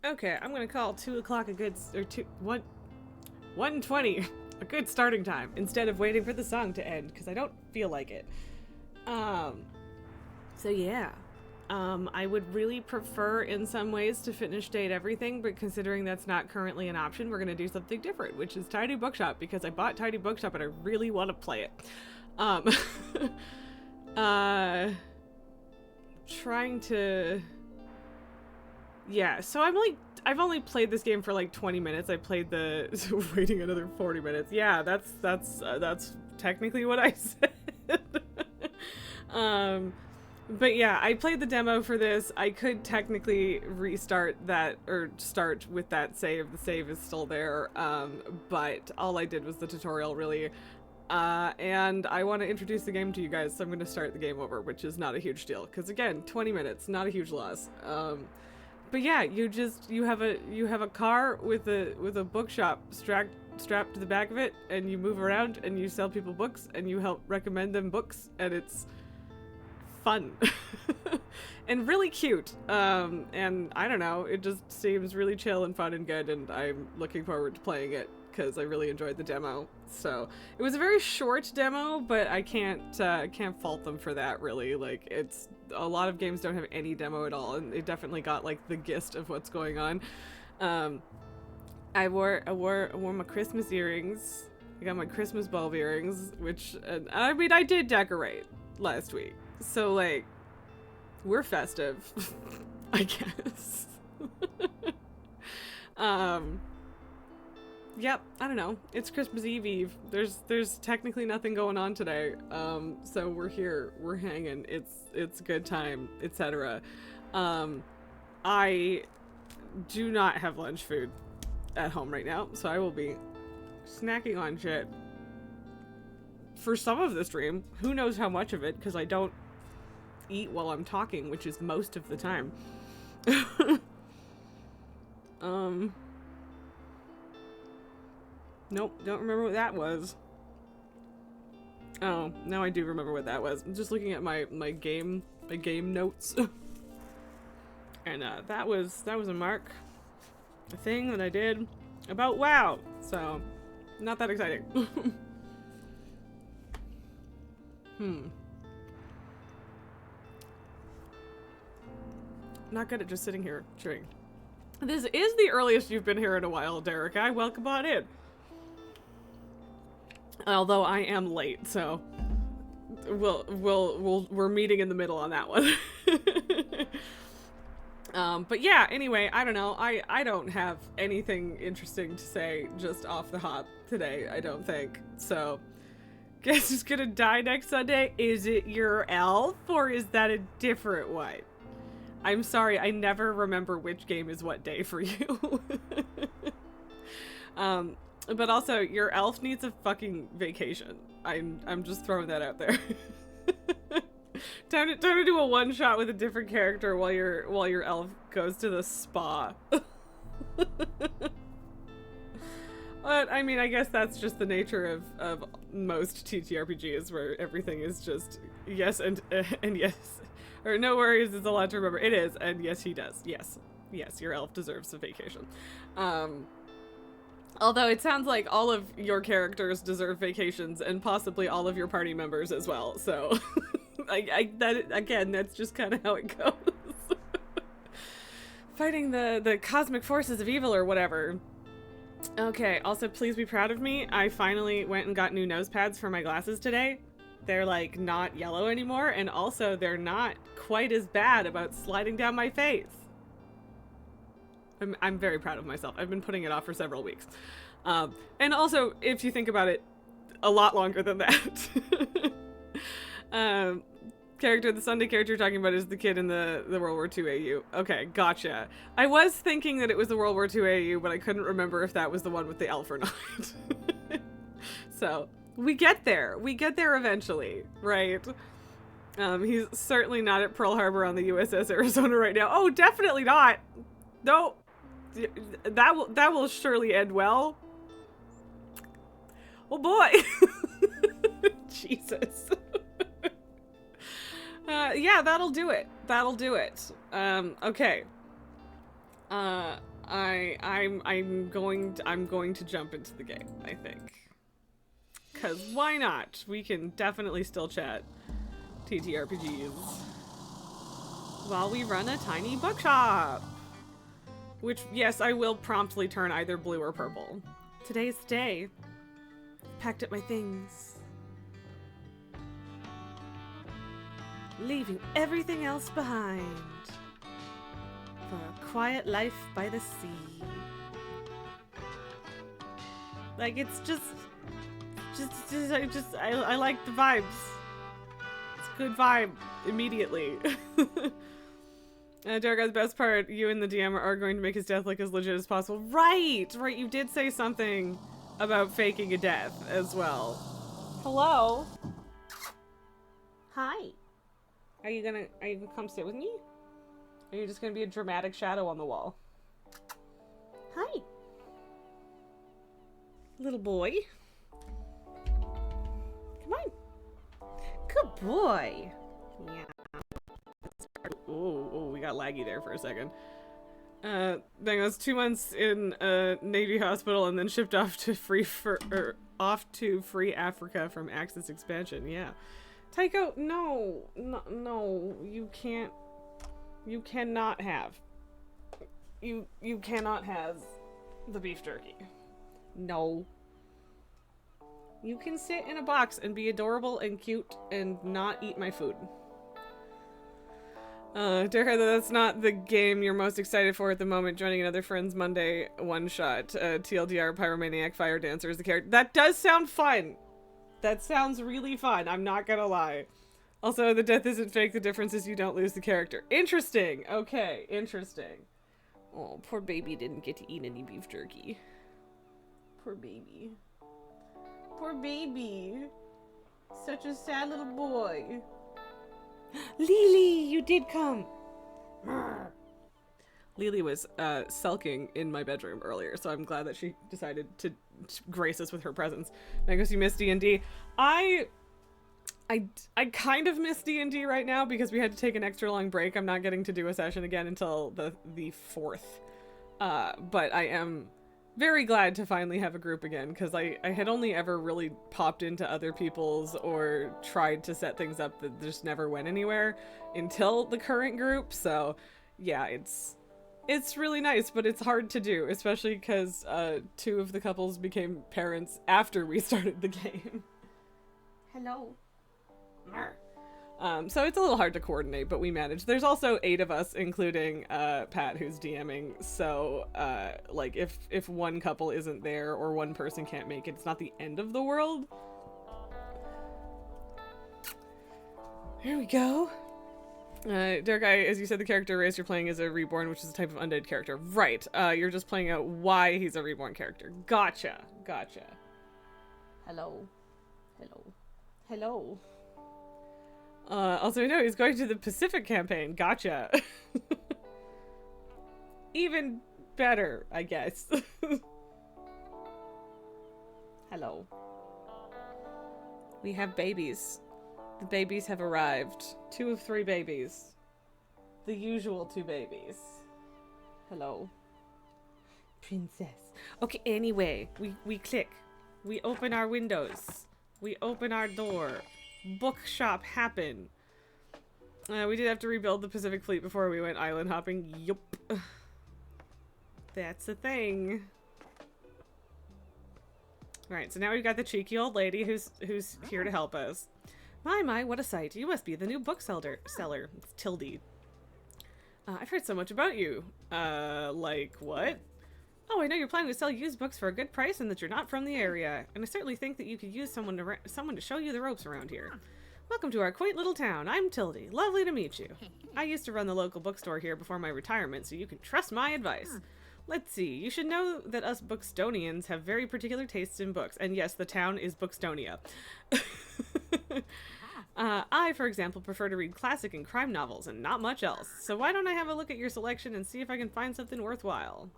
Okay, I'm gonna call 2 o'clock a good, or 1:20 a good starting time instead of waiting for the song to end, because I don't feel like it. So yeah. I would really prefer in some ways to finish date everything, but considering that's not currently an option, we're gonna do something different, which is Tiny Bookshop, because I bought Tiny Bookshop and I really want to play it. Trying to... Yeah, so I've only played this game for like 20 minutes. I played the... So waiting another 40 minutes. Yeah, that's technically what I said. But yeah, I played the demo for this. I could technically restart that, or start with that save. The save is still there, but all I did was the tutorial, really. And I want to introduce the game to you guys, so I'm going to start the game over, which is not a huge deal, because again, 20 minutes, not a huge loss. But yeah, you have a car with a bookshop strapped to the back of it, and you move around and you sell people books and you help recommend them books, and it's fun and really cute. And I don't know, it just seems really chill and fun and good, and I'm looking forward to playing it because I really enjoyed the demo. So it was a very short demo, but I can't fault them for that, really. Like, it's a lot of games don't have any demo at all, and it definitely got like the gist of what's going on. I wore my Christmas earrings. I got my Christmas bulb earrings, which I mean, I did decorate last week, so like, we're festive. I guess. Yep, I don't know. It's Christmas Eve. There's technically nothing going on today. So we're here. We're hanging. It's a good time, etc. I do not have lunch food at home right now, so I will be snacking on shit for some of the stream. Who knows how much of it, because I don't eat while I'm talking, which is most of the time. Nope, don't remember what that was. Oh, now I do remember what that was. I'm just looking at my game notes. And that was a thing that I did about WoW. So, not that exciting. Not good at just sitting here chewing. This is the earliest you've been here in a while, Derek. Welcome on in. Although I am late, so we're meeting in the middle on that one. But yeah, anyway, I don't know. I don't have anything interesting to say just off the hop today, I don't think. So, guess who's gonna die next Sunday? Is it your elf, or is that a different one? I'm sorry, I never remember which game is what day for you. But also, your elf needs a fucking vacation. I'm just throwing that out there. Time to do a one shot with a different character while your elf goes to the spa. But I mean, I guess that's just the nature of most TTRPGs, where everything is just yes and yes, or no worries. It's a lot to remember. It is, and yes, he does. Yes, your elf deserves a vacation. Although it sounds like all of your characters deserve vacations, and possibly all of your party members as well. So, that's just kind of how it goes. Fighting the cosmic forces of evil or whatever. Okay, also please be proud of me. I finally went and got new nose pads for my glasses today. They're like not yellow anymore, and also they're not quite as bad about sliding down my face. I'm very proud of myself. I've been putting it off for several weeks. And also, if you think about it, a lot longer than that. The Sunday character you're talking about is the kid in the World War II AU. Okay, gotcha. I was thinking that it was the World War II AU, but I couldn't remember if that was the one with the elf or not. So, we get there. We get there eventually, right? He's certainly not at Pearl Harbor on the USS Arizona right now. Oh, definitely not. No. That will surely end well. Oh boy. Jesus. Yeah, that'll do it. Okay. I'm going to jump into the game, I think. Cause why not? We can definitely still chat TTRPGs while we run a tiny bookshop. Which, yes, I will promptly turn either blue or purple. Today's the day. Packed up my things. Leaving everything else behind. For a quiet life by the sea. Like, it's I like the vibes. It's a good vibe immediately. Derek, the best part, you and the DM are going to make his death look as legit as possible. Right, you did say something about faking a death as well. Hello? Hi. Are you gonna come sit with me? Are you just gonna be a dramatic shadow on the wall? Hi. Little boy. Come on. Good boy. Yeah. Oh, we got laggy there for a second. Then I was 2 months in a Navy hospital and then shipped off to free Africa from Axis expansion. Yeah. Tycho, no, you can't. You cannot have. You cannot have the beef jerky. No. You can sit in a box and be adorable and cute and not eat my food. Derek, that's not the game you're most excited for at the moment. Joining another Friends Monday one-shot. TLDR, Pyromaniac Fire Dancer is the character. That does sound fun. That sounds really fun. I'm not gonna lie. Also, the death isn't fake. The difference is you don't lose the character. Interesting. Okay, interesting. Oh, poor baby didn't get to eat any beef jerky. Poor baby. Poor baby. Such a sad little boy. Lily, you did come. Lily was sulking in my bedroom earlier, so I'm glad that she decided to grace us with her presence. I guess you missed D&D. I kind of miss D&D right now because we had to take an extra long break. I'm not getting to do a session again until the 4th. But I am very glad to finally have a group again because I had only ever really popped into other people's or tried to set things up that just never went anywhere until the current group. So yeah, it's really nice, but it's hard to do, especially because 2 of the couples became parents after we started the game. Hello. So it's a little hard to coordinate, but we managed. There's also 8 of us, including Pat, who's DMing. So like if one couple isn't there or one person can't make it, it's not the end of the world. Here we go. Derek, as you said, the character race you're playing is a reborn, which is a type of undead character. Right. You're just playing out why he's a reborn character. Gotcha. Hello. Also, no, he's going to the Pacific campaign. Gotcha. Even better, I guess. Hello. We have babies. The babies have arrived. 2 of 3 babies. The usual 2 babies. Hello. Princess. Okay, anyway, we click. We open our windows. We open our door. Bookshop happen. We did have to rebuild the Pacific Fleet before we went island hopping. Yup. That's a thing. Alright, so now we've got the cheeky old lady who's here to help us. My, what a sight. You must be the new bookseller. It's Tildy. I've heard so much about you. Like what? Oh, I know you're planning to sell used books for a good price and that you're not from the area. And I certainly think that you could use someone to show you the ropes around here. Welcome to our quaint little town. I'm Tildy. Lovely to meet you. I used to run the local bookstore here before my retirement, so you can trust my advice. Let's see. You should know that us Bookstonians have very particular tastes in books. And yes, the town is Bookstonia. I, for example, prefer to read classic and crime novels and not much else. So why don't I have a look at your selection and see if I can find something worthwhile?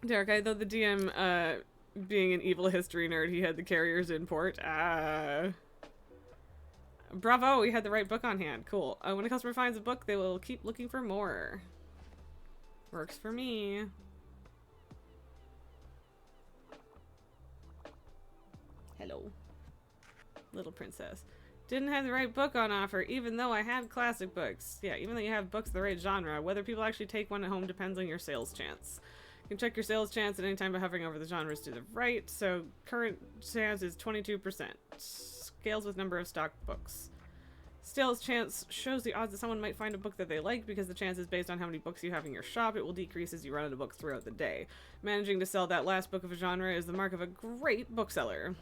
Derek, though the DM, being an evil history nerd, he had the carriers in port. Bravo, we had the right book on hand. Cool. When a customer finds a book, they will keep looking for more. Works for me. Hello. Little princess. Didn't have the right book on offer, even though I had classic books. Yeah, even though you have books of the right genre. Whether people actually take one at home depends on your sales chance. You can check your sales chance at any time by hovering over the genres to the right. So current chance is 22%. Scales with number of stock books. Sales chance shows the odds that someone might find a book that they like because the chance is based on how many books you have in your shop. It will decrease as you run out of books throughout the day. Managing to sell that last book of a genre is the mark of a great bookseller.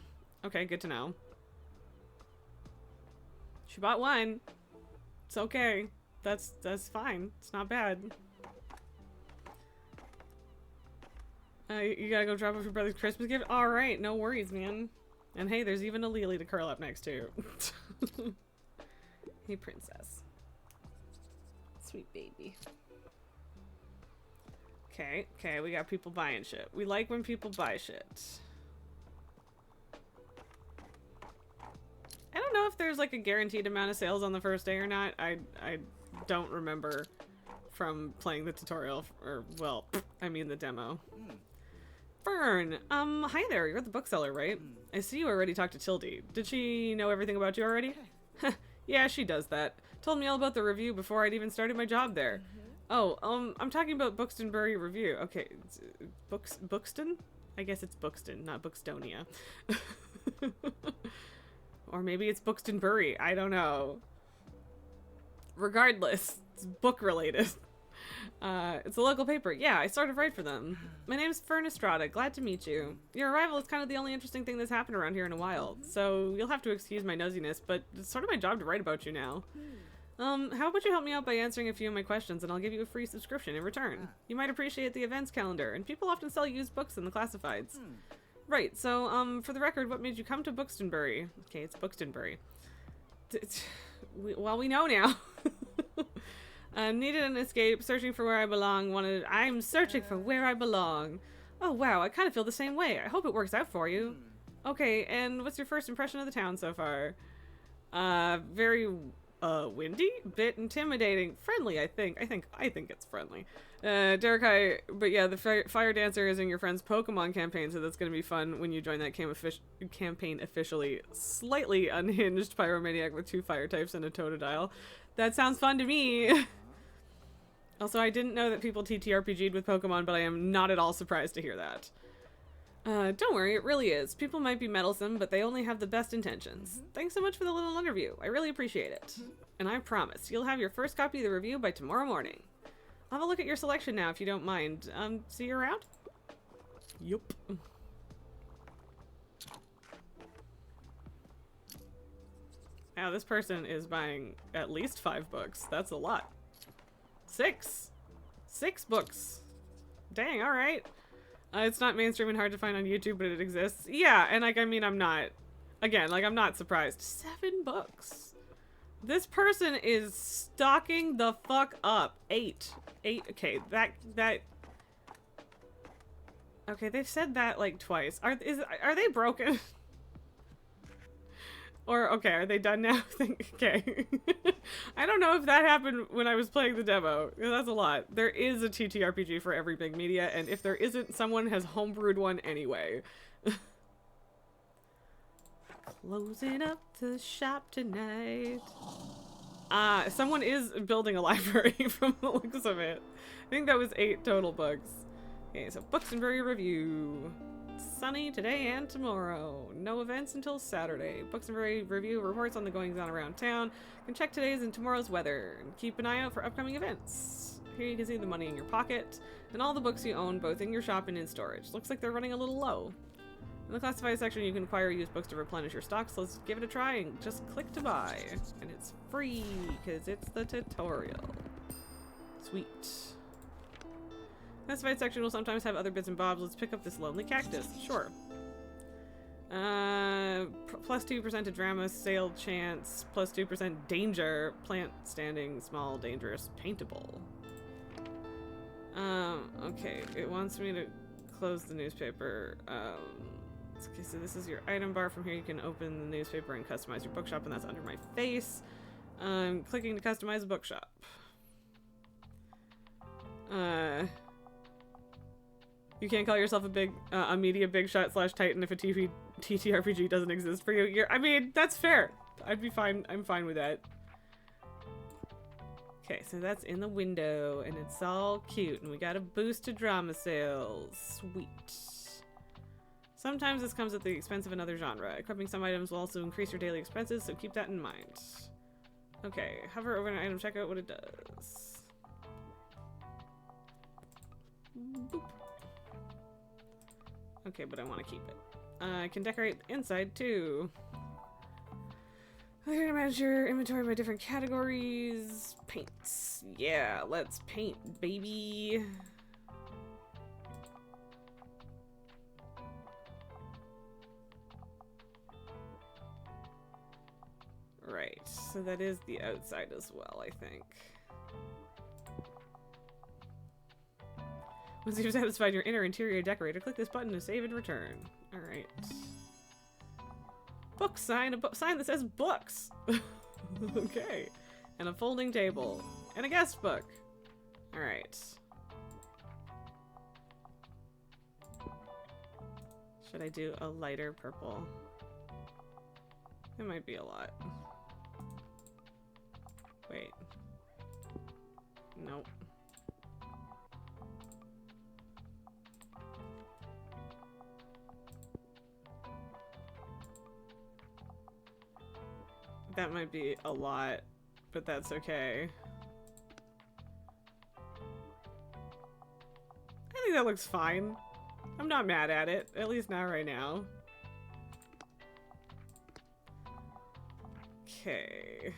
Okay, good to know. She bought one. It's okay. That's fine. It's not bad. You gotta go drop off your brother's Christmas gift? Alright, no worries, man. And hey, there's even a Lily to curl up next to. Hey, princess. Sweet baby. Okay, we got people buying shit. We like when people buy shit. I don't know if there's like a guaranteed amount of sales on the first day or not. I don't remember from playing the tutorial, or well, I mean the demo. Fern, hi there, you're the bookseller, right? I see you already talked to Tildy. Did she know everything about you already? Yeah, she does that. Told me all about the review before I'd even started my job there. Oh, I'm talking about Buxtonbury Review. Okay, Buxton? I guess it's Buxton, not Buxtonia. Or maybe it's Buxtonbury. I don't know. Regardless, it's book related. It's a local paper. Yeah, I sort of write for them. My name's Fern Estrada. Glad to meet you. Your arrival is kind of the only interesting thing that's happened around here in a while, so you'll have to excuse my nosiness, but it's sort of my job to write about you now. How about you help me out by answering a few of my questions, and I'll give you a free subscription in return. You might appreciate the events calendar, and people often sell used books in the classifieds. Right, so, for the record, what made you come to Buxtonbury? Okay, it's Buxtonbury. Well, we know now. Needed an escape, searching for where I belong, I'm searching for where I belong. Oh, wow, I kind of feel the same way. I hope it works out for you. Okay, and what's your first impression of the town so far? Very, windy? Bit intimidating. Friendly, I think. I think it's friendly. Derek, but yeah, the Fire Dancer is in your friend's Pokemon campaign, so that's gonna be fun when you join that campaign officially. Slightly unhinged Pyromaniac with 2 fire types and a Totodile. That sounds fun to me! Also, I didn't know that people TTRPG'd with Pokemon, but I am not at all surprised to hear that. Don't worry, it really is. People might be meddlesome, but they only have the best intentions. Thanks so much for the little interview. I really appreciate it. And I promise, you'll have your first copy of the review by tomorrow morning. I'll have a look at your selection now if you don't mind. See you around? Yup. Now this person is buying at least 5 books. That's a lot. 6 books. Dang, alright. It's not mainstream and hard to find on YouTube, but it exists. Yeah, and like, I mean, I'm not surprised. 7 books. This person is stocking the fuck up. 8, okay, that, okay, they've said that like twice. Are they broken? Or, okay, are they done now? Okay. I don't know if that happened when I was playing the demo. That's a lot. There is a TTRPG for every big media, and if there isn't, someone has homebrewed one anyway. Closing up the shop tonight. Someone is building a library from the looks of it. I think that was 8 total books. Okay, so Buxtonbury Review. Sunny today and tomorrow. No events until Saturday. Buxtonbury Review reports on the goings-on around town. You can check today's and tomorrow's weather and keep an eye out for upcoming events. Here you can see the money in your pocket and all the books you own, both in your shop and in storage. Looks like they're running a little low. In the classified section, you can acquire used books to replenish your stock, so let's give it a try and just click to buy. And it's free, because it's the tutorial. Sweet. Classified section will sometimes have other bits and bobs. Let's pick up this lonely cactus. Sure. Plus 2% to drama, sale chance, plus 2% danger, plant standing, small, dangerous, paintable. Okay, it wants me to close the newspaper. Okay, so this is your item bar. From here you can open the newspaper and customize your bookshop, and that's under my face. I'm clicking to customize a bookshop. You can't call yourself a media big shot / titan if a TTRPG doesn't exist for you. I mean, that's fair. I'd be fine. I'm fine with that. Okay, so that's in the window, and it's all cute, and we got a boost to drama sales. Sweet. Sometimes this comes at the expense of another genre. Equipping some items will also increase your daily expenses, so keep that in mind. Okay, hover over an item, check out what it does. Boop. Okay, but I want to keep it. I can decorate the inside too. I'm gonna manage your inventory by different categories. Paints. Yeah, let's paint, baby. Right, so that is the outside as well, I think. Once you've satisfied your interior decorator, click this button to save and return. Alright. Book sign, a sign that says books! Okay. And a folding table. And a guest book. Alright. Should I do a lighter purple? It might be a lot. Wait. Nope. That might be a lot, but that's okay. I think that looks fine. I'm not mad at it, at least not right now. Okay.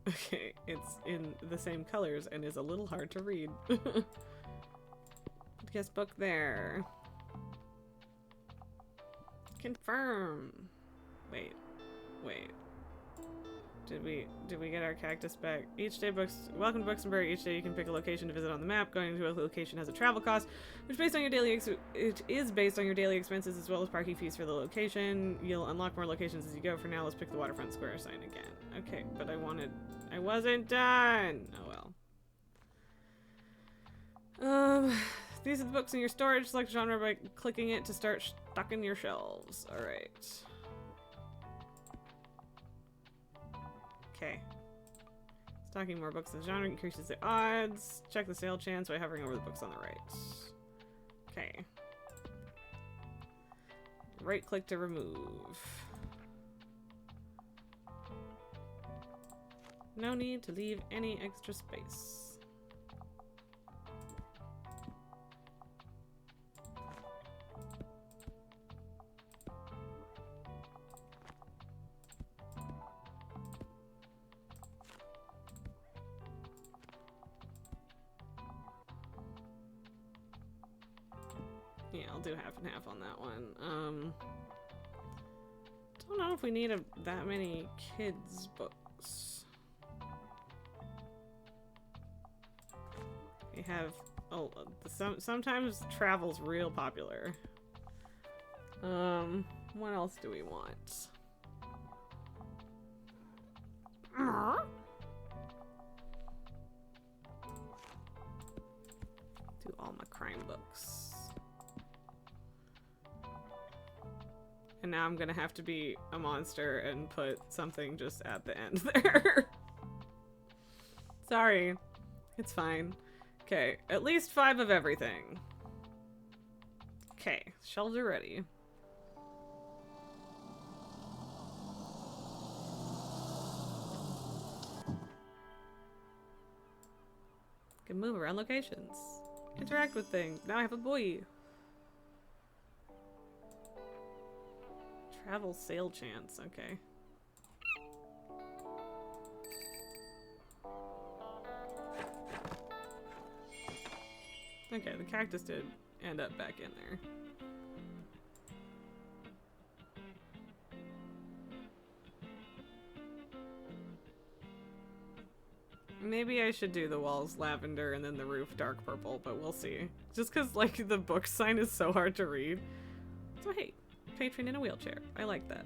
Okay, it's in the same colors and is a little hard to read. Guest book there. Confirm. Wait. Did we get our cactus back? Each day welcome to Buxtonbury. Each day you can pick a location to visit on the map. Going to a location has a travel cost, which based on your daily it is based on your daily expenses as well as parking fees for the location. You'll unlock more locations as you go. For now, let's pick the waterfront square sign again. Okay, but I wasn't done. Oh well. These are the books in your storage. Select genre by clicking it to start stocking your shelves. Alright. Okay. Stocking more books in the genre increases the odds. Check the sale chance by hovering over the books on the right. Okay. Right click to remove. No need to leave any extra space. Yeah, I'll do half and half on that one. Don't know if we need that many kids' books. We have sometimes travel's real popular. What else do we want? Do all my crime books. And now I'm gonna have to be a monster and put something just at the end there. Sorry. It's fine. Okay, at least 5 of everything. Okay, shelves are ready. Can move around locations. Interact with things. Now I have a boy. Travel sale chance, okay. Okay, the cactus did end up back in there. Maybe I should do the walls lavender and then the roof dark purple, but we'll see. Just because, like, the book sign is so hard to read. So hey, patron in a wheelchair. I like that.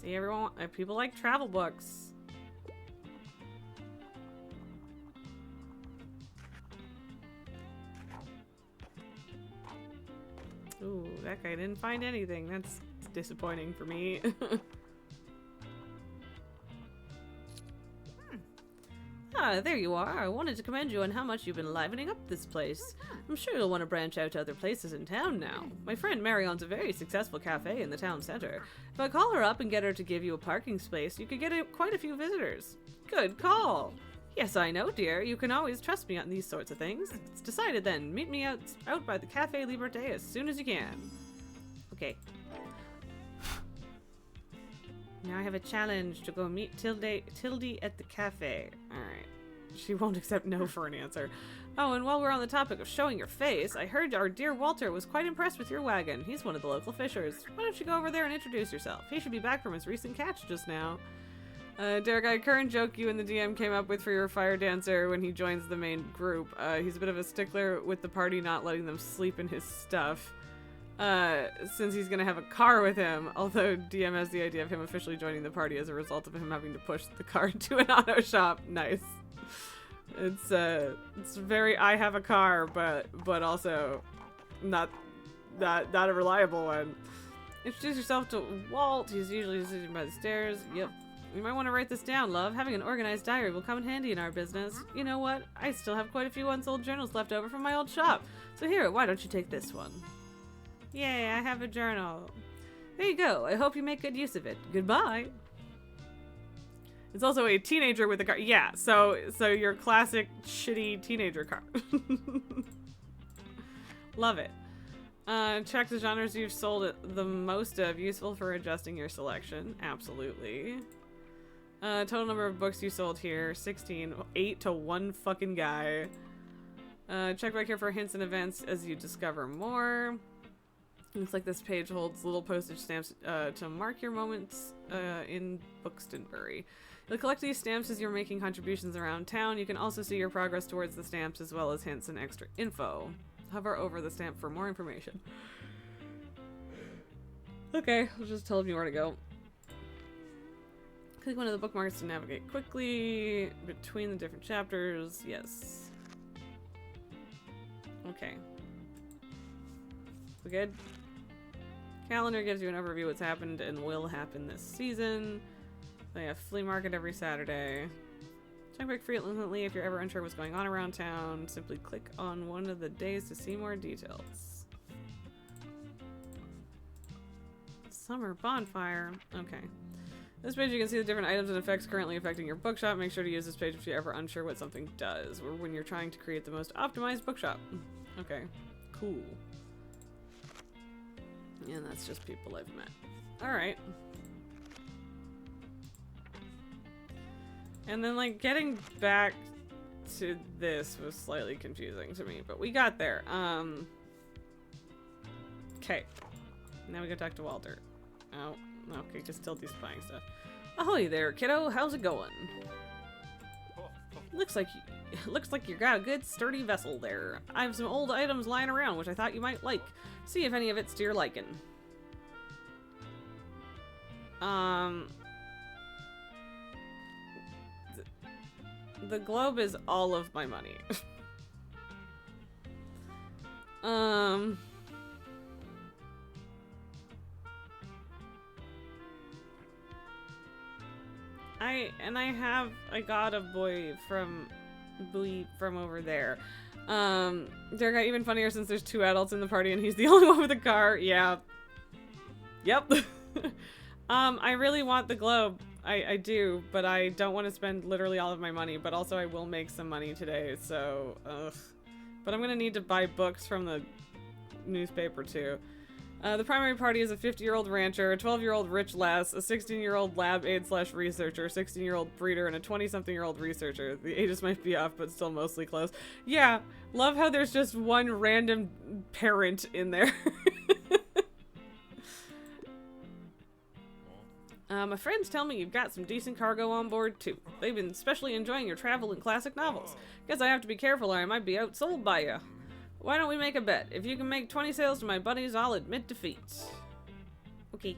See, everyone, people like travel books. Ooh, that guy didn't find anything. That's disappointing for me. Ah, there you are. I wanted to commend you on how much you've been livening up this place. I'm sure you'll want to branch out to other places in town now. My friend Mary owns a very successful cafe in the town center. If I call her up and get her to give you a parking space, you could get quite a few visitors. Good call. Yes, I know, dear. You can always trust me on these sorts of things. It's decided then. Meet me out by the Cafe Liberté as soon as you can. Okay. Now I have a challenge to go meet Tilde at the cafe. Alright. She won't accept no for an answer. Oh, and while we're on the topic of showing your face, I heard our dear Walter was quite impressed with your wagon. He's one of the local fishers. Why don't you go over there and introduce yourself? He should be back from his recent catch just now. Derek, I current joke you and the DM came up with for your fire dancer when he joins the main group. He's a bit of a stickler with the party not letting them sleep in his stuff. Since he's gonna have a car with him, although DM has the idea of him officially joining the party as a result of him having to push the car to an auto shop. Nice. It's very I have a car, but also not a reliable one. Introduce yourself to Walt. He's usually sitting by the stairs. Yep. You might want to write this down, love. Having an organized diary will come in handy in our business. You know what? I still have quite a few unsold journals left over from my old shop. So here, why don't you take this one? Yay, I have a journal. There you go. I hope you make good use of it. Goodbye. It's also a teenager with a car. Yeah, so your classic shitty teenager car. Love it. Check the genres you've sold the most of. Useful for adjusting your selection. Absolutely. Total number of books you sold here. 16. 8 to 1 fucking guy. Check back here for hints and events as you discover more. Looks like this page holds little postage stamps to mark your moments in Buxtonbury. You'll collect these stamps as you're making contributions around town. You can also see your progress towards the stamps as well as hints and extra info. Hover over the stamp for more information. Okay, I'll just tell you where to go. Click one of the bookmarks to navigate quickly between the different chapters. Yes. Okay. We good? Calendar gives you an overview of what's happened and will happen this season. They have flea market every Saturday. Check back frequently if you're ever unsure what's going on around town. Simply click on one of the days to see more details. Summer bonfire. Okay. This page you can see the different items and effects currently affecting your bookshop. Make sure to use this page if you're ever unsure what something does or when you're trying to create the most optimized bookshop. Okay. Cool. And that's just people I've met. Alright. And then, like, getting back to this was slightly confusing to me, but we got there. Okay. Now we go talk to Walter. Oh, okay, just tilt these spying stuff. Ahoy there, kiddo. How's it going? Looks like you got a good sturdy vessel there. I have some old items lying around which I thought you might like. See if any of it's to your liking. The globe is all of my money. I got a boy from over there. Derek got even funnier since there's 2 adults in the party and he's the only one with a car. Yeah. Yep. I really want the globe. I do, but I don't want to spend literally all of my money, but also I will make some money today, so, ugh. But I'm gonna need to buy books from the newspaper, too. The primary party is a 50-year-old rancher, a 12-year-old rich lass, a 16-year-old lab aide/researcher, a 16-year-old breeder, and a 20-something-year-old researcher. The ages might be off, but still mostly close. Yeah, love how there's just one random parent in there. My friends tell me you've got some decent cargo on board, too. They've been especially enjoying your travel and classic novels. Guess I have to be careful or I might be outsold by you. Why don't we make a bet? If you can make 20 sales to my buddies, I'll admit defeat. Okay.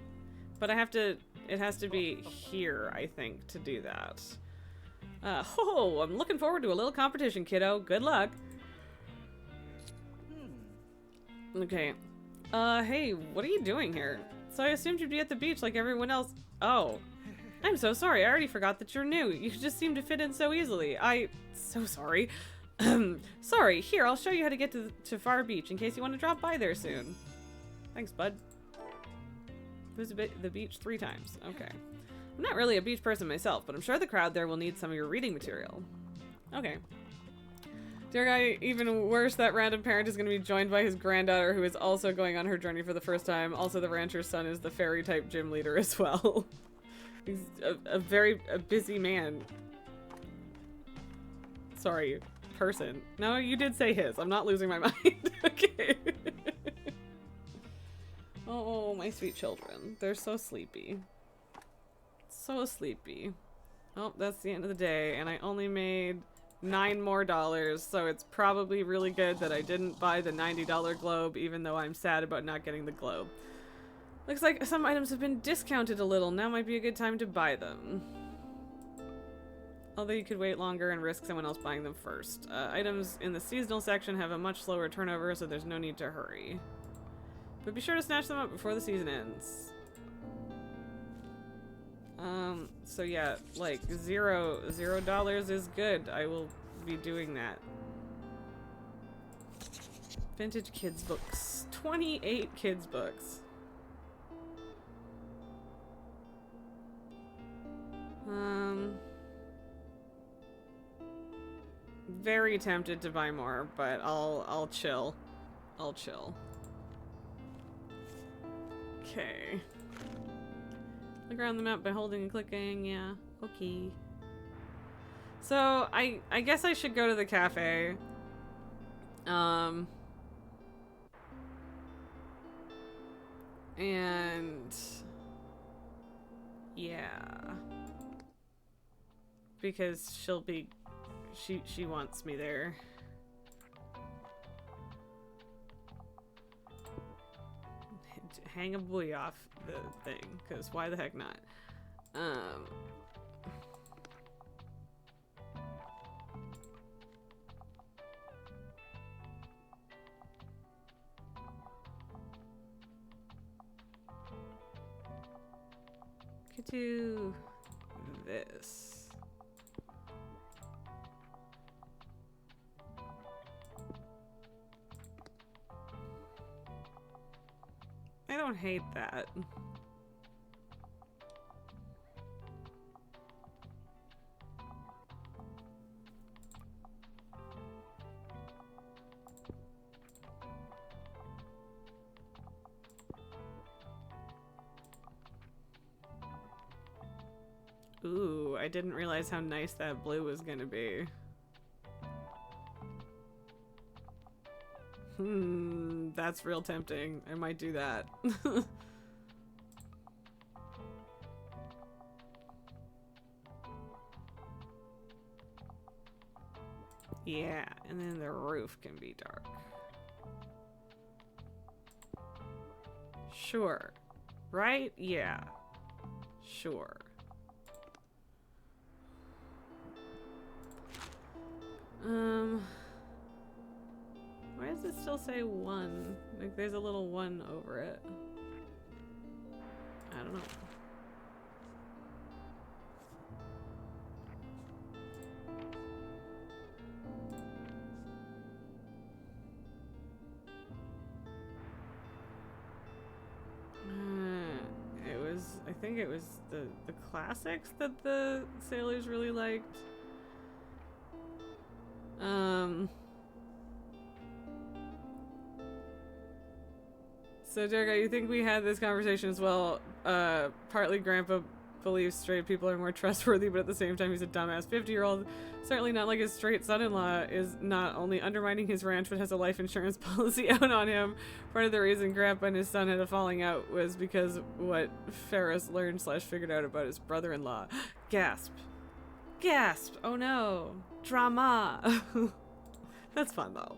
But I have to, it has to be here, I think, to do that. I'm looking forward to a little competition, kiddo. Good luck. Okay. Hey, what are you doing here? So I assumed you'd be at the beach like everyone else. Oh. I'm so sorry. I already forgot that you're new. You just seem to fit in so easily. So sorry. Sorry. Here, I'll show you how to get to Far Beach in case you want to drop by there soon. Thanks, bud. Visit the beach 3 times. Okay. I'm not really a beach person myself, but I'm sure the crowd there will need some of your reading material. Okay. Dear guy, even worse, that random parent is going to be joined by his granddaughter who is also going on her journey for the first time. Also, the rancher's son is the fairy-type gym leader as well. He's a very busy man. Sorry, person. No, you did say his. I'm not losing my mind. Okay. Oh, my sweet children. They're so sleepy. So sleepy. Oh, that's the end of the day, and I only made $9 more, so it's probably really good that I didn't buy the $90 globe, even though I'm sad about not getting the globe. Looks like some items have been discounted a little. Now might be a good time to buy them. Although you could wait longer and risk someone else buying them first. Items in the seasonal section have a much slower turnover, so there's no need to hurry. But be sure to snatch them up before the season ends. So yeah, like $0 is good. I will be doing that. Vintage kids books. 28 kids books. Very tempted to buy more, but I'll chill. I'll chill. Okay. Look around the map by holding and clicking, yeah. Okay. So, I guess I should go to the cafe. And... yeah. Because she'll be... She wants me there. Hang a buoy off the thing, because why the heck not? Could do this. I don't hate that. Ooh, I didn't realize how nice that blue was gonna be. That's real tempting. I might do that. Yeah, and then the roof can be dark. Sure. Right? Yeah. Sure. Why does it still say 1? Like there's a little 1 over it. I don't know. I think it was the classics that the sailors really liked. So, Durga, you think we had this conversation as well? Partly Grandpa believes straight people are more trustworthy, but at the same time he's a dumbass 50-year-old. Certainly not like his straight son-in-law is not only undermining his ranch, but has a life insurance policy out on him. Part of the reason Grandpa and his son had a falling out was because what Ferris learned / figured out about his brother-in-law. Gasp. Gasp! Oh no. Drama! That's fun, though.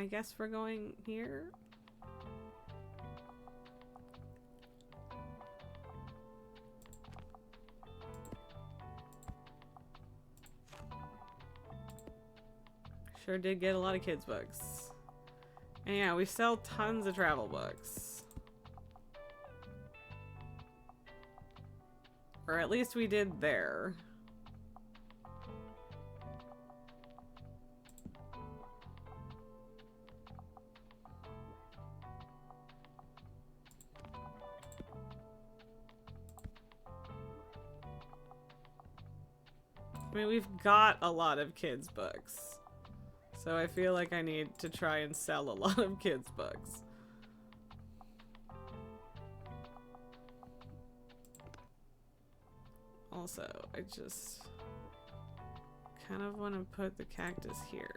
I guess we're going here. Sure did get a lot of kids' books. And yeah, we sell tons of travel books. Or at least we did there. I mean, we've got a lot of kids' books. So I feel like I need to try and sell a lot of kids' books. Also, I just kind of want to put the cactus here.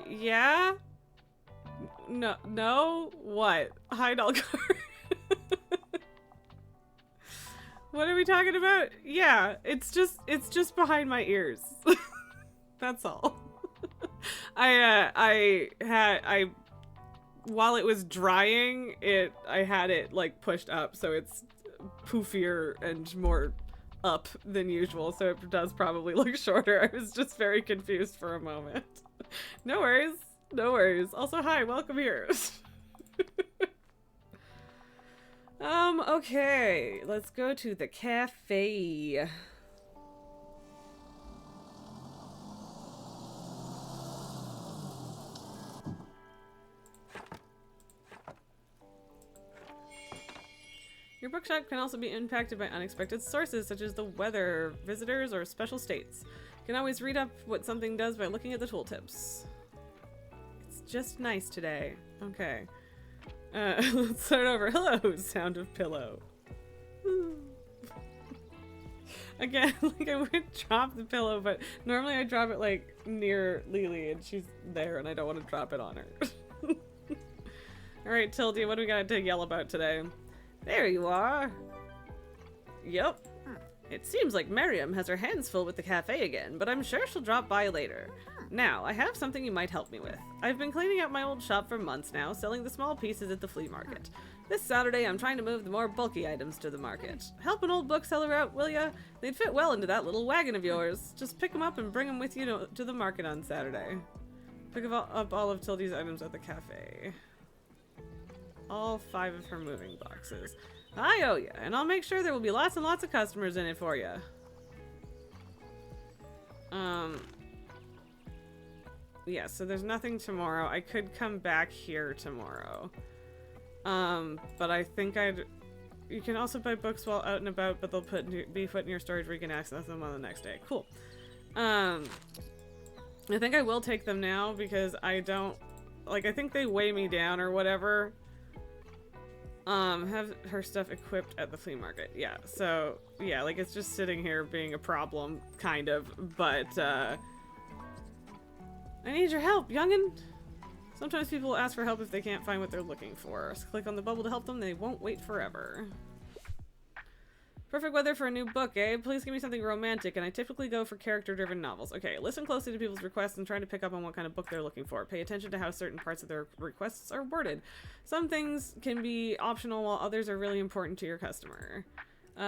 Yeah? No? What? Hide all card. What are we talking about? Yeah, it's just behind my ears. That's all. While it was drying, I had it like pushed up, so it's poofier and more up than usual, so it does probably look shorter. I was just very confused for a moment. No worries. No worries. Also, hi, welcome here. Okay, let's go to the cafe. Your bookshop can also be impacted by unexpected sources such as the weather, visitors, or special states. You can always read up what something does by looking at the tooltips. It's just nice today. Okay. Let's start over. Hello, sound of pillow. Again, like I would drop the pillow, but normally I drop it like near Lily and she's there and I don't want to drop it on her. Alright, Tildy, what do we got to yell about today? There you are. Yep. It seems like Miriam has her hands full with the cafe again, but I'm sure she'll drop by later. Now, I have something you might help me with. I've been cleaning out my old shop for months now, selling the small pieces at the flea market. This Saturday, I'm trying to move the more bulky items to the market. Help an old bookseller out, will ya? They'd fit well into that little wagon of yours. Just pick them up and bring them with you to the market on Saturday. Pick up all of Tildy's items at the cafe. All 5 of her moving boxes. I owe ya, and I'll make sure there will be lots and lots of customers in it for ya. Yeah, so there's nothing tomorrow. I could come back here tomorrow. But I think you can also buy books while out and about, but they'll be put in your storage where you can access them on the next day. Cool. I think I will take them now because I think they weigh me down or whatever. Have her stuff equipped at the flea market. Yeah, so, yeah, like, it's just sitting here being a problem, kind of, but, I need your help, youngin'! Sometimes people ask for help if they can't find what they're looking for. So click on the bubble to help them, they won't wait forever. Perfect weather for a new book, eh? Please give me something romantic, and I typically go for character-driven novels. Okay, listen closely to people's requests and try to pick up on what kind of book they're looking for. Pay attention to how certain parts of their requests are worded. Some things can be optional while others are really important to your customer.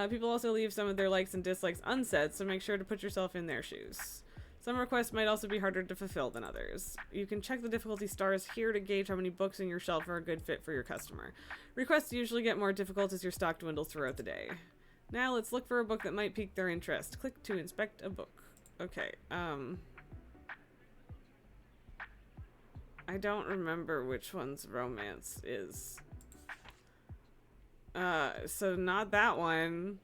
People also leave some of their likes and dislikes unsaid, so make sure to put yourself in their shoes. Some requests might also be harder to fulfill than others. You can check the difficulty stars here to gauge how many books in your shelf are a good fit for your customer. Requests usually get more difficult as your stock dwindles throughout the day. Now let's look for a book that might pique their interest. Click to inspect a book. Okay, I don't remember which one's romance is. So not that one.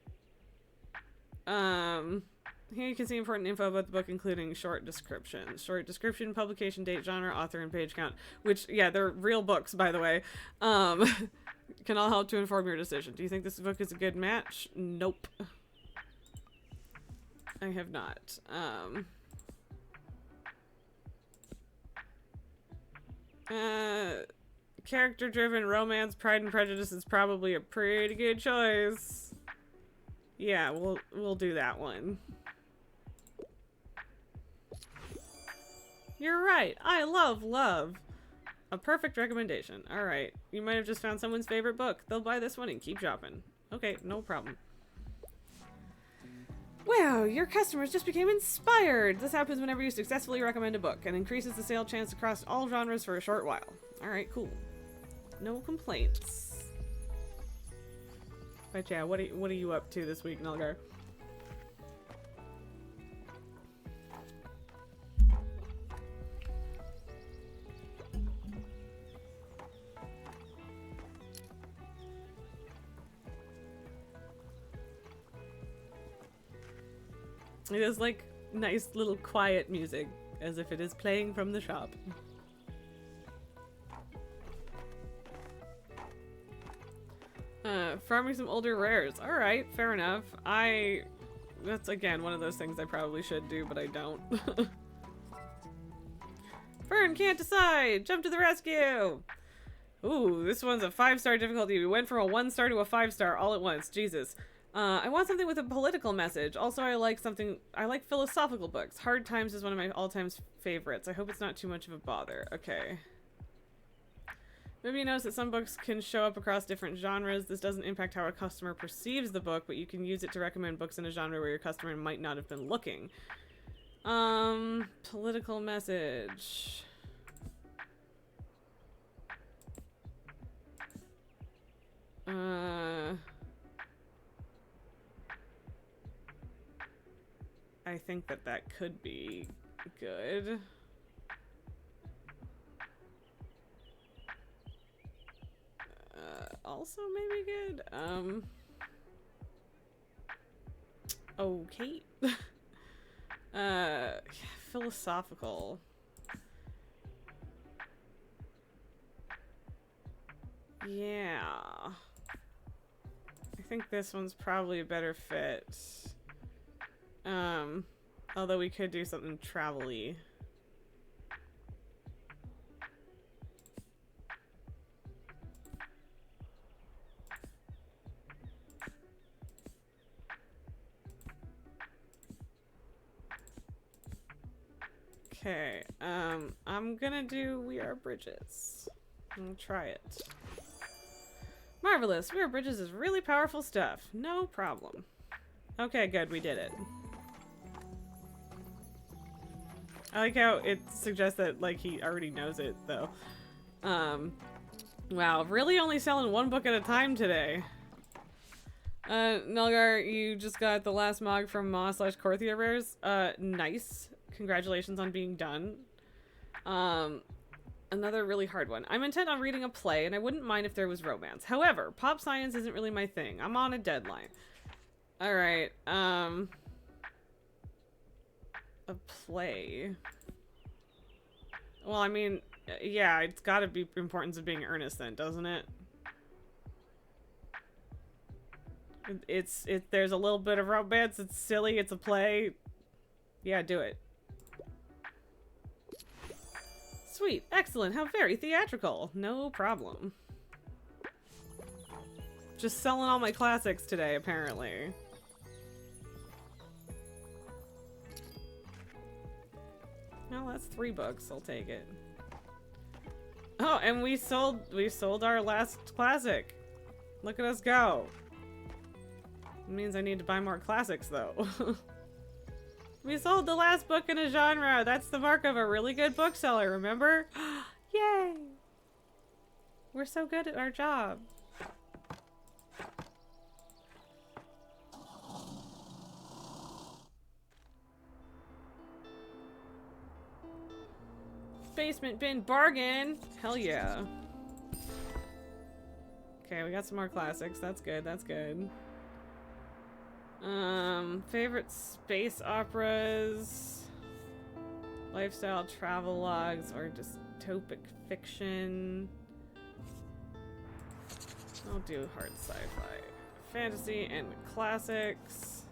Here you can see important info about the book, including short description. Short description, publication date, genre, author, and page count. Which, yeah, they're real books, by the way. Can all help to inform your decision. Do you think this book is a good match? Nope. I have not. Character-driven romance, Pride and Prejudice is probably a pretty good choice. Yeah, we'll do that one. You're right. I love love. A perfect recommendation. Alright. You might have just found someone's favorite book. They'll buy this one and keep shopping. Okay, no problem. Wow, your customers just became inspired! This happens whenever you successfully recommend a book and increases the sale chance across all genres for a short while. Alright, cool. No complaints. But yeah, what are you up to this week, Nulgar? It is like nice little quiet music, as if it is playing from the shop. Farming some older rares. Alright, fair enough. That's again one of those things I probably should do, but I don't. Fern can't decide! Jump to the rescue! Ooh, this one's a 5-star difficulty. We went from a 1-star to a 5-star all at once. Jesus. I want something with a political message. Also, I like philosophical books. Hard Times is one of my all-time favorites. I hope it's not too much of a bother. Okay. Maybe you notice that some books can show up across different genres. This doesn't impact how a customer perceives the book, but you can use it to recommend books in a genre where your customer might not have been looking. Political message. I think that could be good. Also maybe good. Okay. Philosophical. Yeah. I think this one's probably a better fit. Although we could do something travel-y. Okay, I'm gonna do We Are Bridges. I'll try it. Marvelous! We Are Bridges is really powerful stuff. No problem. Okay, good, we did it. I like how it suggests that, like, he already knows it, though. Wow, really only selling one book at a time today. Nulgar, you just got the last mog from Ma/Korthia Rares. Nice. Congratulations on being done. Another really hard one. I'm intent on reading a play, and I wouldn't mind if there was romance. However, pop science isn't really my thing. I'm on a deadline. Alright, a play. Well, I mean, yeah, it's gotta be importance of being earnest then, doesn't it? There's a little bit of romance, it's silly, it's a play. Yeah, do it. Sweet, excellent, how very theatrical. No problem. Just selling all my classics today, apparently. Well, that's 3 books. I'll take it. Oh, and we sold our last classic. Look at us go. It means I need to buy more classics, though. We sold the last book in a genre. That's the mark of a really good bookseller, remember? Yay! We're so good at our job. Basement bin bargain! Hell yeah. Okay, we got some more classics. That's good, that's good. Favorite space operas, lifestyle travelogues, or dystopic fiction. I'll do hard sci-fi, fantasy, and classics.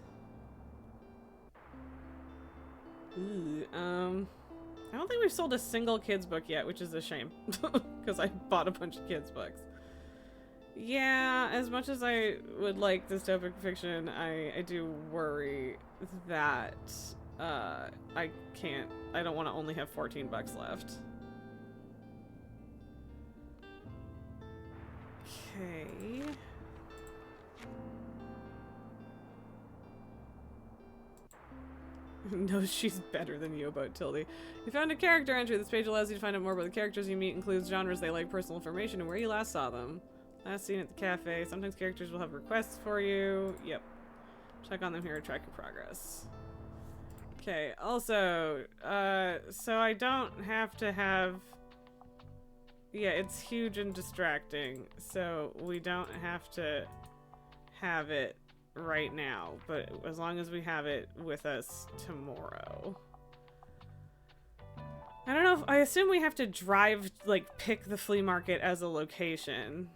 Ooh, I don't think we've sold a single kids book yet, which is a shame, because I bought a bunch of kids books. Yeah, as much as I would like dystopic fiction, I do worry that I can't. I don't want to only have 14 bucks left. Okay. Knows she's better than you about Tildy. You found a character entry. This page allows you to find out more about the characters you meet, includes genres they like, personal information, and where you last saw them. Last seen at the cafe. Sometimes characters will have requests for you. Yep. Check on them here to track your progress. Okay, also, so I don't have to have... Yeah, it's huge and distracting, so we don't have to have it right now, but as long as we have it with us tomorrow. I don't know if... I assume we have to drive, like, pick the flea market as a location.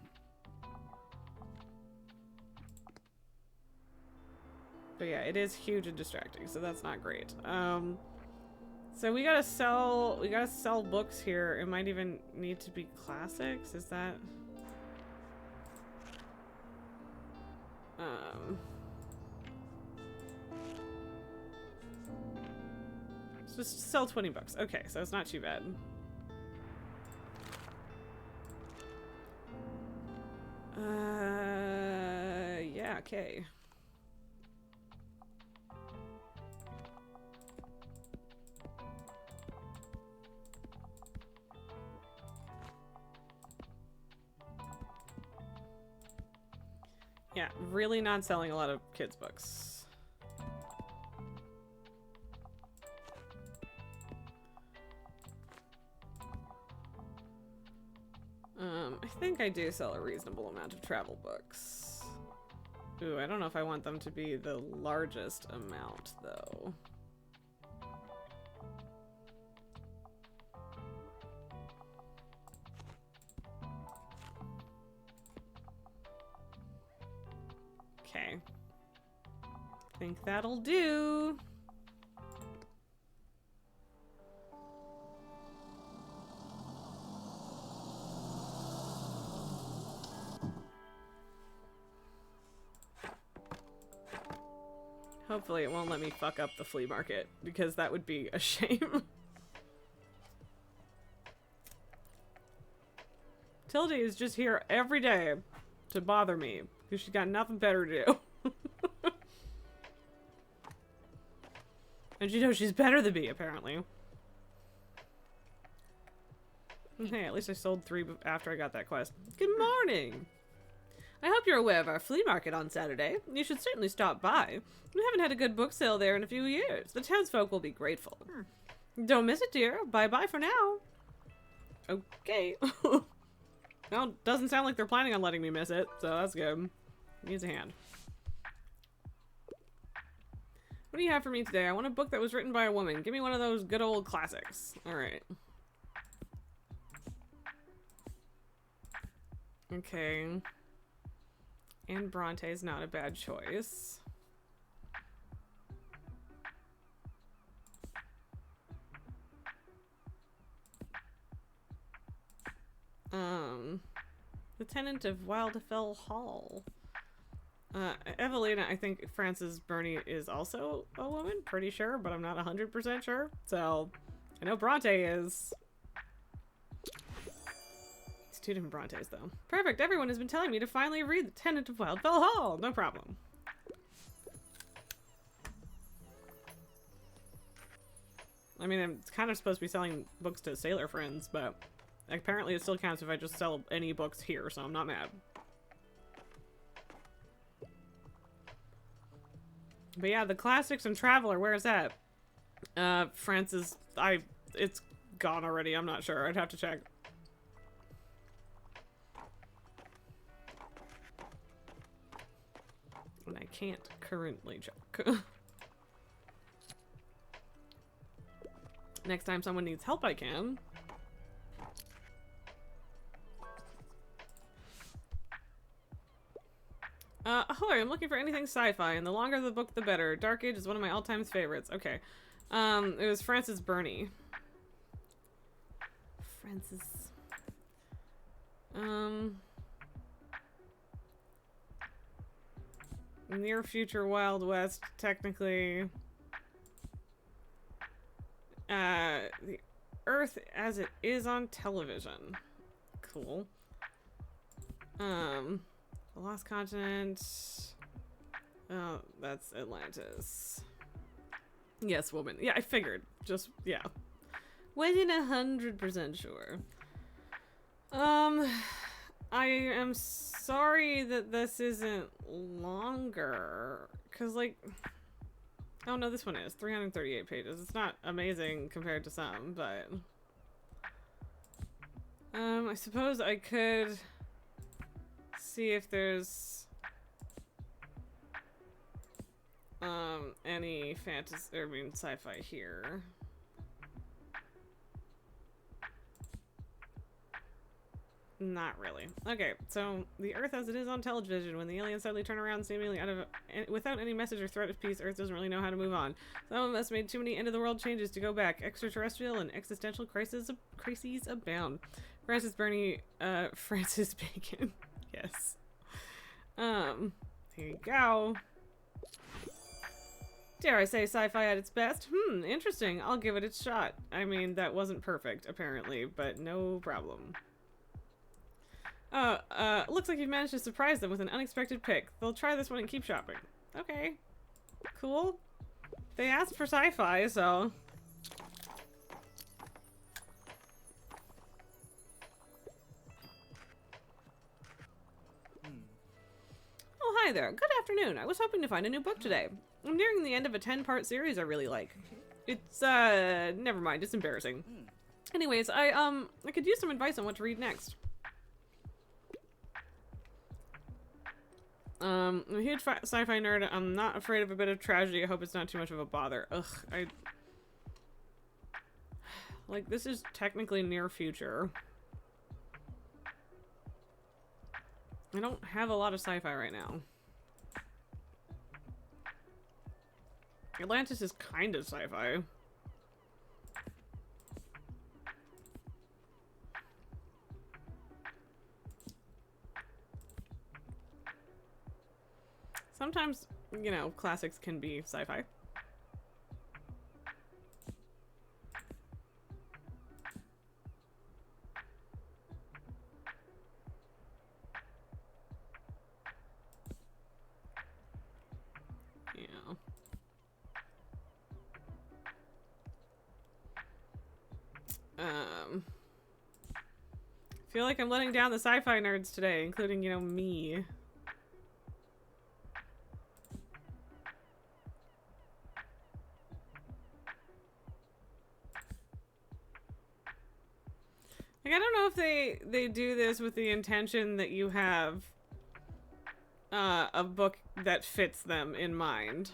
But yeah, it is huge and distracting, so that's not great. So we gotta sell books here. It might even need to be classics, is that? So just sell 20 bucks. Okay, so it's not too bad. Yeah, okay. Yeah, really not selling a lot of kids' books. I think I do sell a reasonable amount of travel books. Ooh, I don't know if I want them to be the largest amount, though. Okay. Think that'll do. Hopefully it won't let me fuck up the flea market, because that would be a shame. Tildy is just here every day to bother me, because she's got nothing better to do. And she knows she's better than me, apparently. Hey, at least I sold 3 after I got that quest. Good morning! I hope you're aware of our flea market on Saturday. You should certainly stop by. We haven't had a good book sale there in a few years. The townsfolk will be grateful. Don't miss it, dear. Bye-bye for now. Okay. Well, doesn't sound like they're planning on letting me miss it, so that's good. Needs a hand. What do you have for me today? I want a book that was written by a woman. Give me one of those good old classics. Alright. Okay. Anne Bronte is not a bad choice. The Tenant of Wildfell Hall. Evelina, I think Frances Burney is also a woman, pretty sure, but I'm not 100% sure. So, I know Bronte is. It's 2 different Brontes, though. Perfect, everyone has been telling me to finally read The Tenant of Wildfell Hall. No problem. I mean, I'm kind of supposed to be selling books to sailor friends, but apparently it still counts if I just sell any books here, so I'm not mad. But yeah, the classics and Traveler, where is that? Francis, it's gone already, I'm not sure, I'd have to check. And I can't currently check. Next time someone needs help, I can. Hello, I'm looking for anything sci-fi, and the longer the book, the better. Dark Age is one of my all-time favorites. Okay. It was Frances Burney. Frances. Near future Wild West, technically. The Earth as it is on television. Cool. The Lost Continent. Oh, that's Atlantis. Yes, woman. Yeah, I figured. Just, yeah. Wasn't 100% sure. I am sorry that this isn't longer. Cause, like... Oh, no, this one is. 338 pages. It's not amazing compared to some, but... I suppose I could... see if there's... any fantasy, or I mean sci-fi here. Not really. Okay, so the Earth as it is on television. When the aliens suddenly turn around seemingly without any message or threat of peace, Earth doesn't really know how to move on. Some of us made too many end-of-the-world changes to go back. Extraterrestrial and existential crises abound. Francis Bacon. Yes. Here you go. Dare I say sci-fi at its best? Interesting. I'll give it its shot. I mean, that wasn't perfect, apparently, but no problem. Looks like you've managed to surprise them with an unexpected pick. They'll try this one and keep shopping. Okay. Cool. They asked for sci-fi, so... Oh, hi there. Good afternoon. I was hoping to find a new book today. I'm nearing the end of a 10-part series I really like. It's, never mind. It's embarrassing. Anyways, I could use some advice on what to read next. I'm a huge sci-fi nerd. I'm not afraid of a bit of tragedy. I hope it's not too much of a bother. Ugh, like, this is technically near future. I don't have a lot of sci-fi right now. Atlantis is kind of sci-fi. Sometimes, you know, classics can be sci-fi. I feel like I'm letting down the sci-fi nerds today, including, you know, me. Like, I don't know if they do this with the intention that you have a book that fits them in mind.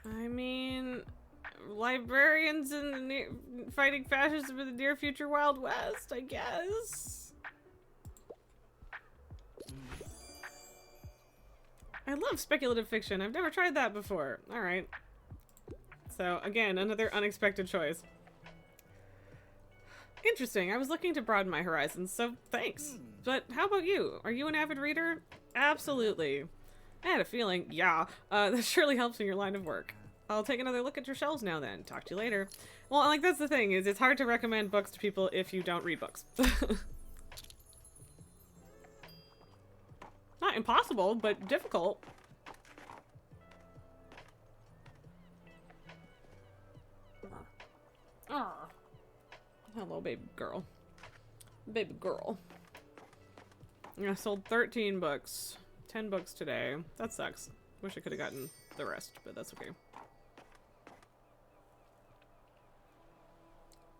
I mean, librarians in the fighting fascism in the near future Wild West, I guess. I love speculative fiction. I've never tried that before. Alright. So, again, another unexpected choice. Interesting. I was looking to broaden my horizons, so thanks. But how about you? Are you an avid reader? Absolutely. I had a feeling, yeah, that surely helps in your line of work. I'll take another look at your shelves now then. Talk to you later. Well, like, that's the thing, is it's hard to recommend books to people if you don't read books. Not impossible, but difficult. Hello, baby girl. Baby girl. I sold 13 books. 10 books today. That sucks. Wish I could have gotten the rest, but that's okay.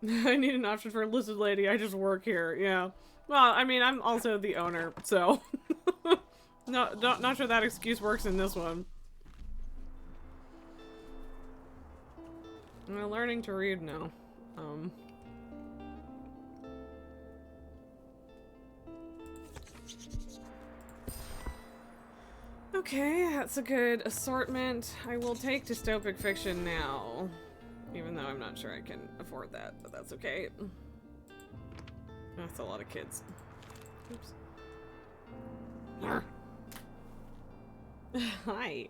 I need an option for a lizard lady. I just work here. Yeah. Well, I mean, I'm also the owner, so not sure that excuse works in this one. I'm learning to read now. Okay, that's a good assortment. I will take dystopic fiction now. Even though I'm not sure I can afford that, but that's okay. That's a lot of kids. Oops. Hi.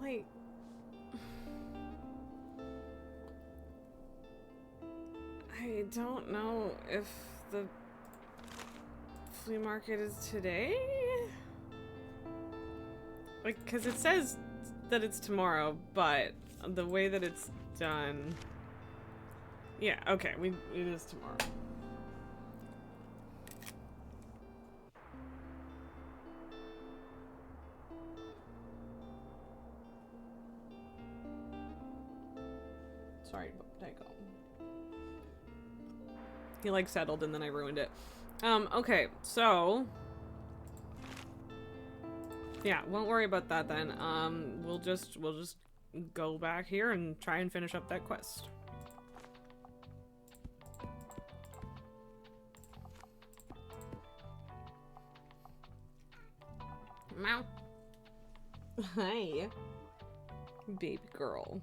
Like... I don't know if the flea market is today? Like, because it says that it's tomorrow, but the way that it's done... Yeah, okay, it is tomorrow. Sorry, Tycho. He like settled and then I ruined it. Okay, so yeah, won't worry about that then. We'll just go back here and try and finish up that quest. Meow. Hi. Baby girl.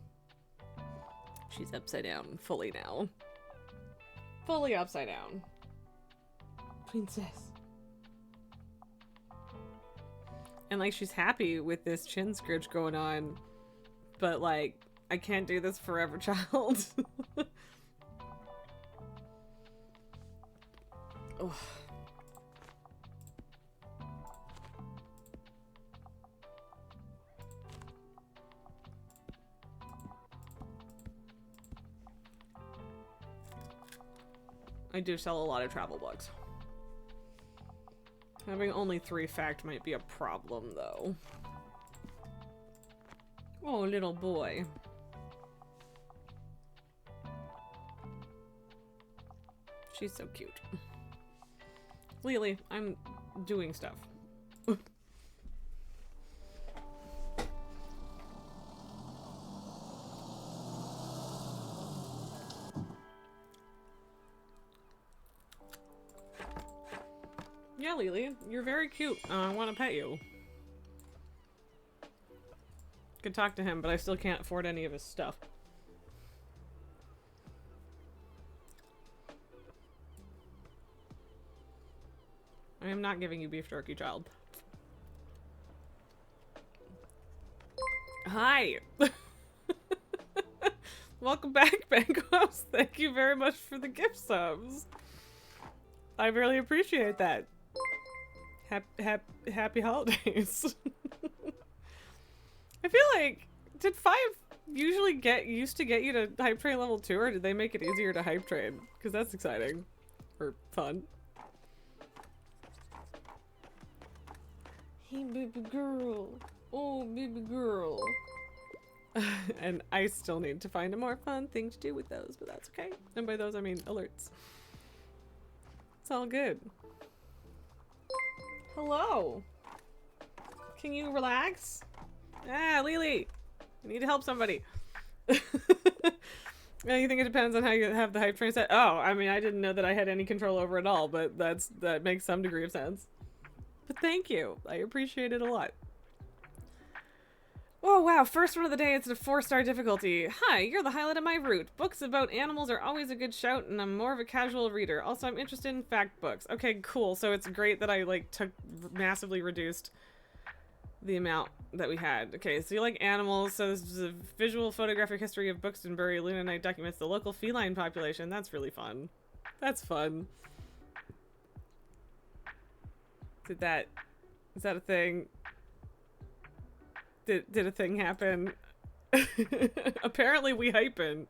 She's upside down fully now. Fully upside down. Princess. And like she's happy with this chin scritch going on, but like, I can't do this forever, child. Ugh. I do sell a lot of travel books. Having only 3 fact might be a problem, though. Oh, little boy. She's so cute. Lily, I'm doing stuff. Yeah, Lily, you're very cute. I want to pet you. Could talk to him, but I still can't afford any of his stuff. I am not giving you beef jerky, child. Hi! Welcome back, Bangos. Thank you very much for the gift subs. I really appreciate that. Happy holidays. I feel like, did 5 usually used to get you to hype train level 2, or did they make it easier to hype train? Because that's exciting. Or fun. Hey, baby girl. Oh, baby girl. And I still need to find a more fun thing to do with those, but that's okay. And by those, I mean alerts. It's all good. Hello. Can you relax? Ah, Lily. I need to help somebody. You think it depends on how you have the hype train set? Oh, I mean, I didn't know that I had any control over it all, but that makes some degree of sense. But thank you. I appreciate it a lot. Oh wow, first one of the day, it's a 4-star difficulty. Hi, you're the highlight of my route. Books about animals are always a good shout, and I'm more of a casual reader. Also, I'm interested in fact books. Okay, cool. So it's great that I, like, massively reduced the amount that we had. Okay, so you like animals. So this is a visual photographic history of Buxtonbury. Luna Knight documents the local feline population. That's really fun. That's fun. Is that a thing? Did a thing happen? Apparently we hyping.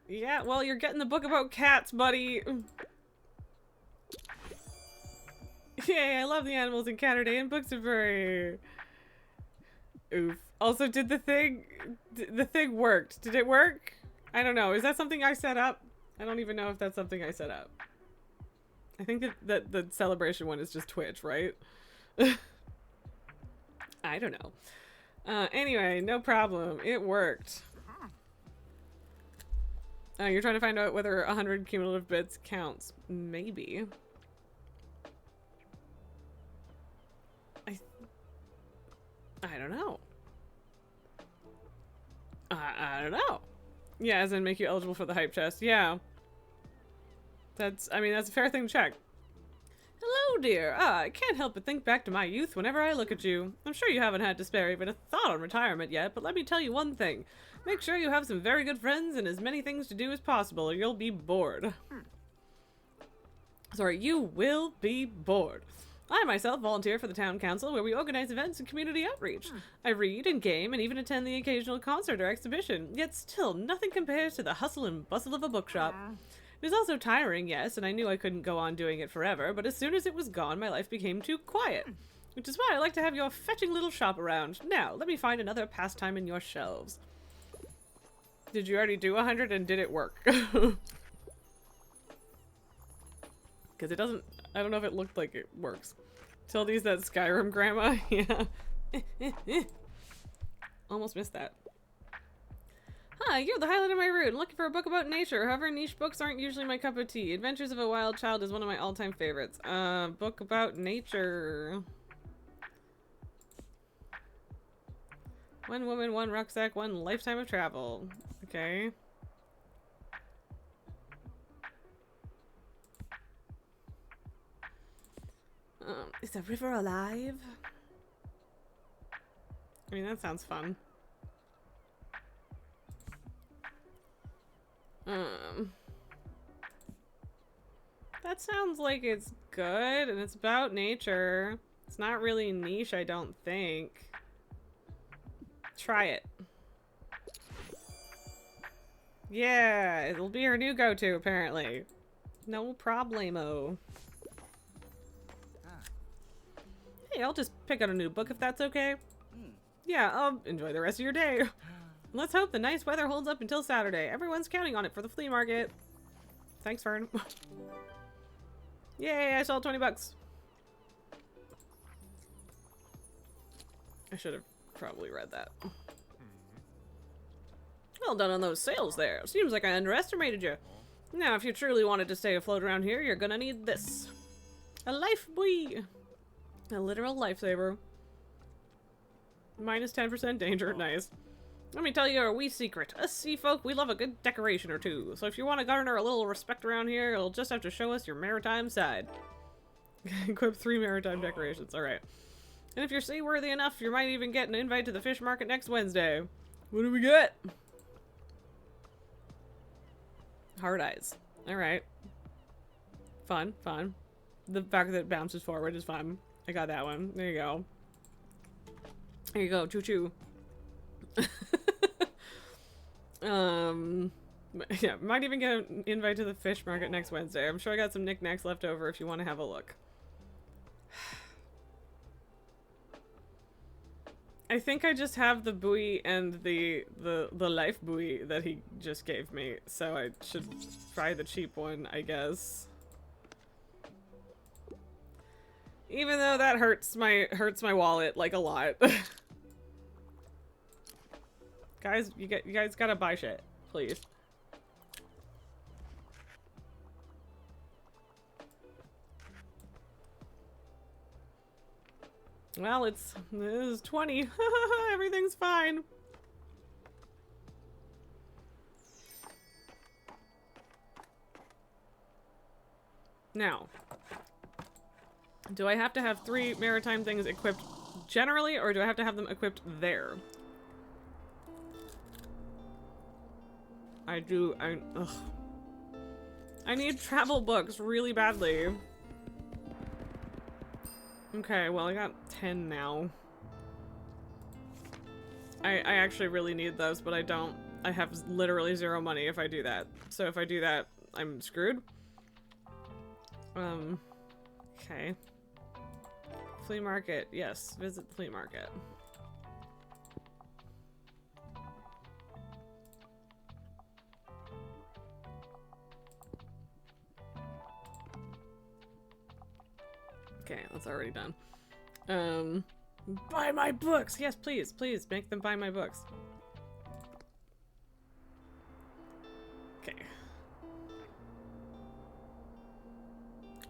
Yeah, well, you're getting the book about cats, buddy. Yay, I love the animals in Catterday and Buxtonbury. Oof. Also, did the thing worked? Did it work? I don't know. Is that something I set up? I don't even know if that's something I set up. I think that the celebration one is just Twitch, right? I don't know. Anyway, no problem. It worked. You're trying to find out whether 100 cumulative bits counts. Maybe. I don't know. I don't know. Yeah, as in make you eligible for the hype chest. Yeah. I mean, that's a fair thing to check. Hello, dear. I can't help but think back to my youth whenever I look at you. I'm sure you haven't had to spare even a thought on retirement yet, but let me tell you one thing. Make sure you have some very good friends and as many things to do as possible, or you'll be bored. Sorry, you will be bored. I myself volunteer for the town council where we organize events and community outreach. I read and game and even attend the occasional concert or exhibition, yet still nothing compares to the hustle and bustle of a bookshop. It was also tiring, yes, and I knew I couldn't go on doing it forever, but as soon as it was gone, my life became too quiet. Which is why I like to have your fetching little shop around. Now, let me find another pastime in your shelves. Did you already do 100 and did it work? Because it doesn't... I don't know if it looked like it works. Tildy's that Skyrim grandma? Yeah. Almost missed that. Hi, you're the highlight of my route. I'm looking for a book about nature. However, niche books aren't usually my cup of tea. Adventures of a Wild Child is one of my all-time favorites. Book about nature. One woman, one rucksack, one lifetime of travel. Okay. Is the river alive? I mean, that sounds fun. That sounds like it's good, and it's about nature. It's not really niche, I don't think. Try it. Yeah, it'll be our new go-to, apparently. No problemo. Hey, I'll just pick out a new book if that's okay. Yeah, enjoy the rest of your day. Let's hope the nice weather holds up until Saturday. Everyone's counting on it for the flea market. Thanks, Fern. Yay, I sold 20 bucks. I should have probably read that. Well done on those sales there. Seems like I underestimated you. Now, if you truly wanted to stay afloat around here, you're gonna need this. A life buoy. A literal lifesaver. Minus 10% danger. Nice. Let me tell you a wee secret. Us sea folk, we love a good decoration or two. So if you want to garner a little respect around here, you'll just have to show us your maritime side. Equip 3 maritime decorations. Alright. And if you're seaworthy enough, you might even get an invite to the fish market next Wednesday. What do we get? Hard eyes. Alright. Fun, fun. The fact that it bounces forward is fun. I got that one. There you go. There you go. Choo-choo. Yeah, might even get an invite to the fish market next Wednesday. I'm sure I got some knickknacks left over if you want to have a look. I think I just have the buoy and the life buoy that he just gave me, so I should try the cheap one, I guess. Even though that hurts my wallet like a lot. Guys, you guys gotta buy shit, please. Well, this is 20. Everything's fine. Now, do I have to have 3 maritime things equipped generally, or do I have to have them equipped there? Ugh. I need travel books really badly. Okay, well I got 10 now. I actually really need those, but I don't. I have literally 0 money if I do that. So if I do that, I'm screwed. Okay. Flea market, yes, visit the flea market. Okay, that's already done. Buy my books! Yes, please, please, make them buy my books. Okay.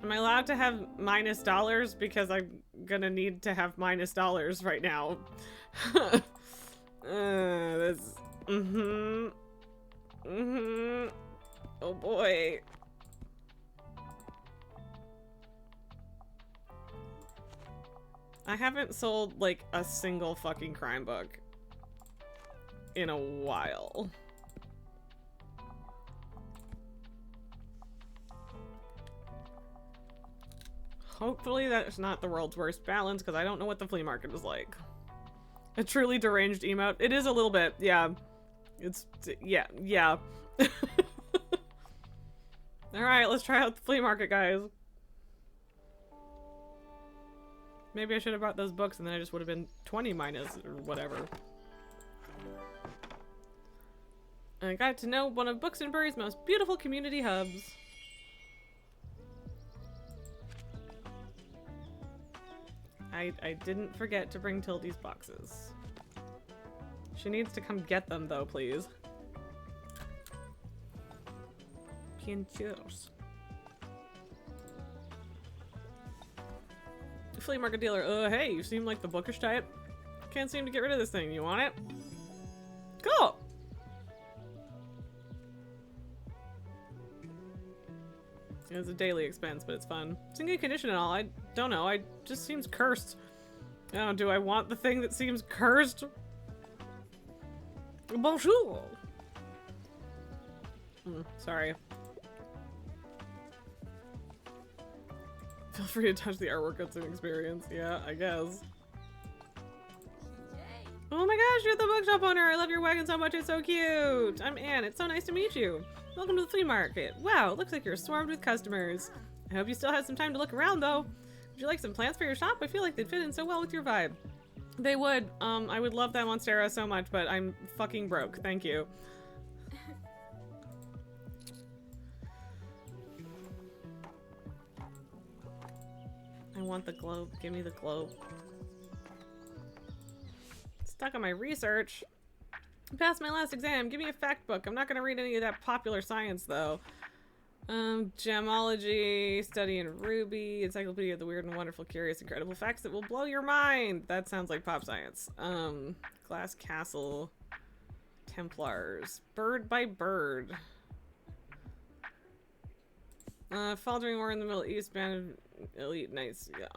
Am I allowed to have -$? Because I'm gonna need to have -$right now. This... Oh boy. I haven't sold, like, a single fucking crime book in a while. Hopefully that's not the world's worst balance, because I don't know what the flea market is like. A truly deranged emote? It is a little bit, yeah. It's, yeah. Alright, let's try out the flea market, guys. Maybe I should have bought those books and then I just would have been 20 minus or whatever. I got to know one of Books&Bury's most beautiful community hubs. I didn't forget to bring Tildy's boxes. She needs to come get them though, please. Pinchos. Flea market dealer. Hey, you seem like the bookish type. Can't seem to get rid of this thing. You want it? Cool. It's a daily expense, but it's fun. It's in good condition and all. I don't know. It just seems cursed. Oh, do I want the thing that seems cursed? Bonjour. Sorry. Feel free to touch the artwork. It's an experience. Yeah, I guess. Oh my gosh, you're the bookshop owner. I love your wagon so much. It's so cute. I'm Anne. It's so nice to meet you. Welcome to the flea market. Wow, looks like you're swarmed with customers. I hope you still have some time to look around though. Would you like some plants for your shop? I feel like they'd fit in so well with your vibe. They would. I would love that Monstera so much, but I'm fucking broke. Thank you. I want the globe. Give me the globe. Stuck on my research. Passed my last exam. Give me a fact book. I'm not going to read any of that popular science, though. Gemology, study in Ruby, Encyclopedia of the Weird and Wonderful, Curious, Incredible Facts that will blow your mind. That sounds like pop science. Glass Castle, Templars, Bird by Bird. Faltering War in the Middle East, Band of Elite Knights. Yeah,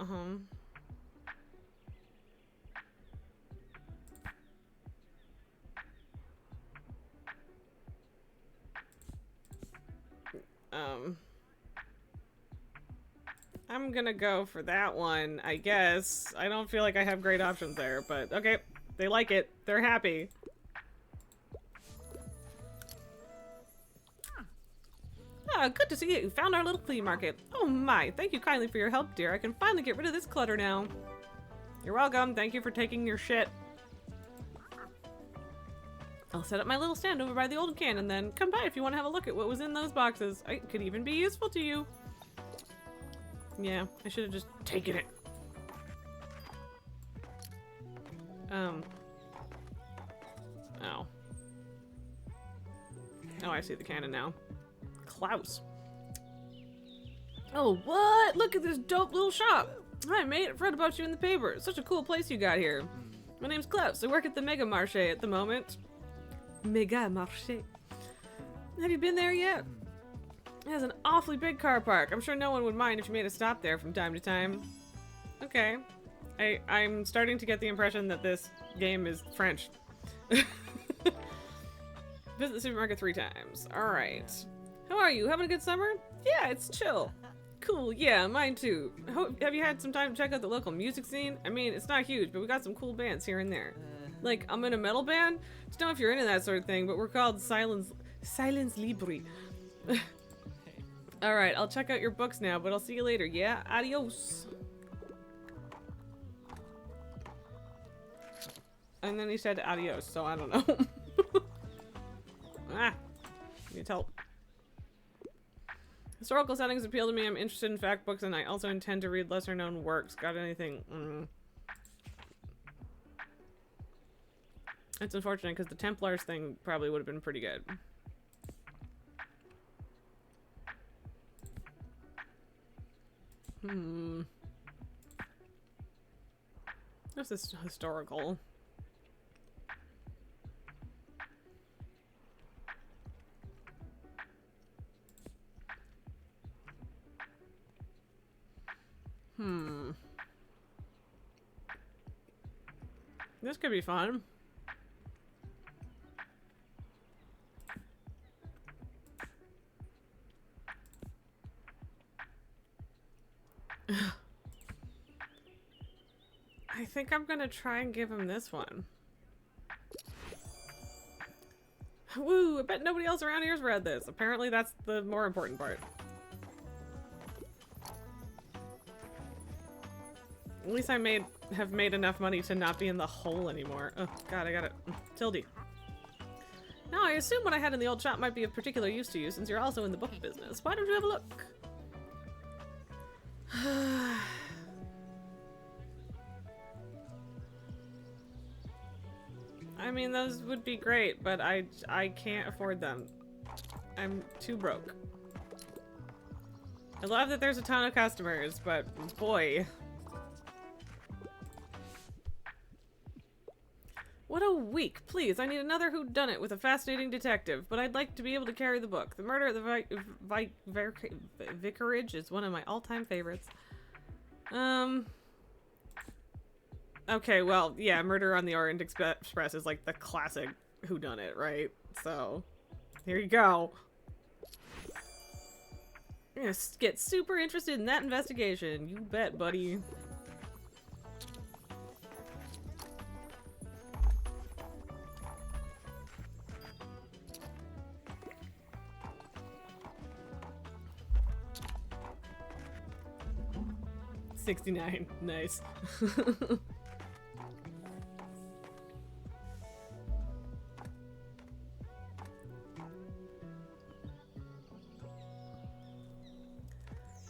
I'm gonna go for that one, I guess. I don't feel like I have great options there, but okay. They like it. They're happy. Ah, good to see you. You found our little flea market. Oh my, thank you kindly for your help, dear. I can finally get rid of this clutter now. You're welcome. Thank you for taking your shit. I'll set up my little stand over by the old cannon then. Come by if you want to have a look at what was in those boxes. It could even be useful to you. Yeah, I should have just taken it. Oh. Oh, I see the cannon now. Klaus. Oh, what? Look at this dope little shop. Hi, mate. I've read about you in the paper. It's such a cool place you got here. My name's Klaus. I work at the Mega Marché at the moment. Mega Marché. Have you been there yet? It has an awfully big car park. I'm sure no one would mind if you made a stop there from time to time. Okay. I'm starting to get the impression that this game is French. Visit the supermarket 3 times. Alright. How are you? Having a good summer? Yeah, it's chill. Cool, yeah, mine too. Have you had some time to check out the local music scene? I mean, it's not huge, but we got some cool bands here and there. Like, I'm in a metal band. Just don't know if you're into that sort of thing, but we're called Silence Libre. Alright, I'll check out your books now, but I'll see you later, yeah? Adios. And then he said adios, so I don't know. Need help. Historical settings appeal to me. I'm interested in fact books, and I also intend to read lesser known works. Got anything? It's unfortunate because the Templars thing probably would have been pretty good. Hmm. This is historical. Hmm. This could be fun. I think I'm gonna try and give him this one. Woo! I bet nobody else around here's read this. Apparently that's the more important part. At least I have made enough money to not be in the hole anymore. Oh god, I got it. Tilde. Now, I assume what I had in the old shop might be of particular use to you, since you're also in the book business. Why don't you have a look? I mean, those would be great, but I can't afford them. I'm too broke. I love that there's a ton of customers, but boy. What a week. Please, I need another whodunit with a fascinating detective, but I'd like to be able to carry the book. The Murder at the Vicarage is one of my all-time favorites. Okay, well, yeah, Murder on the Orient Express is like the classic whodunit, right? So, here you go. You're gonna get super interested in that investigation. You bet, buddy. $69. Nice.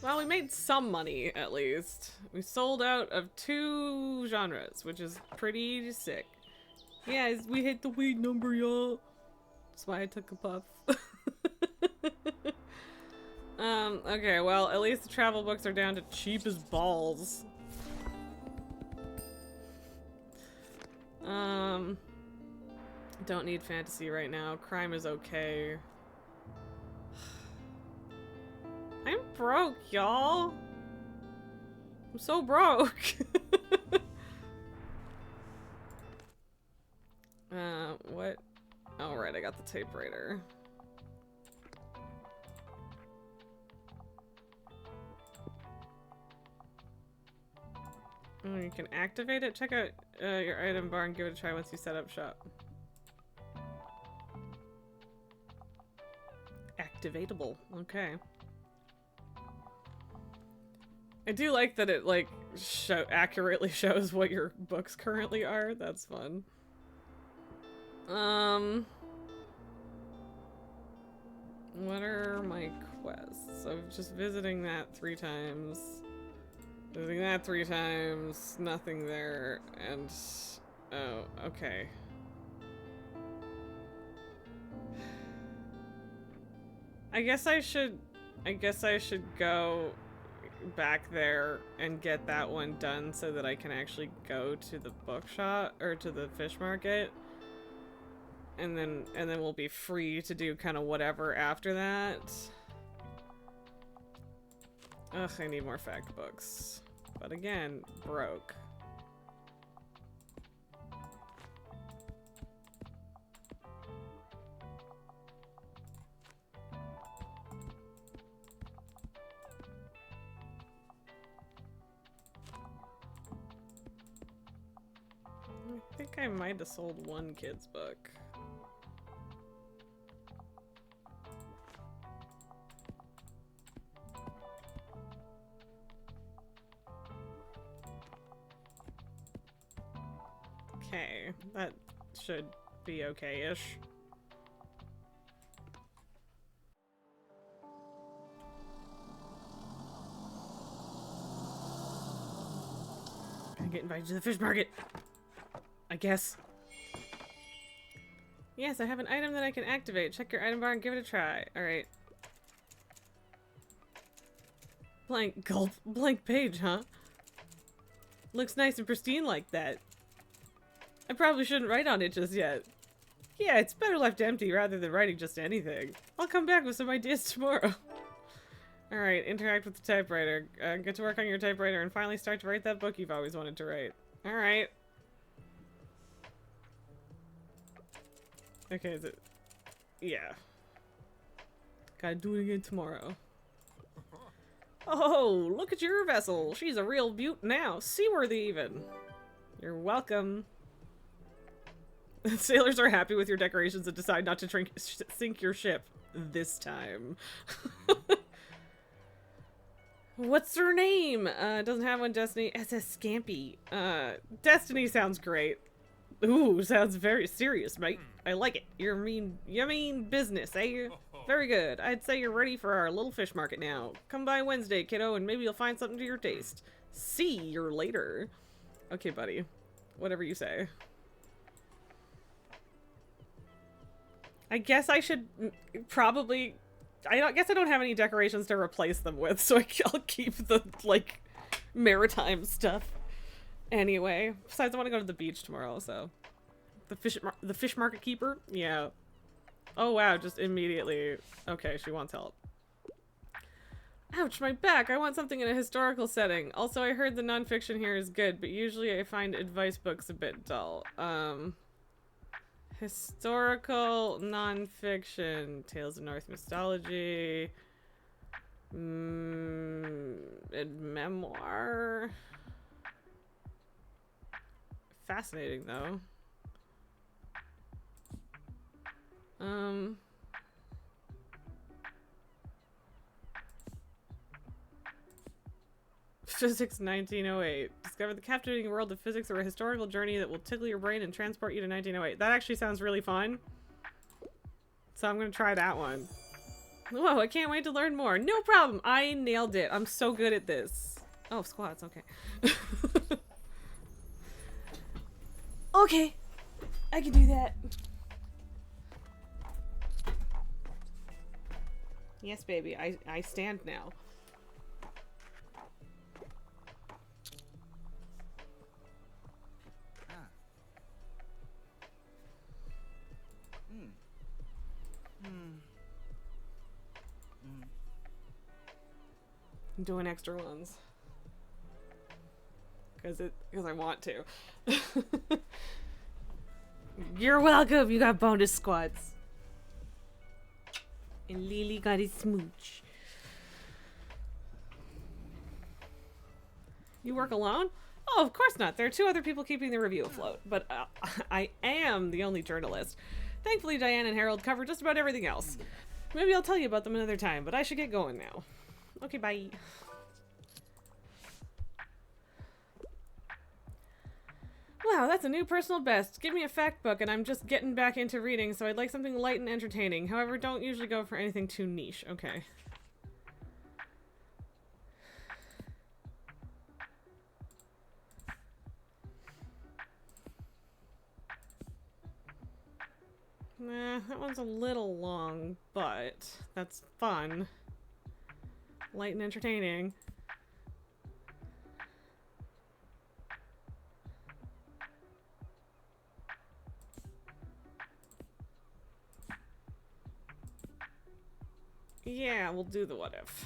Well, we made some money, at least. We sold out of 2 genres, which is pretty sick. Yeah, we hit the weed number, y'all. That's why I took a puff. Okay, well, at least the travel books are down to cheap as balls. Don't need fantasy right now. Crime is okay. I'm broke, y'all. I'm so broke. What? Oh, right, I got the typewriter. Oh, you can activate it? Check out your item bar and give it a try once you set up shop. Activatable. Okay. I do like that it, like, accurately shows what your books currently are. That's fun. What are my quests? So, just visiting that 3 times. Visiting that 3 times. Nothing there. And... oh, okay. I guess I should go back there and get that one done so that I can actually go to the bookshop or to the fish market, and then we'll be free to do kind of whatever after that. Ugh, I need more fact books, but again, broke. I think I might have sold 1 kid's book. Okay, that should be okay-ish. I get invited to the fish market. I guess. Yes, I have an item that I can activate. Check your item bar and give it a try. Alright. Blank gulp. Blank page, huh? Looks nice and pristine like that. I probably shouldn't write on it just yet. Yeah, it's better left empty rather than writing just anything. I'll come back with some ideas tomorrow. Alright, interact with the typewriter. Get to work on your typewriter and finally start to write that book you've always wanted to write. Alright. Okay, is it... Yeah. Gotta do it again tomorrow. Oh, look at your vessel. She's a real beaut now. Seaworthy even. You're welcome. Sailors are happy with your decorations and decide not to sink your ship. This time. What's her name? Doesn't have one, Destiny. SS Scampy. Destiny sounds great. Ooh, sounds very serious, mate. I like it. You mean business, eh? Very good. I'd say you're ready for our little fish market now. Come by Wednesday, kiddo, and maybe you'll find something to your taste. See you later. Okay, buddy. Whatever you say. I guess I should probably... I guess I don't have any decorations to replace them with, so I'll keep the, like, maritime stuff. Anyway. Besides, I want to go to the beach tomorrow, so... The fish market keeper? Yeah. Oh, wow, just immediately. Okay, she wants help. Ouch, my back! I want something in a historical setting. Also, I heard the nonfiction here is good, but usually I find advice books a bit dull. Historical nonfiction, tales of Norse mythology, memoir. Fascinating though. Physics 1908. Discover the captivating world of physics or a historical journey that will tickle your brain and transport you to 1908. That actually sounds really fun. So I'm gonna try that one. Whoa, I can't wait to learn more. No problem. I nailed it. I'm so good at this. Oh, squats. Okay. Okay. I can do that. Yes, baby. I stand now. I'm doing extra ones. Because I want to. You're welcome. You got bonus squats. And Lily got his smooch. You work alone? Oh, of course not. There are 2 other people keeping the review afloat. But I am the only journalist. Thankfully, Diane and Harold cover just about everything else. Maybe I'll tell you about them another time, but I should get going now. Okay, bye. Wow, that's a new personal best. Give me a fact book, and I'm just getting back into reading, so I'd like something light and entertaining. However, don't usually go for anything too niche. Okay. Nah, that one's a little long, but that's fun. Light and entertaining. Yeah, we'll do the what if.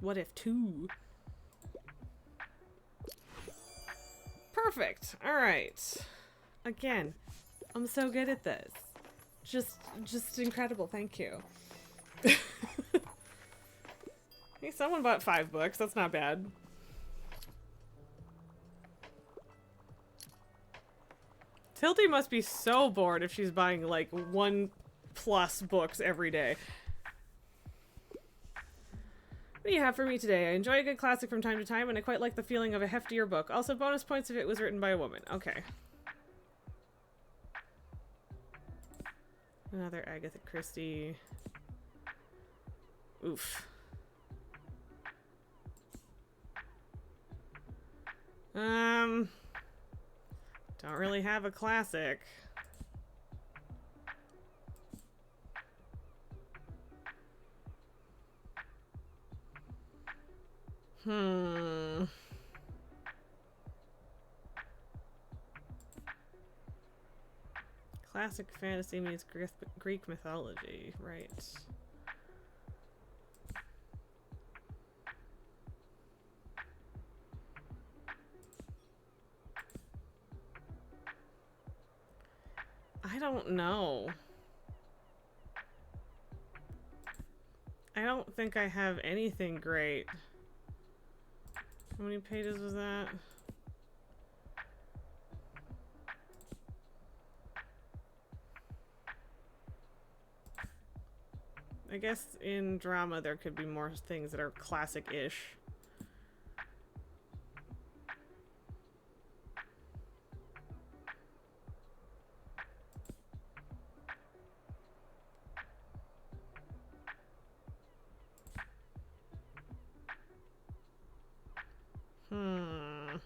What if 2? Perfect. Alright. Again, I'm so good at this. Just incredible. Thank you. Hey, someone bought 5 books. That's not bad. Tilty must be so bored if she's buying like 1+ books every day. What do you have for me today? I enjoy a good classic from time to time, and I quite like the feeling of a heftier book. Also, bonus points if it was written by a woman. Okay. Another Agatha Christie. Oof. Don't really have a classic. Hmm. Classic fantasy meets Greek mythology, right. I don't know. I don't think I have anything great. How many pages was that? I guess in drama there could be more things that are classic-ish. Hmm.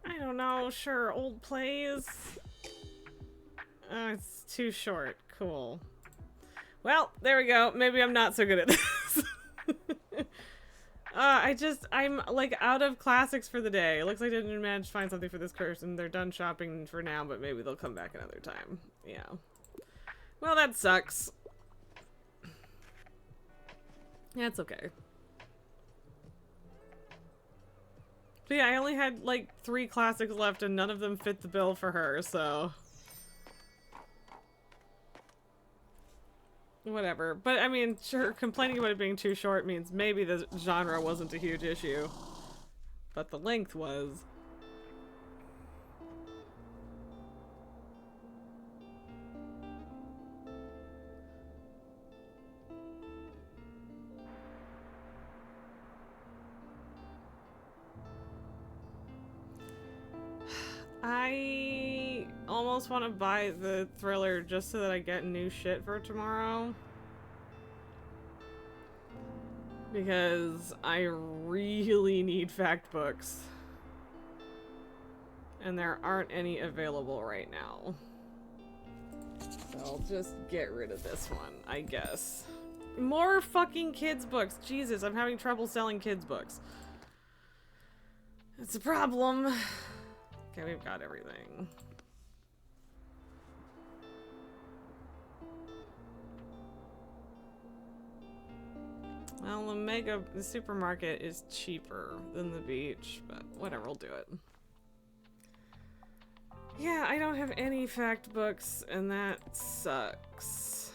I don't know. Sure, old plays. It's too short. Cool. Well, there we go. Maybe I'm not so good at this. I'm like out of classics for the day. It looks like I didn't manage to find something for this person. They're done shopping for now, but maybe they'll come back another time. Yeah. Well, that sucks. That's okay. But yeah, I only had like 3 classics left and none of them fit the bill for her, so... Whatever. But I mean, sure, complaining about it being too short means maybe the genre wasn't a huge issue. But the length was. I almost want to buy the thriller just so that I get new shit for tomorrow. Because I really need fact books. And there aren't any available right now. So I'll just get rid of this one, I guess. More fucking kids books. Jesus, I'm having trouble selling kids books. It's a problem. Okay, we've got everything. Well, the supermarket is cheaper than the beach, but whatever, we'll do it. Yeah, I don't have any fact books, and that sucks.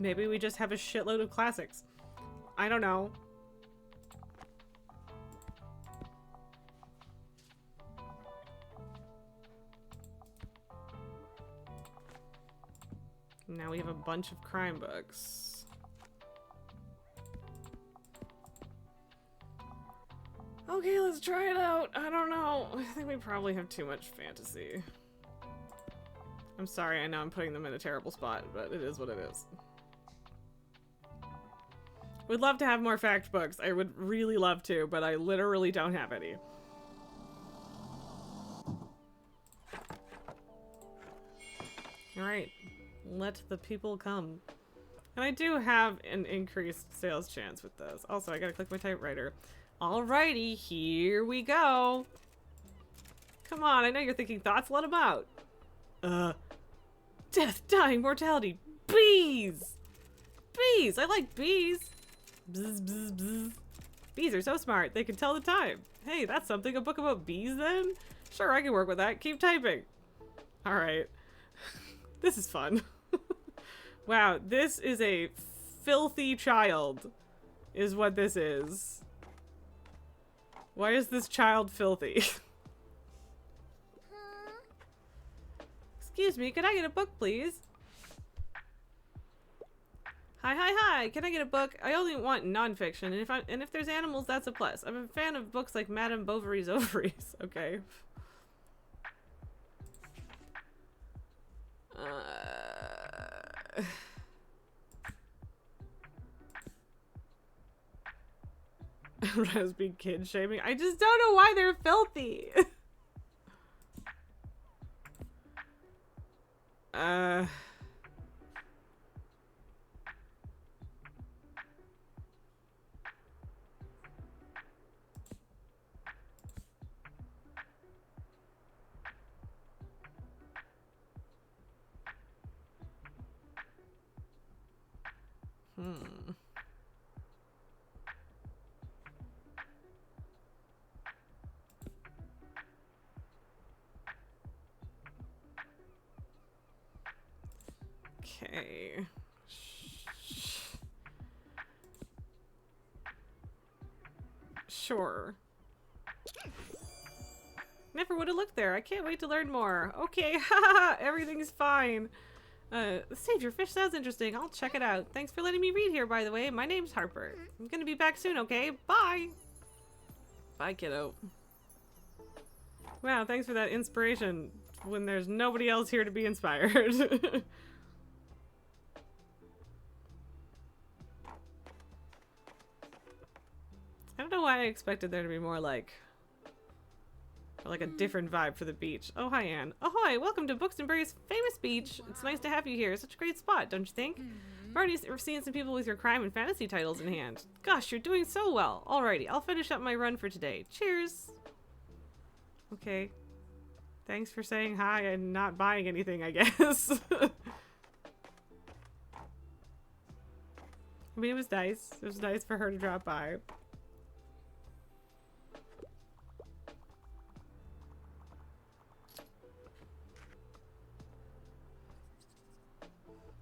Maybe we just have a shitload of classics. I don't know. Now we have a bunch of crime books. Okay, let's try it out. I don't know. I think we probably have too much fantasy. I'm sorry, I know I'm putting them in a terrible spot, but it is what it is. Would love to have more fact books. I would really love to, but I literally don't have any. Alright. Let the people come. And I do have an increased sales chance with this. Also, I gotta click my typewriter. Alrighty, here we go. Come on, I know you're thinking thoughts. Let them out. Death, dying, mortality. Bees! Bees! I like bees. Bzz, bzz, bzz. Bees are so smart, they can tell the time. Hey, that's something. A book about bees, then? Sure, I can work with that. Keep typing. Alright. This is fun. Wow, this is a filthy child, is what this is. Why is this child filthy? Excuse me, could I get a book, please? Hi, hi, hi. Can I get a book? I only want nonfiction, and if there's animals, that's a plus. I'm a fan of books like Madame Bovary's Ovaries. Okay. Res be kid shaming. I just don't know why they're filthy. Okay. Sure. Never would have looked there. I can't wait to learn more. Okay, haha, everything's fine. Save your fish sounds interesting. I'll check it out. Thanks for letting me read here, by the way. My name's Harper. I'm gonna be back soon, okay? Bye! Bye, kiddo. Wow, thanks for that inspiration when there's nobody else here to be inspired. I don't know why I expected there to be more like a different vibe for the beach. Oh, hi, Anne. Ahoy! Welcome to Buxtonbury's famous beach. It's nice to have you here. Such a great spot, don't you think? I've already seen some people with your crime and fantasy titles in hand. Gosh, you're doing so well. Alrighty, I'll finish up my run for today. Cheers! Okay. Thanks for saying hi and not buying anything, I guess. I mean, it was nice. It was nice for her to drop by.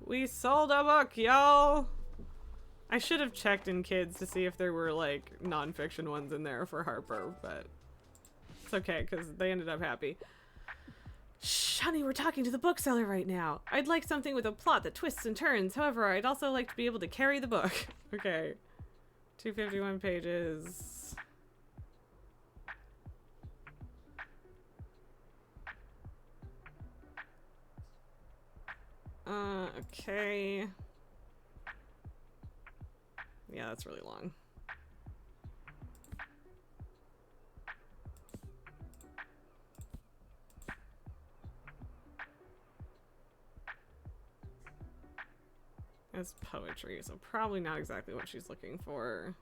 We sold a book, y'all! I should have checked in kids to see if there were, like, non-fiction ones in there for Harper, but it's okay, because they ended up happy. Shh, honey, we're talking to the bookseller right now. I'd like something with a plot that twists and turns. However, I'd also like to be able to carry the book. Okay. 251 pages. Okay. Yeah, that's really long. It's poetry, so probably not exactly what she's looking for.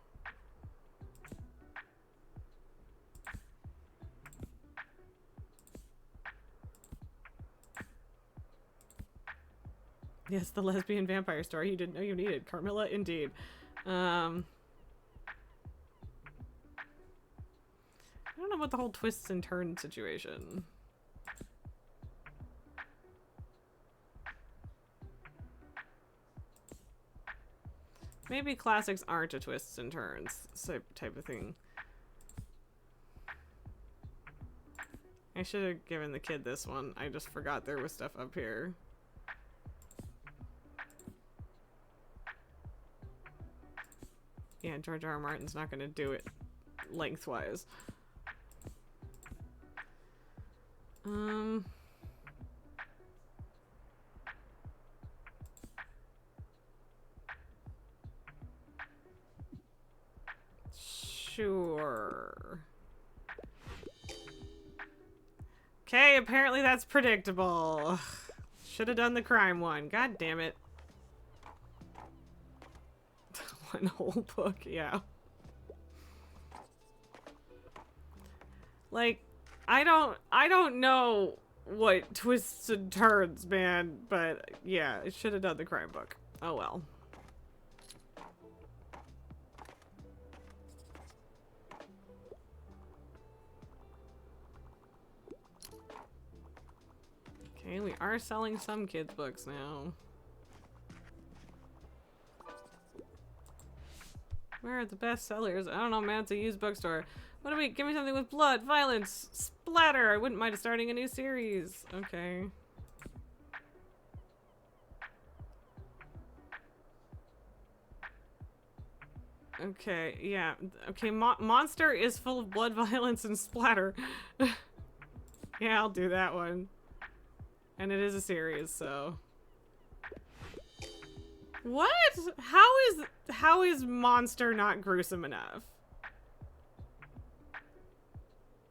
Yes, the lesbian vampire story you didn't know you needed. Carmilla, indeed. I don't know about the whole twists and turns situation. Maybe classics aren't a twists and turns type of thing. I should have given the kid this one. I just forgot there was stuff up here. Yeah, George R. R. Martin's not gonna do it lengthwise. Sure. Okay, apparently that's predictable. Should have done the crime one. God damn it. One whole book, yeah. Like, I don't know what twists and turns, man, but yeah, it should have done the crime book. Oh well. Okay, we are selling some kids' books now. Where are the best sellers? I don't know, man. It's a used bookstore. What do we? Give me something with blood, violence, splatter. I wouldn't mind starting a new series. Okay. Okay, yeah. Okay, Monster is full of blood, violence, and splatter. Yeah, I'll do that one. And it is a series, so... What? How is Monster not gruesome enough?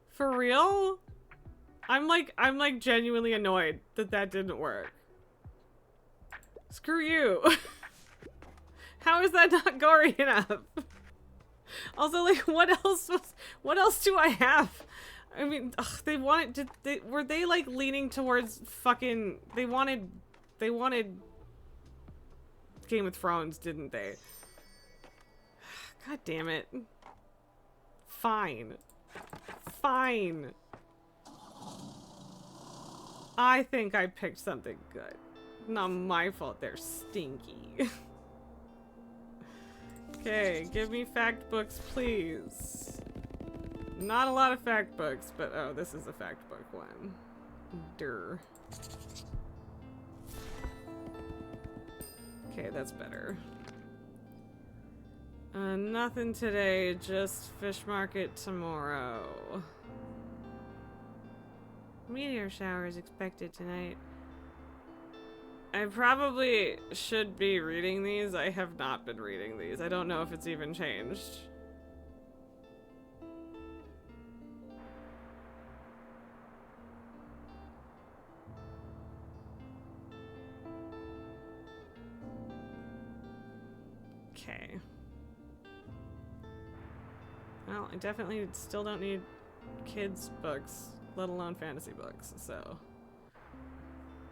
For real? I'm like genuinely annoyed that that didn't work. Screw you. How is that not gory enough? Also, like, what else do I have? I mean, ugh, were they like leaning towards fucking, they wanted Game of Thrones, didn't they? God damn it. Fine. Fine. I think I picked something good. Not my fault they're stinky. Okay, give me fact books, please. Not a lot of fact books, but oh, this is a fact book one. Durr. Okay, that's better. Nothing today, just fish market tomorrow. Meteor shower is expected tonight. I probably should be reading these. I have not been reading these. I don't know if it's even changed. Okay. Well, I definitely still don't need kids' books, let alone fantasy books, so...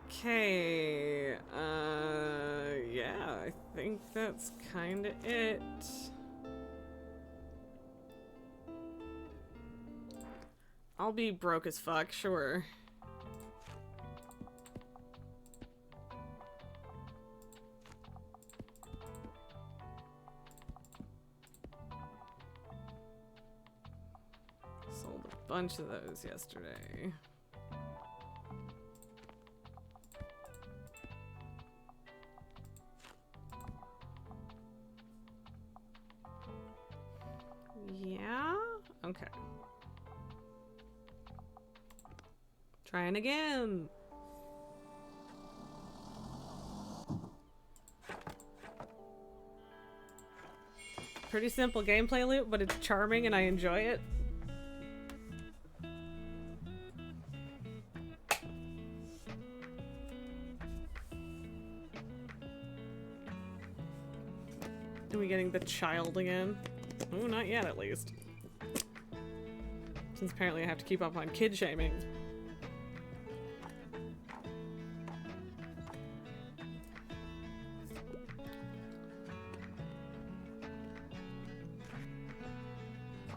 Okay, yeah, I think that's kinda it. I'll be broke as fuck, sure. Sold a bunch of those yesterday. Yeah? Okay. Trying again. Pretty simple gameplay loop, but it's charming and I enjoy it. Are we getting the child again? Oh, not yet, at least. Since apparently I have to keep up on kid shaming.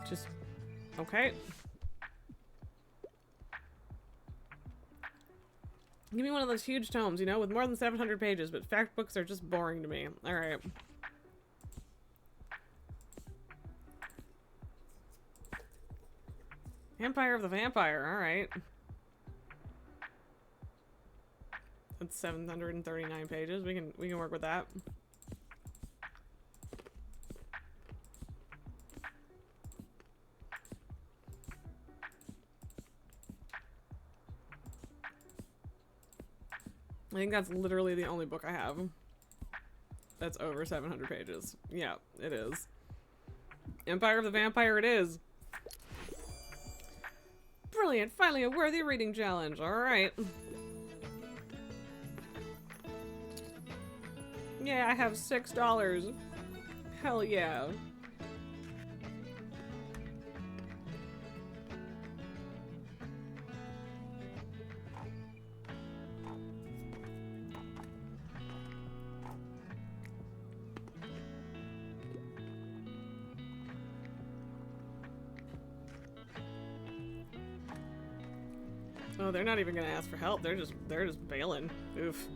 Just... okay. Give me one of those huge tomes, you know, with more than 700 pages, but fact books are just boring to me. Alright. Empire of the Vampire, alright. That's 739 pages. We can work with that. I think that's literally the only book I have that's over 700 pages. Yeah, it is. Empire of the Vampire it is. Brilliant! Finally a worthy reading challenge. Alright. Yeah, I have $6. Hell yeah. Oh, they're not even gonna ask for help. They're just bailing. Oof.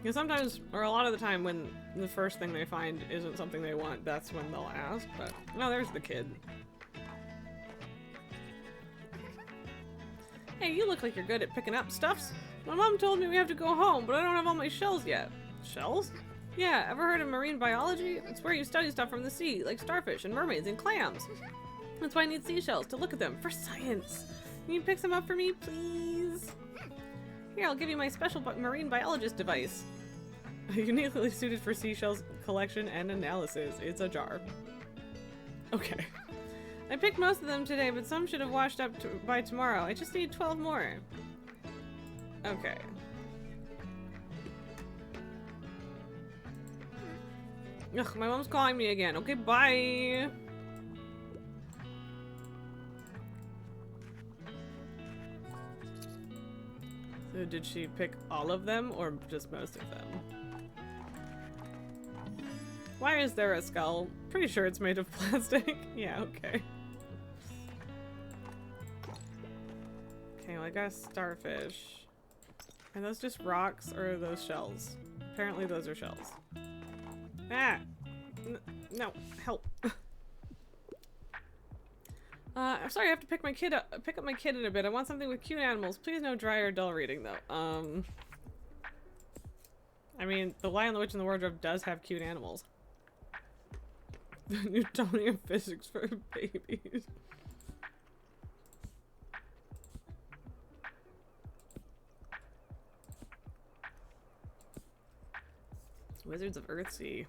You know, sometimes, or a lot of the time, when the first thing they find isn't something they want, that's when they'll ask. But no, there's the kid. Hey, you look like you're good at picking up stuffs. My mom told me we have to go home, but I don't have all my shells yet. Shells? Yeah, ever heard of marine biology? It's where you study stuff from the sea, like starfish and mermaids and clams. That's why I need seashells, to look at them, for science. Can you pick some up for me, please? Here, I'll give you my special marine biologist device. Uniquely suited for seashells collection and analysis. It's a jar. Okay. I picked most of them today, but some should have washed up by tomorrow. I just need 12 more. Okay. Ugh, my mom's calling me again. Okay, bye. So did she pick all of them or just most of them? Why is there a skull? Pretty sure it's made of plastic. Yeah, okay. Okay, well I got a starfish. Are those just rocks or are those shells? Apparently those are shells. Ah! No, help. I'm sorry, I have to pick up my kid in a bit. I want something with cute animals. Please no dry or dull reading though. I mean, The Lion, the Witch, and the Wardrobe does have cute animals. The Newtonian physics for babies. Wizards of Earthsea.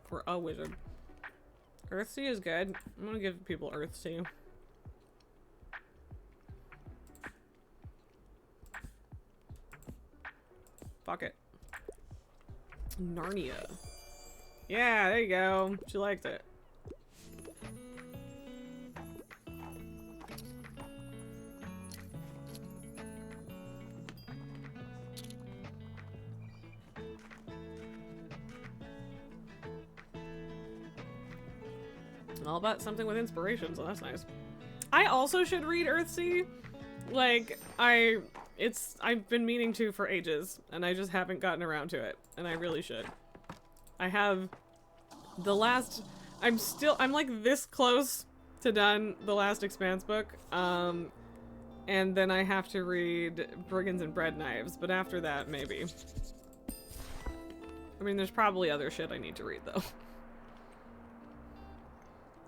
For a wizard. Earthsea is good. I'm gonna give people Earthsea. Fuck it. Narnia. Yeah, there you go. She liked it. All about something with inspiration, so that's nice. I also should read Earthsea. Like, I've been meaning to for ages, and I just haven't gotten around to it, and I really should. I have the last, I'm like this close to done the last Expanse book, and then I have to read Brigands and Bread Knives, but after that, maybe. I mean, there's probably other shit I need to read, though.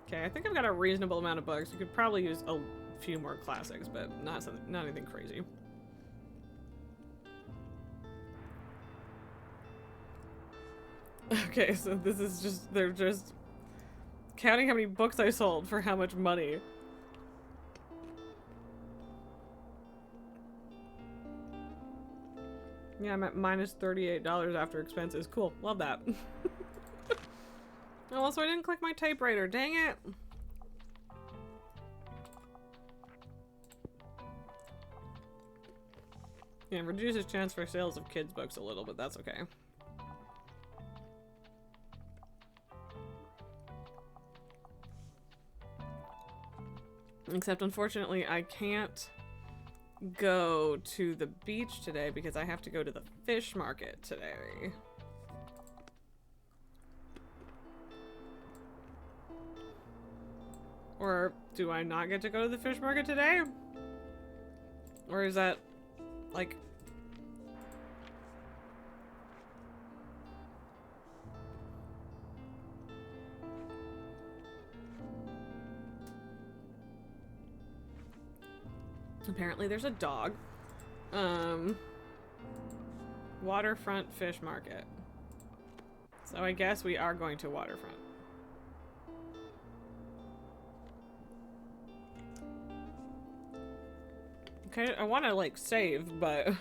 Okay, I think I've got a reasonable amount of books. You could probably use a few more classics, but not anything crazy. Okay, so this is just, they're just counting how many books I sold for how much money. Yeah, I'm at minus $38 after expenses. Cool, love that. Oh, also I didn't click my typewriter, dang it! Yeah, reduces chance for sales of kids' books a little, but that's okay. Except, unfortunately, I can't go to the beach today because I have to go to the fish market today. Or do I not get to go to the fish market today? Or is that, like... Apparently there's a dog. Waterfront fish market. So I guess we are going to Waterfront. Okay, I want to, like, save, but...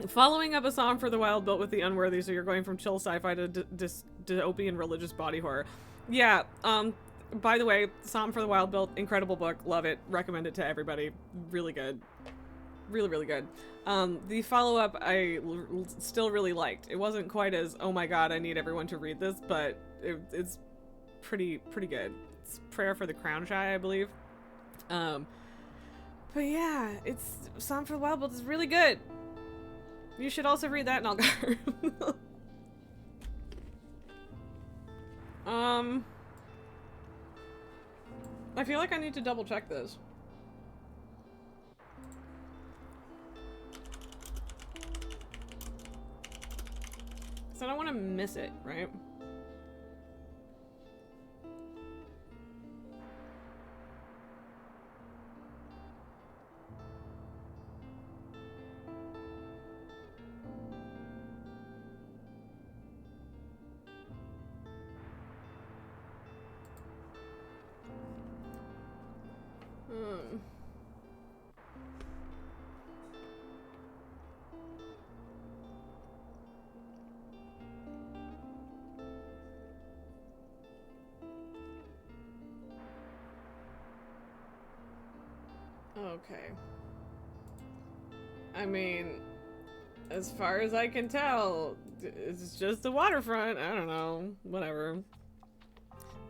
Following up a Song for the Wild built with the Unworthy, so you're going from chill sci-fi to dystopian religious body horror. Yeah, by the way, Song for the Wild built, incredible book, love it, recommend it to everybody, really good. Really, really good. The follow-up I still really liked. It wasn't quite as, oh my god, I need everyone to read this, but it's pretty good. It's Prayer for the Crown Shy, I believe. But yeah, it's Song for the Wild built is really good. You should also read that, and I'll go. I feel like I need to double check this. I don't want to miss it, right? Okay. I mean, as far as I can tell, it's just the waterfront. I don't know. Whatever.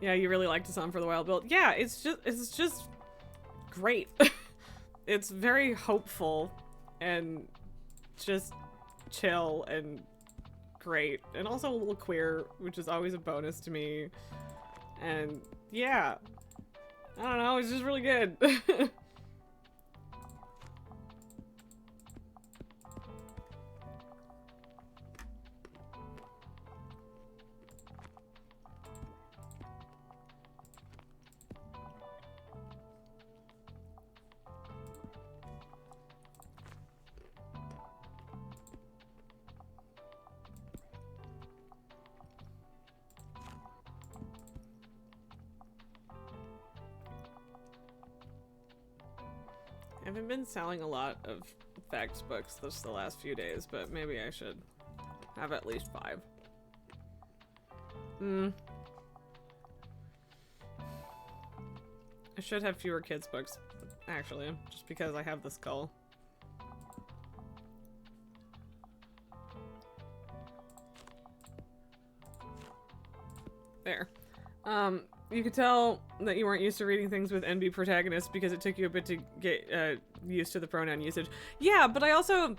Yeah, you really liked a Song for the Wild build. Yeah, it's just great. It's very hopeful and just chill and great. And also a little queer, which is always a bonus to me. And yeah. I don't know, it's just really good. I haven't been selling a lot of facts books this the last few days, but maybe I should have at least 5. I should have fewer kids books, actually, just because I have the skull. There. You could tell that you weren't used to reading things with NB protagonists because it took you a bit to get used to the pronoun usage. Yeah, but I also,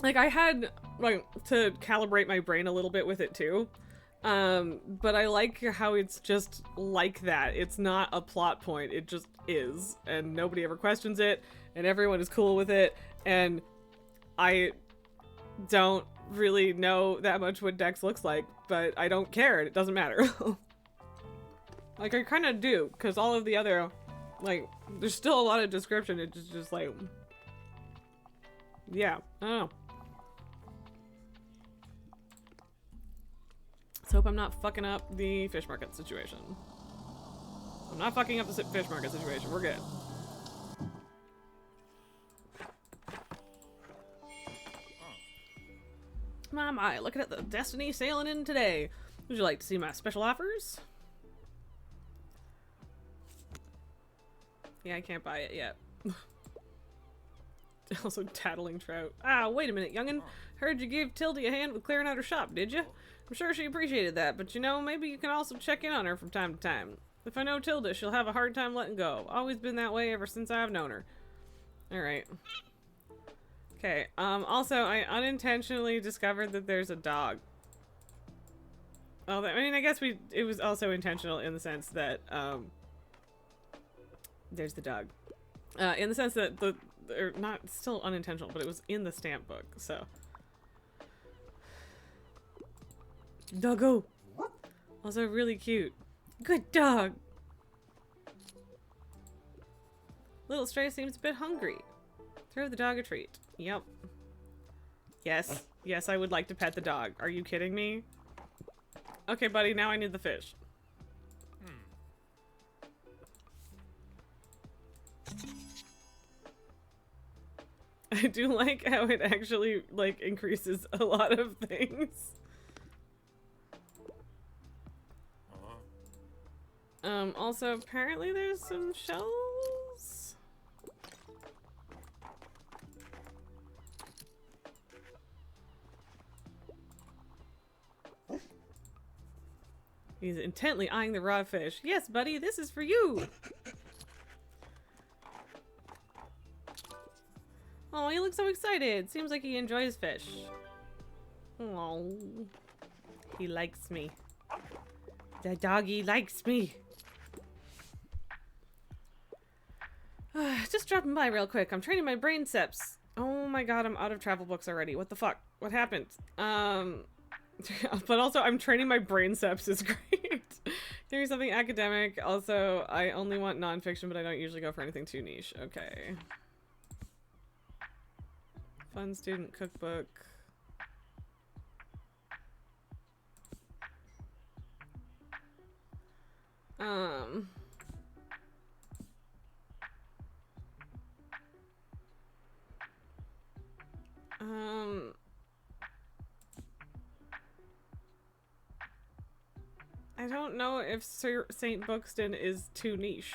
like, I had, like, to calibrate my brain a little bit with it too. But I like how it's just like that. It's not a plot point, it just is. And nobody ever questions it, and everyone is cool with it, and I don't really know that much what Dex looks like, but I don't care, it doesn't matter. Like, I kind of do, because all of the other, like, there's still a lot of description, it's just like, yeah, I don't know. Let's hope I'm not fucking up the fish market situation. I'm not fucking up the fish market situation, we're good. My, looking at the Destiny sailing in today. Would you like to see my special offers? Yeah, I can't buy it yet. Also, tattling trout. Ah, wait a minute, youngin'. Heard you gave Tildy a hand with clearing out her shop, did you? I'm sure she appreciated that, but you know, maybe you can also check in on her from time to time. If I know Tilda, she'll have a hard time letting go. Always been that way ever since I've known her. Alright. Okay, also, I unintentionally discovered that there's a dog. Well, I mean, I guess it was also intentional in the sense that, there's the dog. In the sense that or not, still unintentional, but it was in the stamp book, so. Doggo! Also really cute. Good dog! Little Stray seems a bit hungry. Throw the dog a treat. Yep. Yes. Yes, I would like to pet the dog. Are you kidding me? Okay, buddy, now I need the fish. I do like how it actually, like, increases a lot of things. Also, apparently there's some shells? He's intently eyeing the raw fish. Yes, buddy, this is for you! Oh, he looks so excited. Seems like he enjoys fish. Oh, he likes me. The doggy likes me. Just dropping by real quick. I'm training my brain seps. Oh my god, I'm out of travel books already. What the fuck? What happened? But also, I'm training my brain sepsis. Great. Give me something academic. Also, I only want nonfiction, but I don't usually go for anything too niche. Okay. Fun student cookbook. Um. I don't know if Sir St. Bookston is too niche.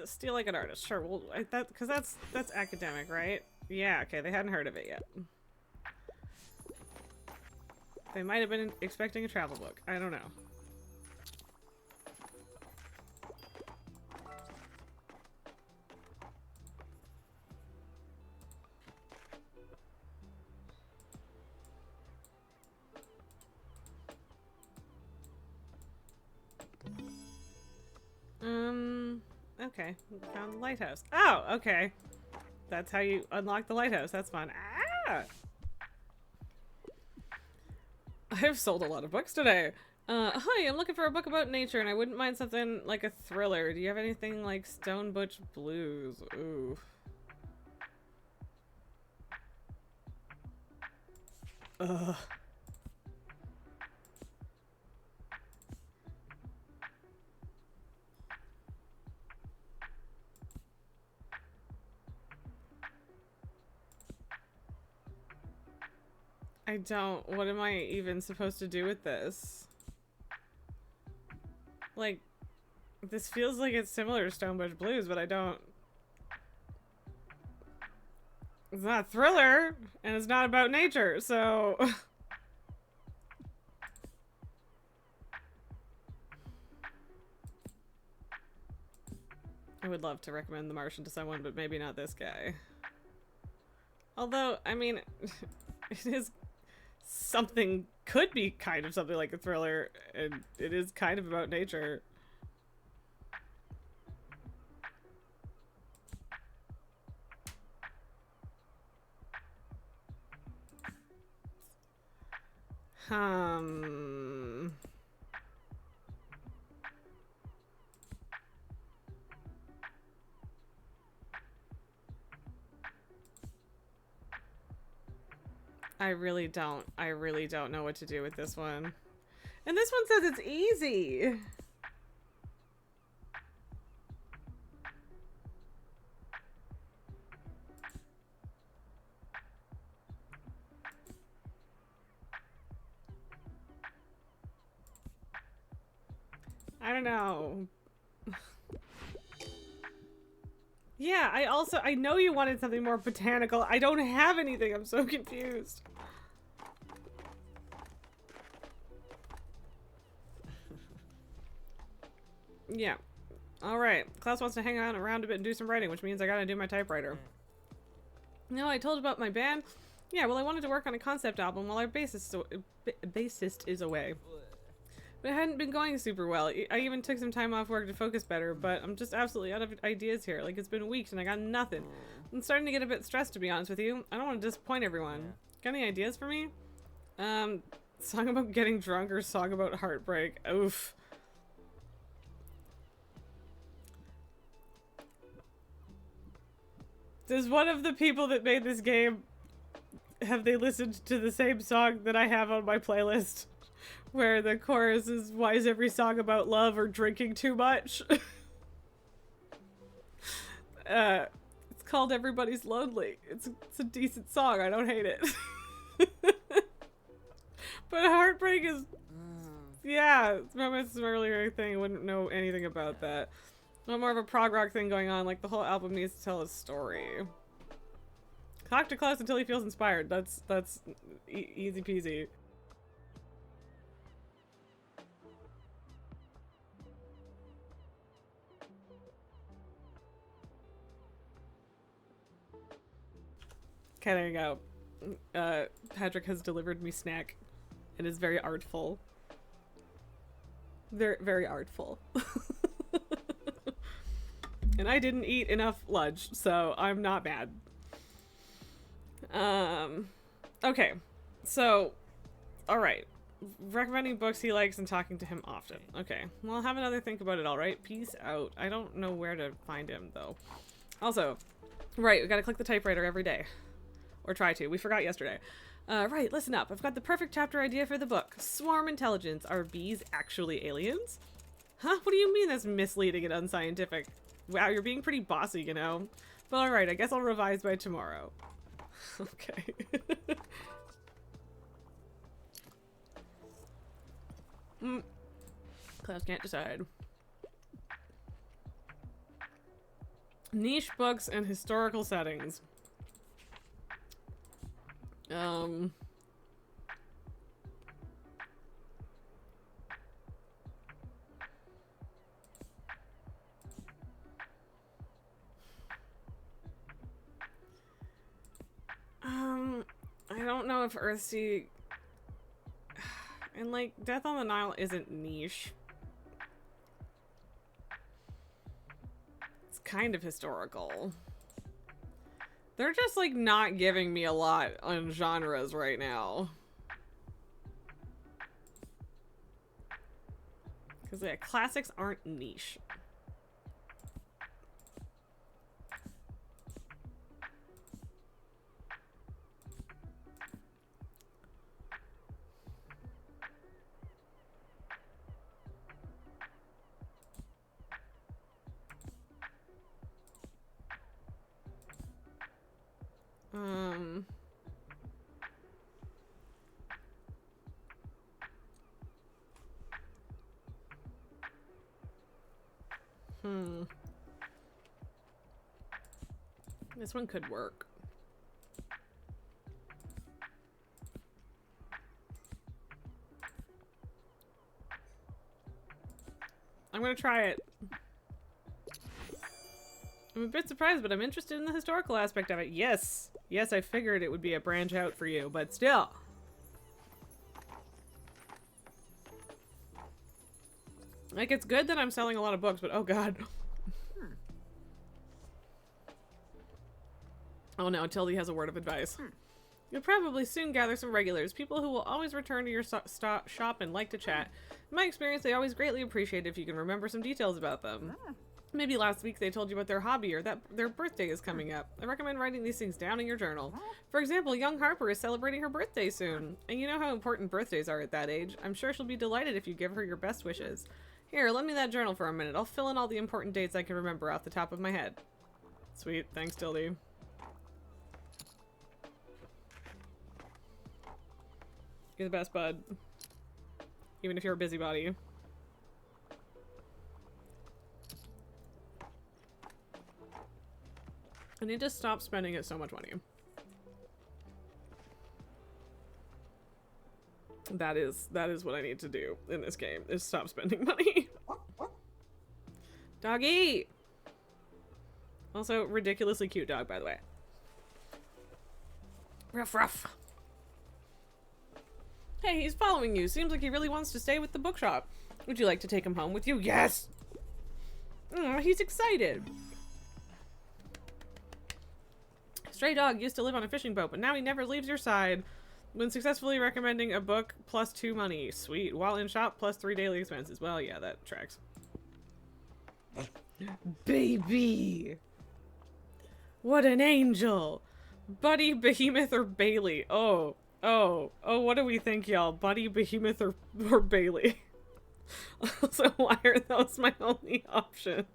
Steal like an artist, sure. Well, because that's academic, right? Yeah. Okay, they hadn't heard of it yet. They might have been expecting a travel book. I don't know. Okay. We found the lighthouse. Oh, okay. That's how you unlock the lighthouse. That's fun. Ah! I've sold a lot of books today. Hi, I'm looking for a book about nature, and I wouldn't mind something like a thriller. Do you have anything like Stone Butch Blues? Ooh. Ugh. I don't. What am I even supposed to do with this? Like, this feels like it's similar to Stone Butch Blues, but I don't. It's not a thriller, and it's not about nature, so. I would love to recommend The Martian to someone, but maybe not this guy. Although, I mean, it is something, could be kind of something like a thriller, and it is kind of about nature. I really don't know what to do with this one. And this one says it's easy. I don't know. Yeah, I know you wanted something more botanical. I don't have anything. I'm so confused. Yeah. Alright. Klaus wants to hang on around a bit and do some writing, which means I gotta do my typewriter. No, I told about my band. Yeah, well, I wanted to work on a concept album while our bassist is away. But it hadn't been going super well. I even took some time off work to focus better, but I'm just absolutely out of ideas here. Like, it's been weeks and I got nothing. I'm starting to get a bit stressed, to be honest with you. I don't want to disappoint everyone. Got any ideas for me? Song about getting drunk or song about heartbreak? Oof. Does one of the people that made this game, have they listened to the same song that I have on my playlist? Where the chorus is, why is every song about love or drinking too much? It's called Everybody's Lonely. It's a decent song. I don't hate it. But Heartbreak is... Yeah, it's my earlier thing. I wouldn't know anything about that. Not more of a prog rock thing going on. Like, the whole album needs to tell a story. Talk to Klaus until he feels inspired. That's easy peasy. Okay, there you go. Patrick has delivered me snack. It is very artful. They're very artful. And I didn't eat enough lunch, so I'm not mad. Okay. So, alright. Recommending books he likes and talking to him often. Okay. Well, I'll have another think about it, alright? Peace out. I don't know where to find him, though. Also, right, we gotta click the typewriter every day. Or try to. We forgot yesterday. Right, listen up. I've got the perfect chapter idea for the book. Swarm intelligence. Are bees actually aliens? Huh? What do you mean that's misleading and unscientific? Wow, you're being pretty bossy, you know? But alright, I guess I'll revise by tomorrow. Okay. Class can't decide. Niche books and historical settings. I don't know if Earthsea and like Death on the Nile isn't niche. It's kind of historical. They're just like not giving me a lot on genres right now. Because yeah, classics aren't niche. This one could work. I'm gonna try it. I'm a bit surprised, but I'm interested in the historical aspect of it. Yes! Yes, I figured it would be a branch out for you, but still. Like, it's good that I'm selling a lot of books, but oh god. Oh no, Tildy has a word of advice. You'll probably soon gather some regulars, people who will always return to your shop and like to chat. In my experience, they always greatly appreciate it if you can remember some details about them. Maybe last week they told you about their hobby or that their birthday is coming up. I recommend writing these things down in your journal. For example, young Harper is celebrating her birthday soon. And you know how important birthdays are at that age. I'm sure she'll be delighted if you give her your best wishes. Here, lend me that journal for a minute. I'll fill in all the important dates I can remember off the top of my head. Sweet. Thanks, Tildy. You're the best, bud. Even if you're a busybody. I need to stop spending it so much money. That is what I need to do in this game, is stop spending money. Doggy! Also, ridiculously cute dog, by the way. Ruff, ruff. Hey, he's following you. Seems like he really wants to stay with the bookshop. Would you like to take him home with you? Yes! He's excited. Stray dog used to live on a fishing boat, but now he never leaves your side. When successfully recommending a book, plus 2 money. Sweet. While in shop, plus 3 daily expenses. Well, yeah, that tracks. Baby! What an angel! Buddy, Behemoth, or Bailey? Oh, what do we think, y'all? Buddy, Behemoth, or Bailey? Also, why are those my only options?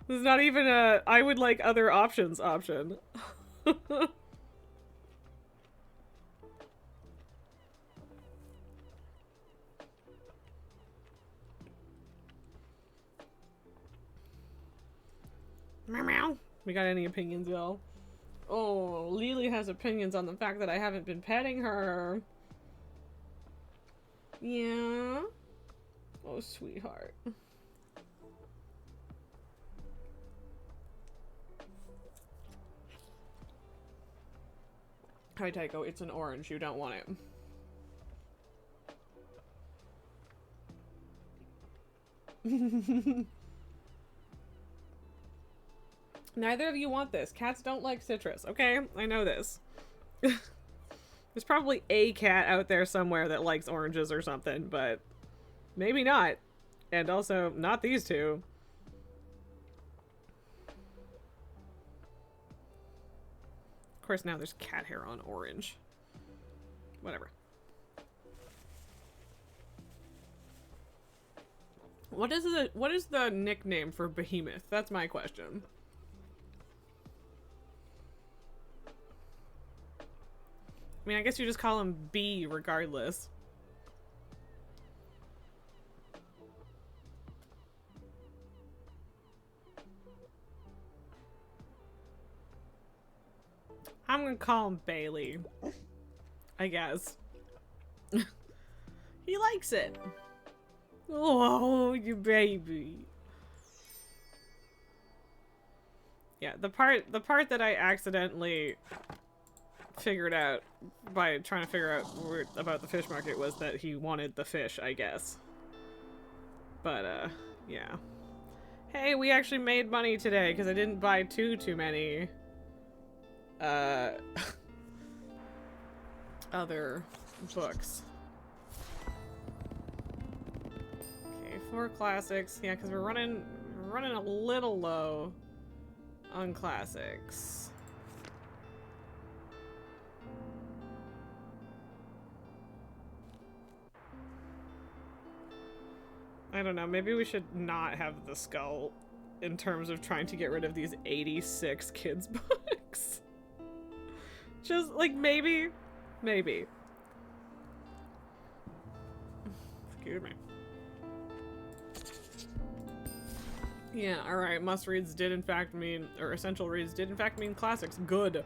There's not even a I would like other options option. Meow meow. We got any opinions, y'all? Oh, Lily has opinions on the fact that I haven't been petting her. Yeah. Oh, sweetheart. Hi, Tycho. It's an orange. You don't want it. Neither of you want this. Cats don't like citrus, okay? I know this. There's probably a cat out there somewhere that likes oranges or something, but maybe not. And also, not these two. Of course, now there's cat hair on orange. Whatever. What is the nickname for Behemoth? That's my question. I mean, I guess you just call him B regardless. I'm gonna call him Bailey. I guess. He likes it. Oh, you baby. Yeah, the part that I accidentally figured out by trying to figure out about the fish market was that he wanted the fish, I guess. But, yeah. Hey, we actually made money today because I didn't buy too many, other books. Okay, 4 classics. Yeah, because we're running a little low on classics. I don't know, maybe we should not have the skull in terms of trying to get rid of these 86 kids' books. Just, like, maybe. Excuse me. Yeah, alright, must-reads did in fact mean, or essential reads did in fact mean classics. Good.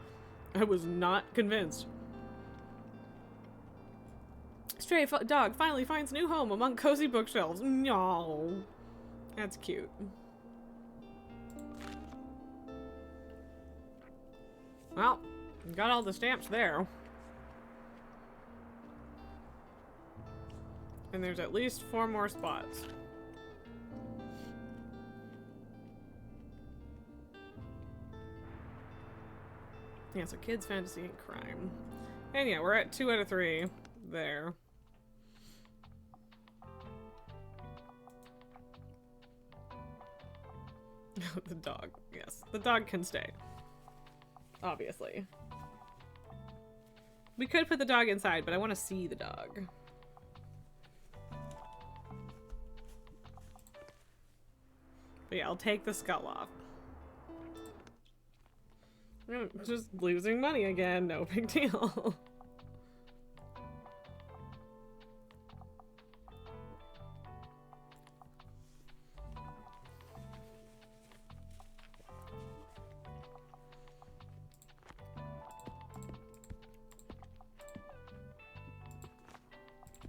I was not convinced. Stray dog finally finds new home among cozy bookshelves. No, that's cute. Well, got all the stamps there. And there's at least 4 more spots. Yeah, so kids, fantasy, and crime. And yeah, we're at 2 out of 3 there. The dog, yes. The dog can stay. Obviously. We could put the dog inside, but I want to see the dog. But yeah, I'll take the skull off. Just losing money again, no big deal.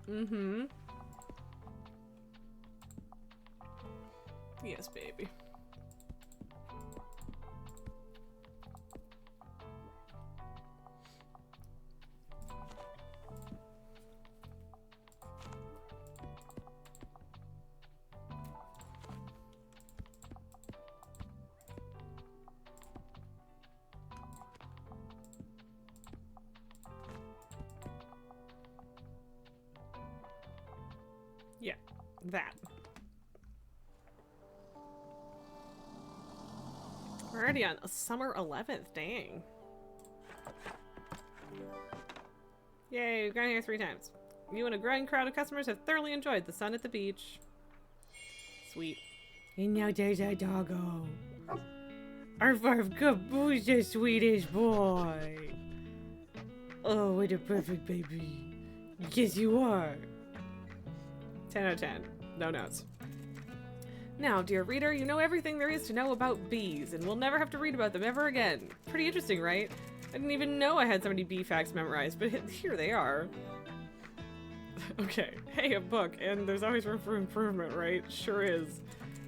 Mm-hmm. Yes, baby. Yeah, that. We're already on summer 11th, dang. Yay, we've gone here 3 times. You and a growing crowd of customers have thoroughly enjoyed the sun at the beach. Sweet. And now there's our doggo. Arf, arf, good boy, the sweetest boy. Oh, what a perfect baby. Yes, you are. 10 out of 10. No notes. Now, dear reader, you know everything there is to know about bees, and we'll never have to read about them ever again. Pretty interesting, right? I didn't even know I had so many bee facts memorized, but here they are. Okay, hey, a book, and there's always room for improvement, right? Sure is.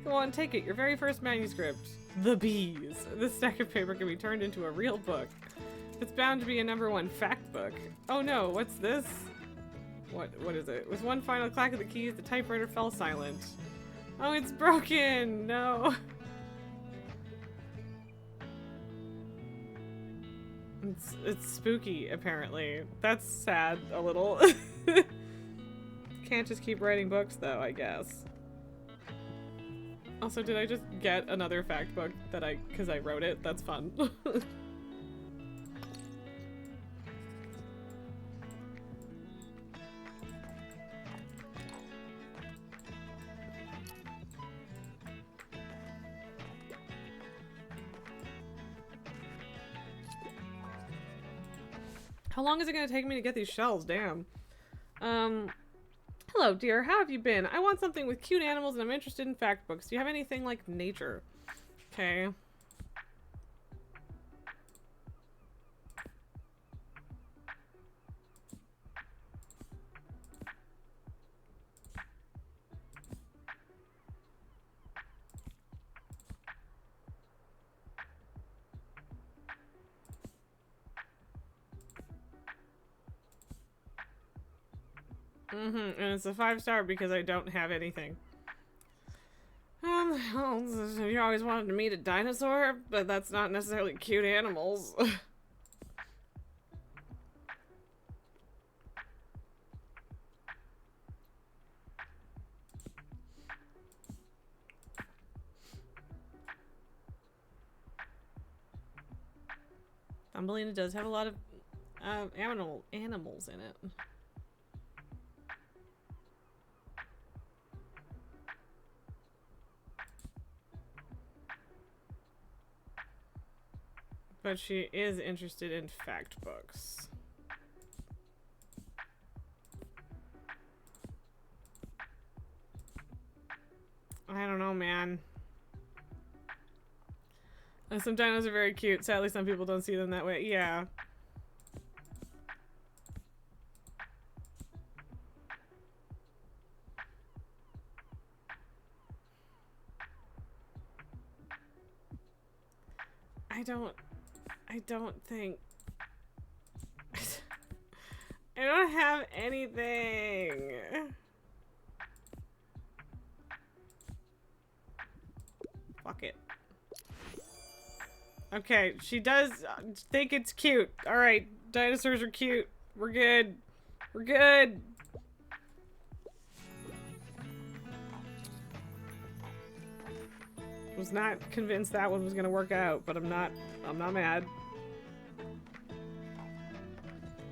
Go on, take it, your very first manuscript. The Bees. This stack of paper can be turned into a real book. It's bound to be a #1 fact book. Oh no, what's this? What is it? With one final clack of the keys, the typewriter fell silent. Oh, it's broken! No. It's spooky, apparently. That's sad, a little. Can't just keep writing books, though, I guess. Also, did I just get another fact book that because I wrote it? That's fun. How long is it gonna take me to get these shells? Damn. Hello, dear. How have you been? I want something with cute animals and I'm interested in fact books. Do you have anything like nature? Okay. And it's a 5-star because I don't have anything. You always wanted to meet a dinosaur, but that's not necessarily cute animals. Thumbelina does have a lot of animals in it. But she is interested in fact books. I don't know, man. Some dinos are very cute. Sadly, some people don't see them that way. Yeah. I don't think... I don't have anything. Fuck it. Okay, she does think it's cute. Alright, dinosaurs are cute. We're good. We're good. Was not convinced that one was gonna work out, but I'm not mad.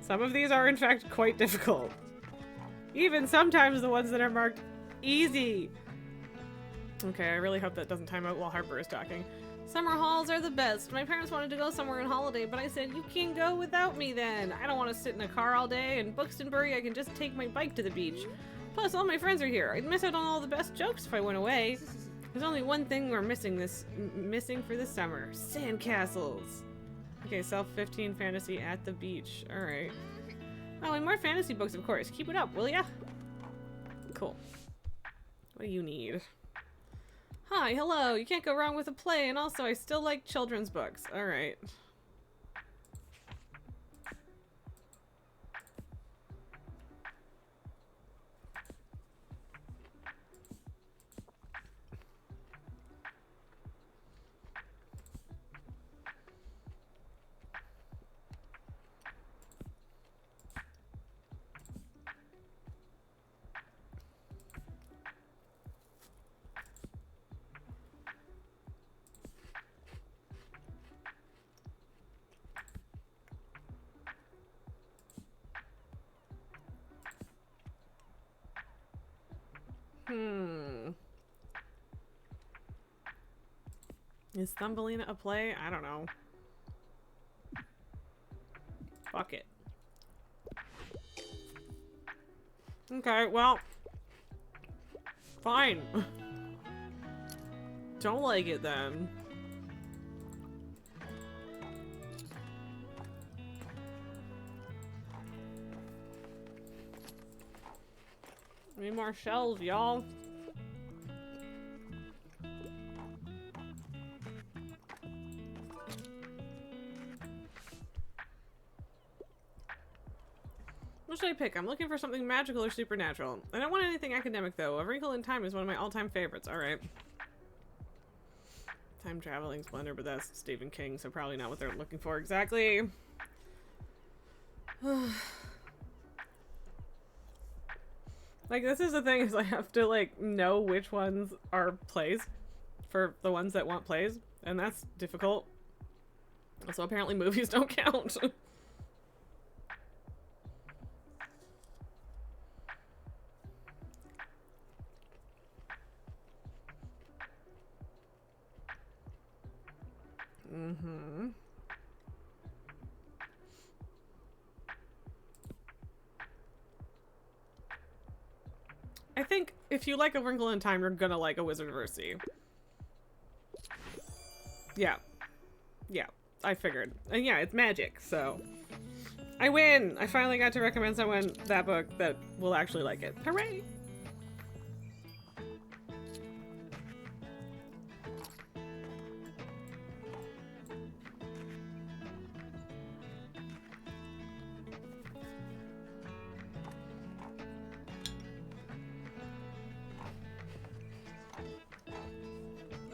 Some of these are in fact quite difficult. Even sometimes the ones that are marked easy. Okay, I really hope that doesn't time out while Harper is talking. Summer halls are the best. My parents wanted to go somewhere on holiday, but I said, you can go without me then. I don't want to sit in a car all day. In Buxtonbury, I can just take my bike to the beach. Plus, all my friends are here. I'd miss out on all the best jokes if I went away. There's only one thing we're missing for this summer. Sandcastles. Okay, sell 15 fantasy at the beach. Alright. Oh, and more fantasy books, of course. Keep it up, will ya? Cool. What do you need? Hi, hello. You can't go wrong with a play, and also I still like children's books. Alright. Is Thumbelina a play? I don't know. Fuck it. Okay, well. Fine. Don't like it then. Need more shells, y'all. What should I pick? I'm looking for something magical or supernatural. I don't want anything academic, though. A Wrinkle in Time is one of my all-time favorites. Alright. Time traveling splendor, but that's Stephen King, so probably not what they're looking for exactly. Like, this is the thing, is I have to, like, know which ones are plays for the ones that want plays, and that's difficult. Also, apparently movies don't count. Mm-hmm. I think if you like A Wrinkle in Time, you're gonna like A Wizardversity. Yeah. Yeah, I figured. And yeah, it's magic, so... I win! I finally got to recommend someone that book that will actually like it. Hooray!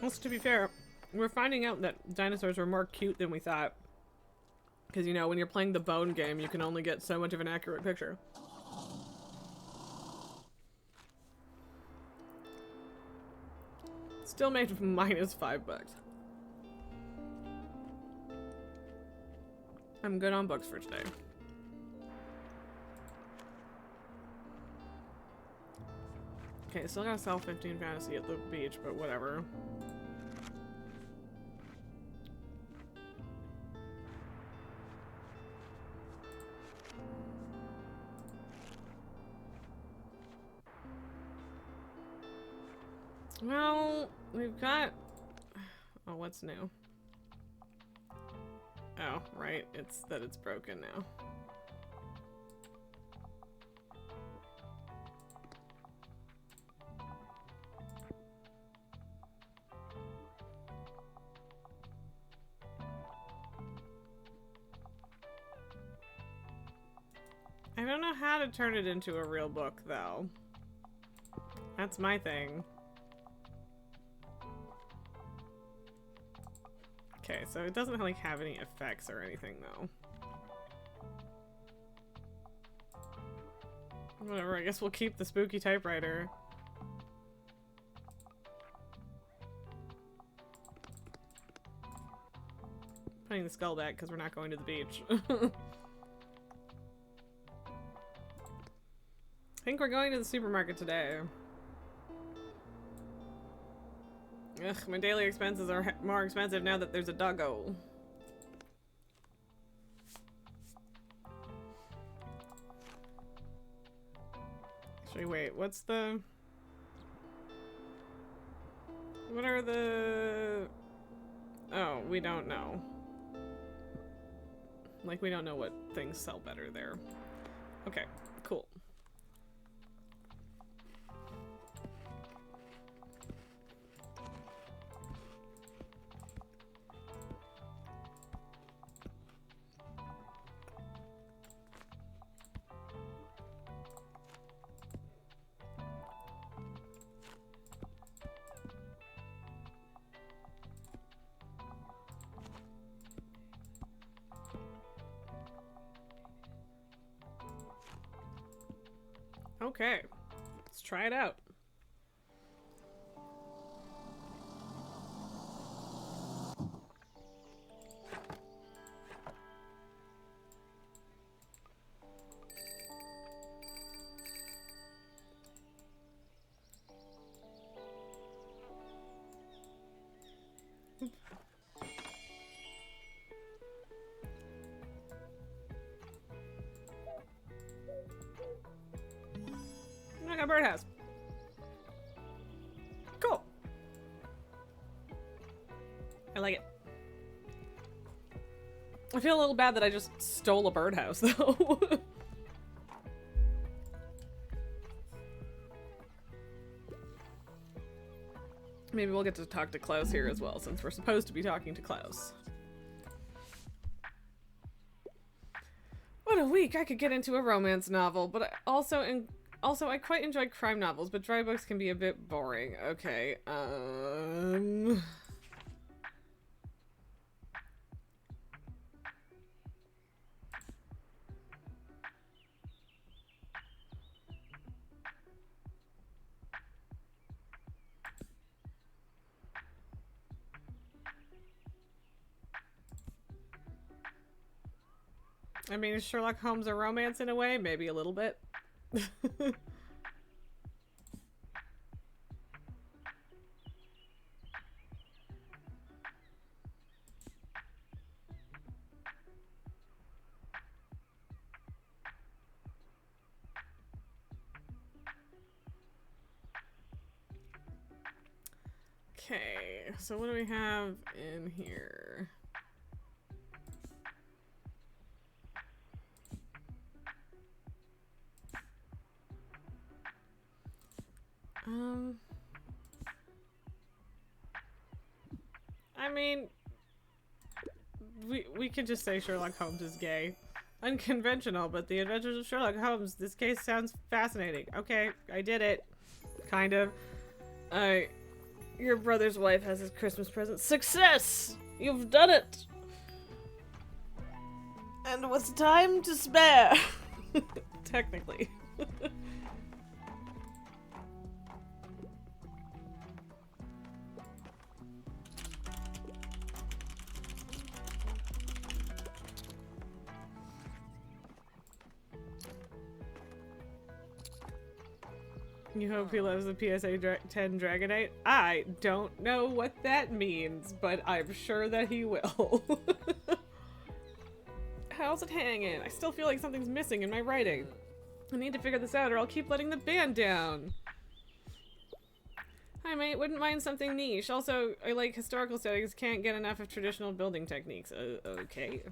Also, to be fair, we're finding out that dinosaurs were more cute than we thought. Because, you know, when you're playing the bone game, you can only get so much of an accurate picture. Still made -$5. I'm good on books for today. Okay, still gotta sell 15 fantasy at the beach, but whatever. Well, we've got... Oh, what's new? Oh, right. It's that it's broken now. I don't know how to turn it into a real book, though. That's my thing. Okay, so it doesn't like have any effects or anything, though. Whatever, I guess we'll keep the spooky typewriter. Putting the skull back because we're not going to the beach. I think we're going to the supermarket today. Ugh, my daily expenses are more expensive now that there's a doggo. Actually, wait, what's the... What are the... Oh, we don't know. Like, we don't know what things sell better there. Okay, cool. Okay, let's try it out. I got a birdhouse. Cool. I like it. I feel a little bad that I just stole a birdhouse, though. Maybe we'll get to talk to Klaus here as well, since we're supposed to be talking to Klaus. What a week! I could get into a romance novel, but also I quite enjoy crime novels, but dry books can be a bit boring. Okay, I mean, is Sherlock Holmes a romance in a way? Maybe a little bit. Okay, so what do we have in here? I mean, we could just say Sherlock Holmes is gay. Unconventional, but the adventures of Sherlock Holmes. This case sounds fascinating. Okay, I did it. Kind of. Your brother's wife has his Christmas present. Success! You've done it! And with time to spare. Technically. You hope he loves the PSA 10 Dragonite? I don't know what that means, but I'm sure that he will. How's it hanging? I still feel like something's missing in my writing. I need to figure this out or I'll keep letting the band down. Hi mate, wouldn't mind something niche. Also, I like historical settings, can't get enough of traditional building techniques. Okay.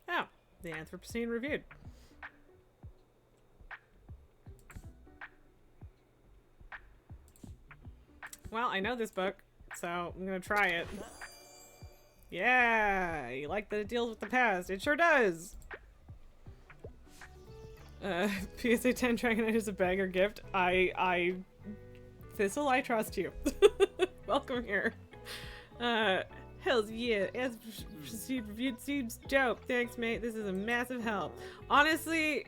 Oh, the Anthropocene Reviewed. Well, I know this book, so I'm gonna try it. Yeah, you like that it deals with the past. It sure does! PSA 10 Dragonite is a banger gift. Thistle, I trust you. Welcome here. Hells yeah, as reviewed seems dope. Thanks, mate. This is a massive help. Honestly,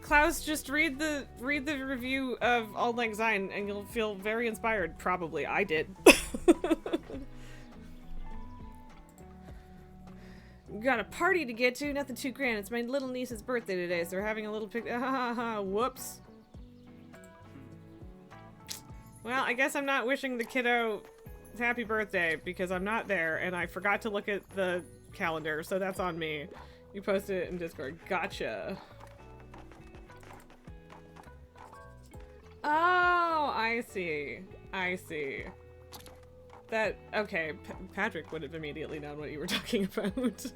Klaus, just read the review of Auld Lang Syne and you'll feel very inspired. Probably. I did. Got a party to get to, nothing too grand. It's my little niece's birthday today, so we're having a little whoops. Well, I guess I'm not wishing the kiddo happy birthday because I'm not there and I forgot to look at the calendar, so that's on me. You posted it in Discord. Gotcha. Oh, I see. I see. That, okay, Patrick would have immediately known what you were talking about.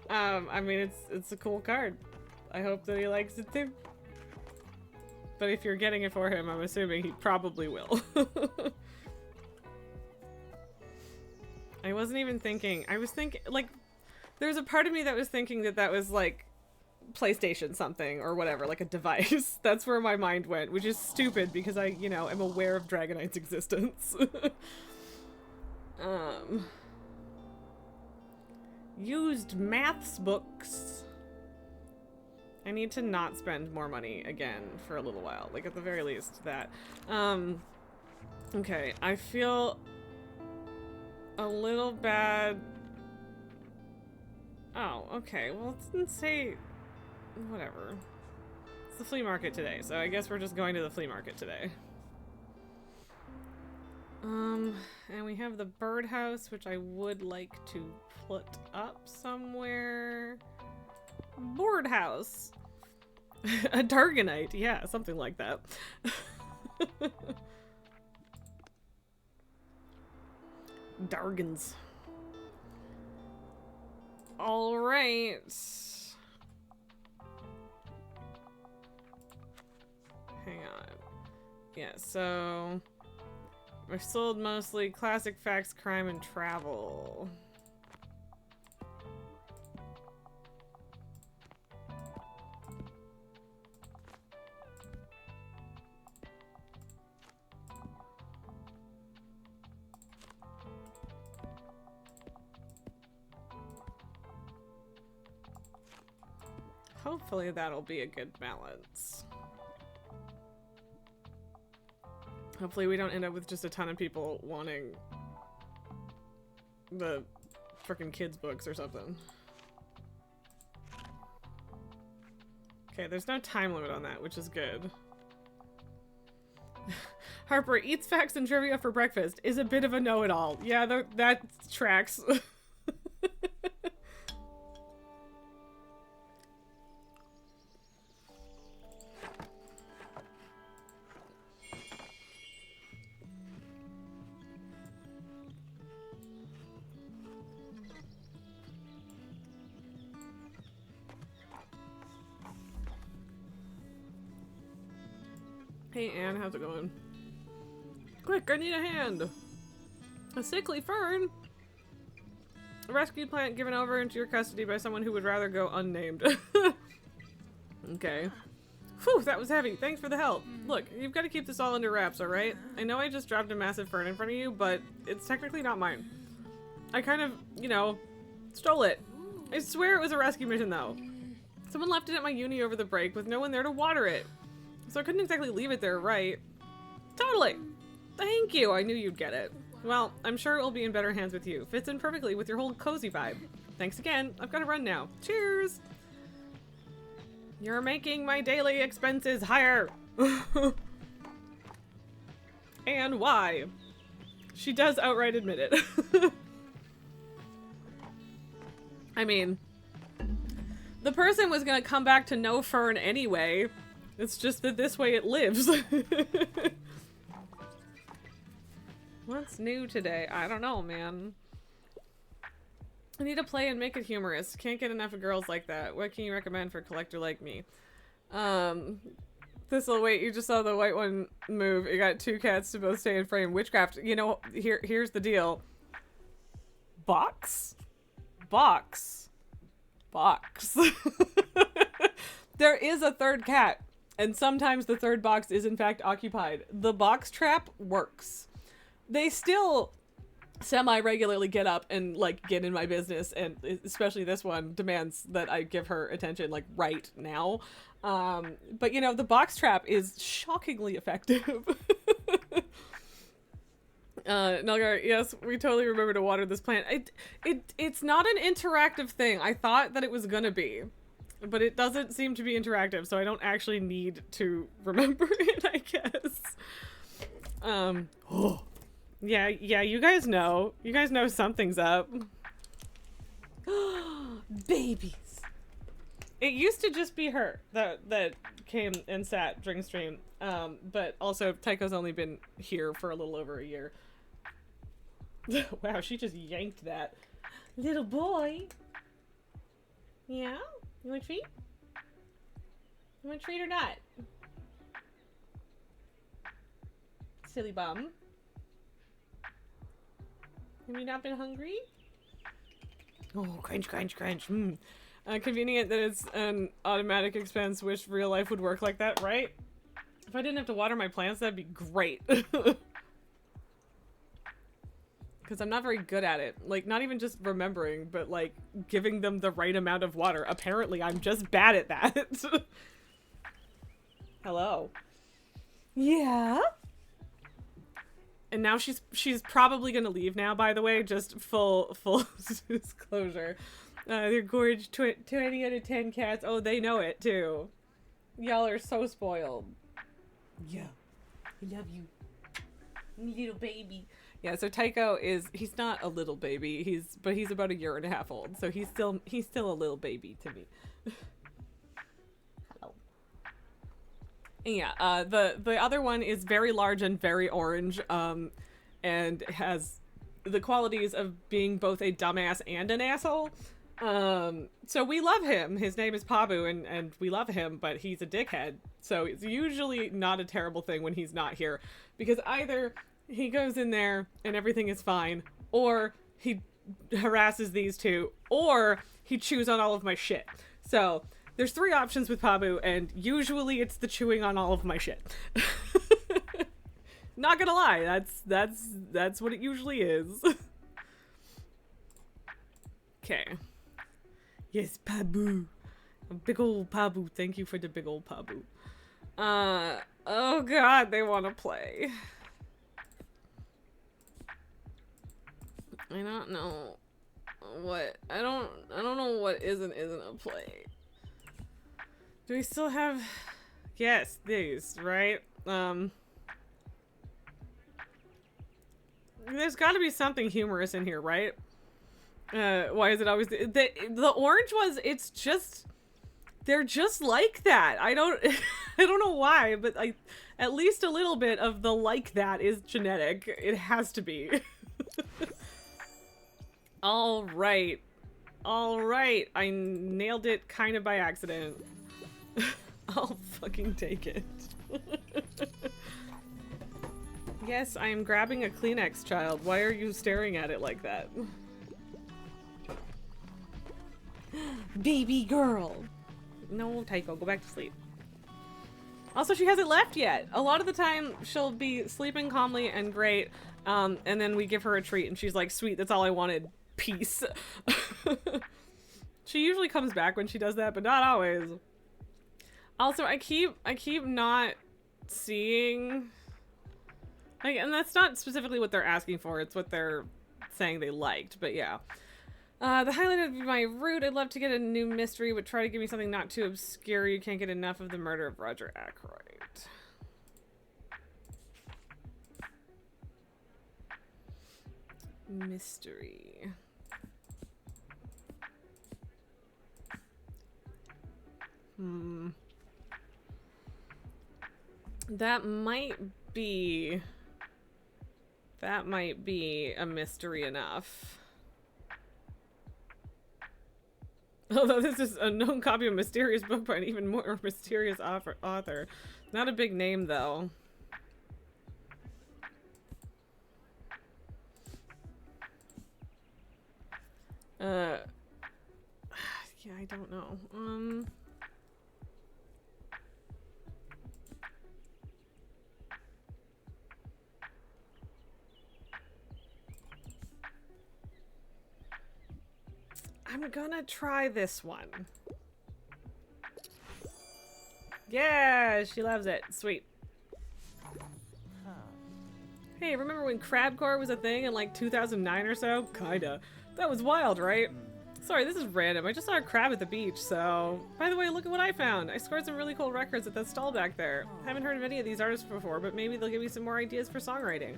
I mean, it's a cool card. I hope that he likes it too. But if you're getting it for him, I'm assuming he probably will. I wasn't even thinking. I was thinking, like, there's a part of me that was thinking that that was, like, PlayStation something or whatever, like a device. That's where my mind went, which is stupid because I, you know, am aware of Dragonite's existence. Used maths books. I need to not spend more money again for a little while. Like, at the very least, that. Okay, I feel a little bad. Oh, okay. Well, it didn't say... Whatever. It's the flea market today, so I guess we're just going to the flea market today. And we have the birdhouse, which I would like to put up somewhere. Board house. A Dargonite, yeah, something like that. Dargons. All right. Hang on. Yeah, so we're sold mostly classic facts, crime, and travel. Hopefully that'll be a good balance. Hopefully we don't end up with just a ton of people wanting the frickin' kids' books or something. Okay, there's no time limit on that, which is good. Harper eats facts and trivia for breakfast. Is a bit of a know-it-all. Yeah, that tracks. Hey Anne, how's it going? Quick, I need a hand! A sickly fern? A rescued plant given over into your custody by someone who would rather go unnamed. Okay. Whew, that was heavy. Thanks for the help. Look, you've got to keep this all under wraps, alright? I know I just dropped a massive fern in front of you, but it's technically not mine. I kind of, you know, stole it. I swear it was a rescue mission, though. Someone left it at my uni over the break with no one there to water it. So I couldn't exactly leave it there, right? Totally! Thank you! I knew you'd get it. Well, I'm sure it will be in better hands with you. Fits in perfectly with your whole cozy vibe. Thanks again. I've got to run now. Cheers! You're making my daily expenses higher! And why? She does outright admit it. I mean, the person was gonna come back to no fern anyway. It's just that this way it lives. What's new today? I don't know, man. I need to play and make it humorous. Can't get enough of girls like that. What can you recommend for a collector like me? This'll wait. You just saw the white one move. You got two cats to both stay in frame. Witchcraft. You know, here's the deal. Box? Box. Box. There is a third cat. And sometimes the third box is in fact occupied. The box trap works. They still semi-regularly get up and like get in my business, and especially this one demands that I give her attention like right now. But you know, the box trap is shockingly effective. Nelgar, yes, we totally remember to water this plant. It's not an interactive thing. I thought that it was gonna be. But it doesn't seem to be interactive, so I don't actually need to remember it, I guess. Oh. Yeah, you guys know. You guys know something's up. Babies. It used to just be her that came and sat during stream. But also Tycho's only been here for a little over a year. Wow, she just yanked that. Little boy. Yeah? You want a treat? You want a treat or not? Silly bum. Have you not been hungry? Oh, crunch, crunch, crunch. Convenient that it's an automatic expense. Wish real life would work like that, right? If I didn't have to water my plants, that'd be great. Because I'm not very good at it. Like, not even just remembering, but like giving them the right amount of water. Apparently, I'm just bad at that. Hello. Yeah? And now she's probably gonna leave now, by the way, just full disclosure. They're gorgeous 20 out of 10 cats. Oh, they know it too. Y'all are so spoiled. Yeah. I love you. Little baby. Yeah, so Tycho he's not a little baby, but he's about 1.5 years old, so he's still a little baby to me. Hello. And yeah, the other one is very large and very orange, and has the qualities of being both a dumbass and an asshole. So we love him. His name is Pabu, and we love him, but he's a dickhead. So it's usually not a terrible thing when he's not here, because either he goes in there and everything is fine, or he harasses these two, or he chews on all of my shit. So there's 3 options with Pabu, and usually it's the chewing on all of my shit. Not gonna lie, that's what it usually is. Okay. Yes, Pabu. A big old Pabu. Thank you for the big old Pabu. Oh god, they want to play. I don't know what. I don't know what isn't a play. Do we still have? Yes, these, right? There's got to be something humorous in here, right? Why is it always the orange ones? It's just they're just like that. I don't I don't know why, but at least a little bit of the like that is genetic. It has to be. All right, I nailed it kind of by accident. I'll fucking take it. Yes, I am grabbing a Kleenex, child. Why are you staring at it like that? Baby girl. No, Taiko, go back to sleep. Also, she hasn't left yet. A lot of the time, she'll be sleeping calmly and great, and then we give her a treat, and she's like, sweet, that's all I wanted. Peace. She usually comes back when she does that, but not always. Also, I keep not seeing... Like, and that's not specifically what they're asking for, it's what they're saying they liked, but yeah. The highlight of my route, I'd love to get a new mystery, but try to give me something not too obscure. You can't get enough of the murder of Roger Ackroyd. Mystery. That might be a mystery enough. Although this is a known copy of a mysterious book by an even more mysterious author. Not a big name, though. Yeah, I don't know. I'm gonna try this one. Yeah, she loves it. Sweet. Hey, remember when crabcore was a thing in like 2009 or so? Kinda. That was wild, right? Sorry, this is random. I just saw a crab at the beach, so... By the way, look at what I found. I scored some really cool records at that stall back there. Haven't heard of any of these artists before, but maybe they'll give me some more ideas for songwriting.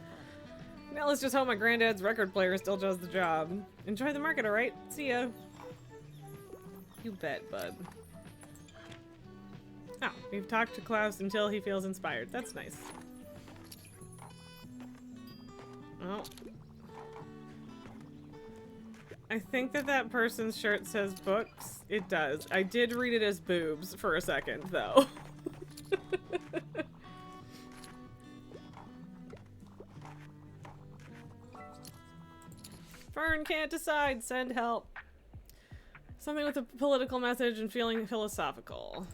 Now let's just hope my granddad's record player still does the job. Enjoy the market, alright? See ya. You bet, bud. Oh, we've talked to Klaus until he feels inspired. That's nice. Oh. I think that person's shirt says books. It does. I did read it as boobs for a second, though. Fern can't decide. Send help. Something with a political message and feeling philosophical.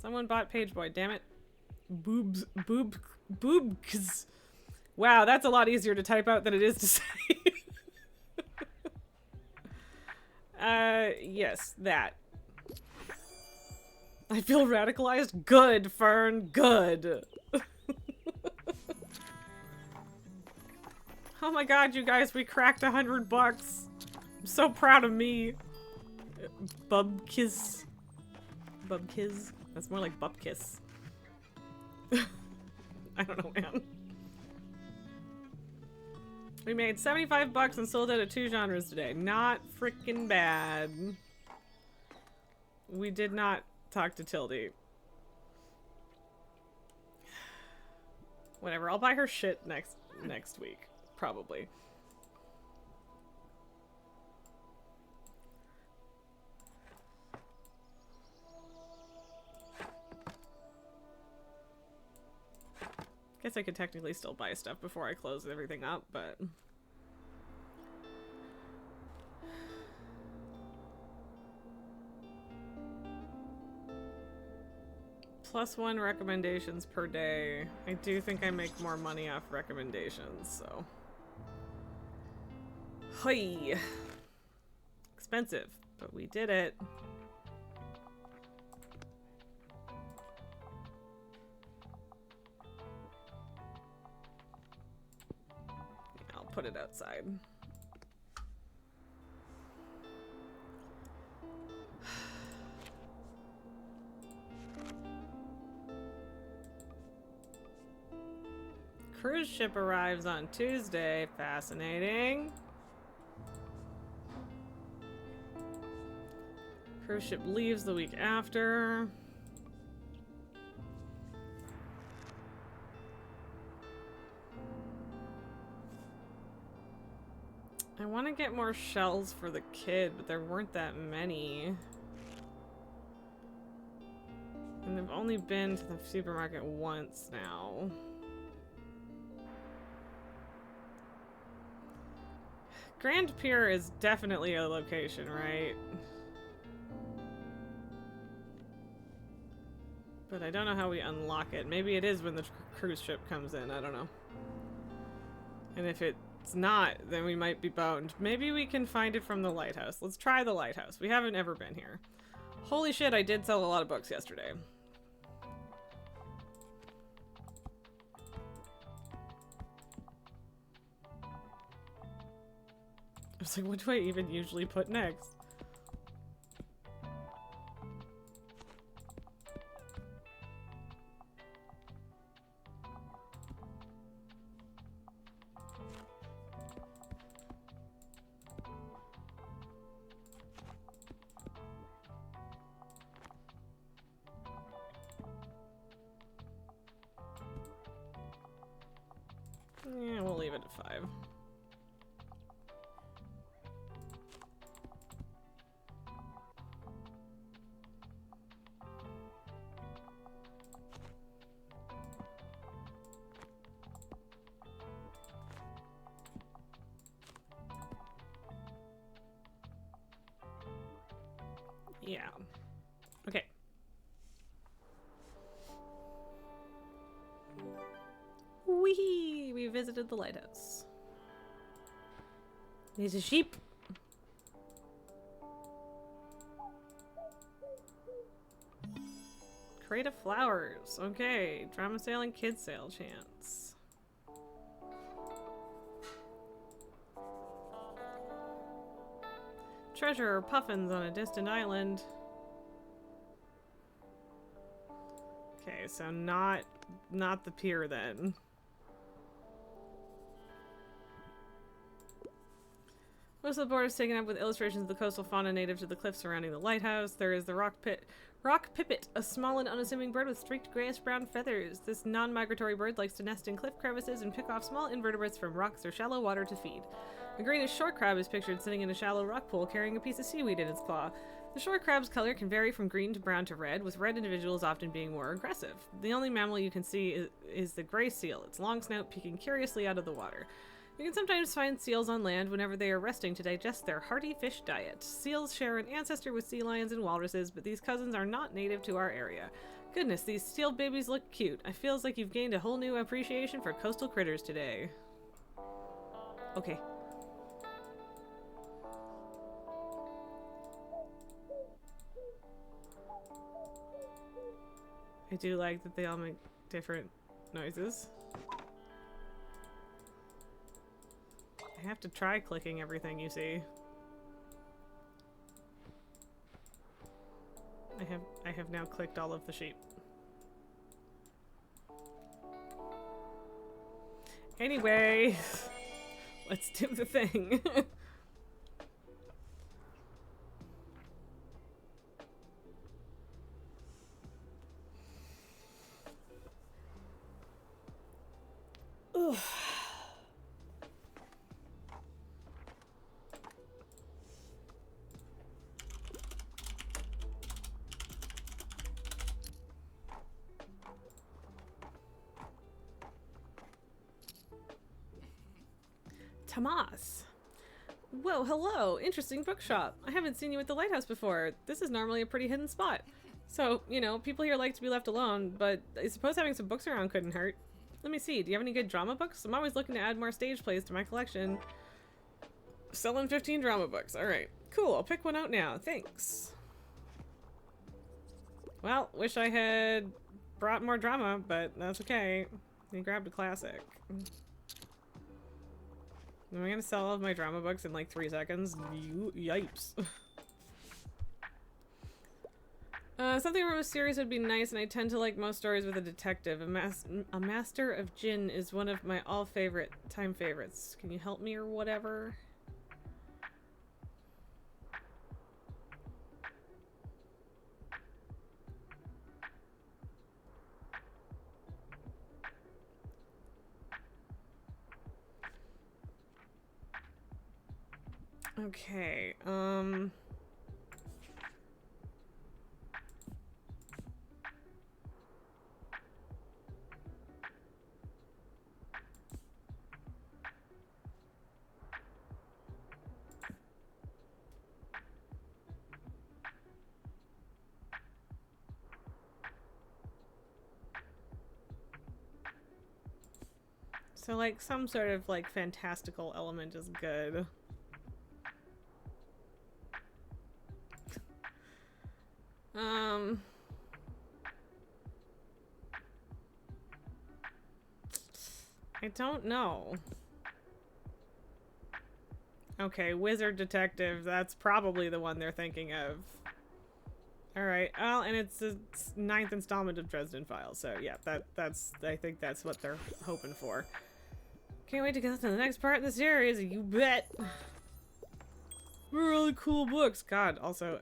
Someone bought Pageboy, damn it. Boobs. Wow, that's a lot easier to type out than it is to say. Yes, that. I feel radicalized? Good, Fern, good. Oh my god, you guys, we cracked $100. I'm so proud of me. Bubkiss. Bubkiss? That's more like Bupkiss. I don't know, man. We made $75 and sold out of 2 genres today. Not freaking bad. We did not talk to Tildy. Whatever, I'll buy her shit next week. Probably. Guess I could technically still buy stuff before I close everything up, but... +1 recommendations per day. I do think I make more money off recommendations, so... Hoi! Expensive, but we did it. I'll put it outside. Cruise ship arrives on Tuesday. Fascinating. Cruise ship leaves the week after. I want to get more shells for the kid, but there weren't that many. And they've only been to the supermarket once now. Grand Pier is definitely a location, right? But I don't know how we unlock it. Maybe it is when the cruise ship comes in. I don't know. And if it's not, then we might be boned. Maybe we can find it from the lighthouse. Let's try the lighthouse. We haven't ever been here. Holy shit, I did sell a lot of books yesterday. I was like, what do I even usually put next? Yeah, we'll leave it at 5. Yeah. Okay. Wee! We visited the lighthouse. There's a sheep. Crate of flowers. Okay. Drama sale and kids sale chance. Treasure or puffins on a distant island. Okay, so not the pier then. Most of the board is taken up with illustrations of the coastal fauna native to the cliffs surrounding the lighthouse. There is the rock pipit, a small and unassuming bird with streaked grayish-brown feathers. This non-migratory bird likes to nest in cliff crevices and pick off small invertebrates from rocks or shallow water to feed. A greenish shore crab is pictured sitting in a shallow rock pool carrying a piece of seaweed in its claw. The shore crab's color can vary from green to brown to red, with red individuals often being more aggressive. The only mammal you can see is the gray seal, its long snout peeking curiously out of the water. You can sometimes find seals on land whenever they are resting to digest their hearty fish diet. Seals share an ancestor with sea lions and walruses, but these cousins are not native to our area. Goodness, these seal babies look cute. I feels like you've gained a whole new appreciation for coastal critters today. Okay. I do like that they all make different noises. I have to try clicking everything you see. I have now clicked all of the sheep. Anyway, let's do the thing. Ugh. Tomas. Whoa, hello. Interesting bookshop. I haven't seen you at the lighthouse before. This is normally a pretty hidden spot. So, you know, people here like to be left alone, but I suppose having some books around couldn't hurt. Let me see, do you have any good drama books? I'm always looking to add more stage plays to my collection. Selling 15 drama books. Alright, cool. I'll pick one out now. Thanks. Well, wish I had brought more drama, but that's okay. I grabbed a classic. Am I gonna sell all of my drama books in like 3 seconds? Yipes. Something from a series would be nice, and I tend to like most stories with a detective. A Master of Jinn is one of my all-time favorites. Can you help me or whatever? Okay, so like some sort of like fantastical element is good. I don't know. Okay, wizard detective, that's probably the one they're thinking of. Alright, well, and it's the 9th installment of Dresden Files, so yeah, that's I think that's what they're hoping for. Can't wait to get to the next part in the series, you bet! Really cool books. God, also,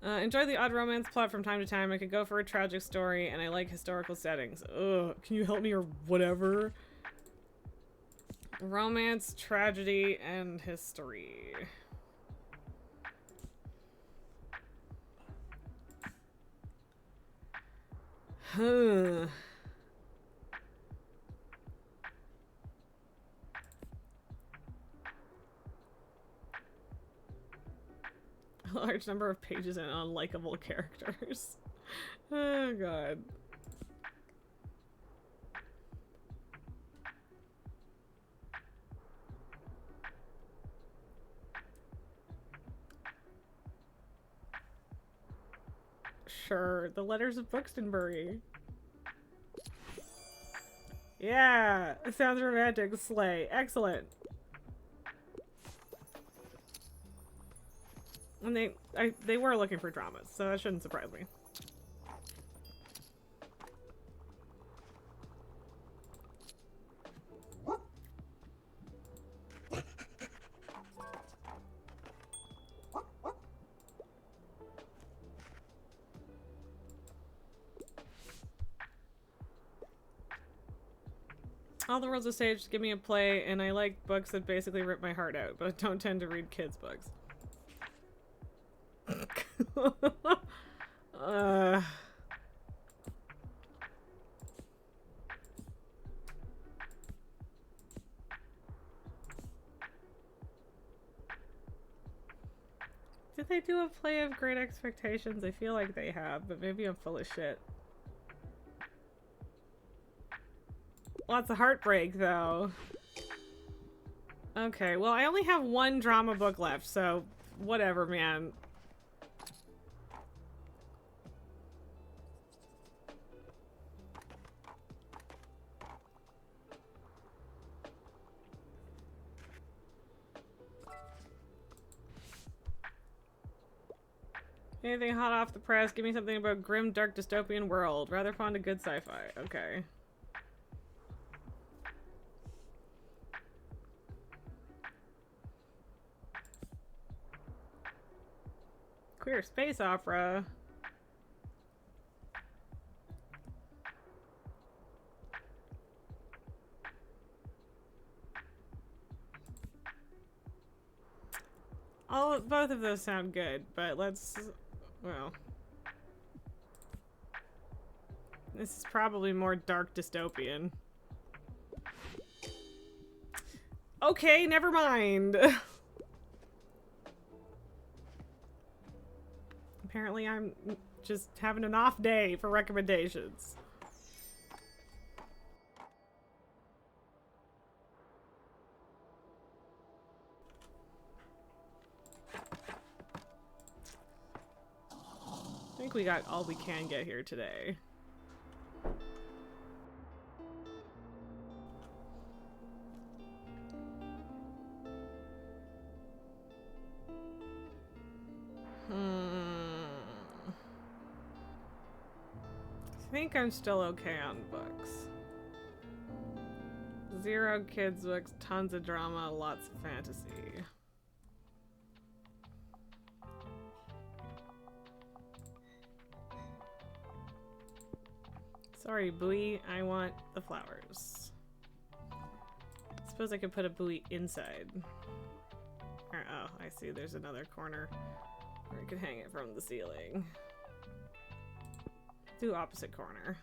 enjoy the odd romance plot from time to time. I could go for a tragic story, and I like historical settings. Ugh, can you help me or whatever? Romance, tragedy, and history. Huh. A large number of pages and unlikable characters. Oh god. Sure, the Letters of Buxtonbury. Yeah, it sounds romantic. Slay. Excellent. And they were looking for dramas, so that shouldn't surprise me. All the world's a stage, give me a play, and I like books that basically rip my heart out, but I don't tend to read kids' books. Did they do a play of Great Expectations? I feel like they have, but maybe I'm full of shit. Lots of heartbreak, though. Okay, well, I only have one drama book left, so whatever, man. Anything hot off the press? Give me something about grim, dark, dystopian world. Rather fond of good sci-fi. Okay. Queer space opera. Both of those sound good, but let's... Well... This is probably more dark dystopian. Okay, never mind. Apparently I'm just having an off day for recommendations. I think we got all we can get here today. I think I'm still okay on books. 0 kids books, tons of drama, lots of fantasy. Sorry, buoy, I want the flowers. Suppose I could put a buoy inside. Or, oh, I see there's another corner where I could hang it from the ceiling. Do opposite corner.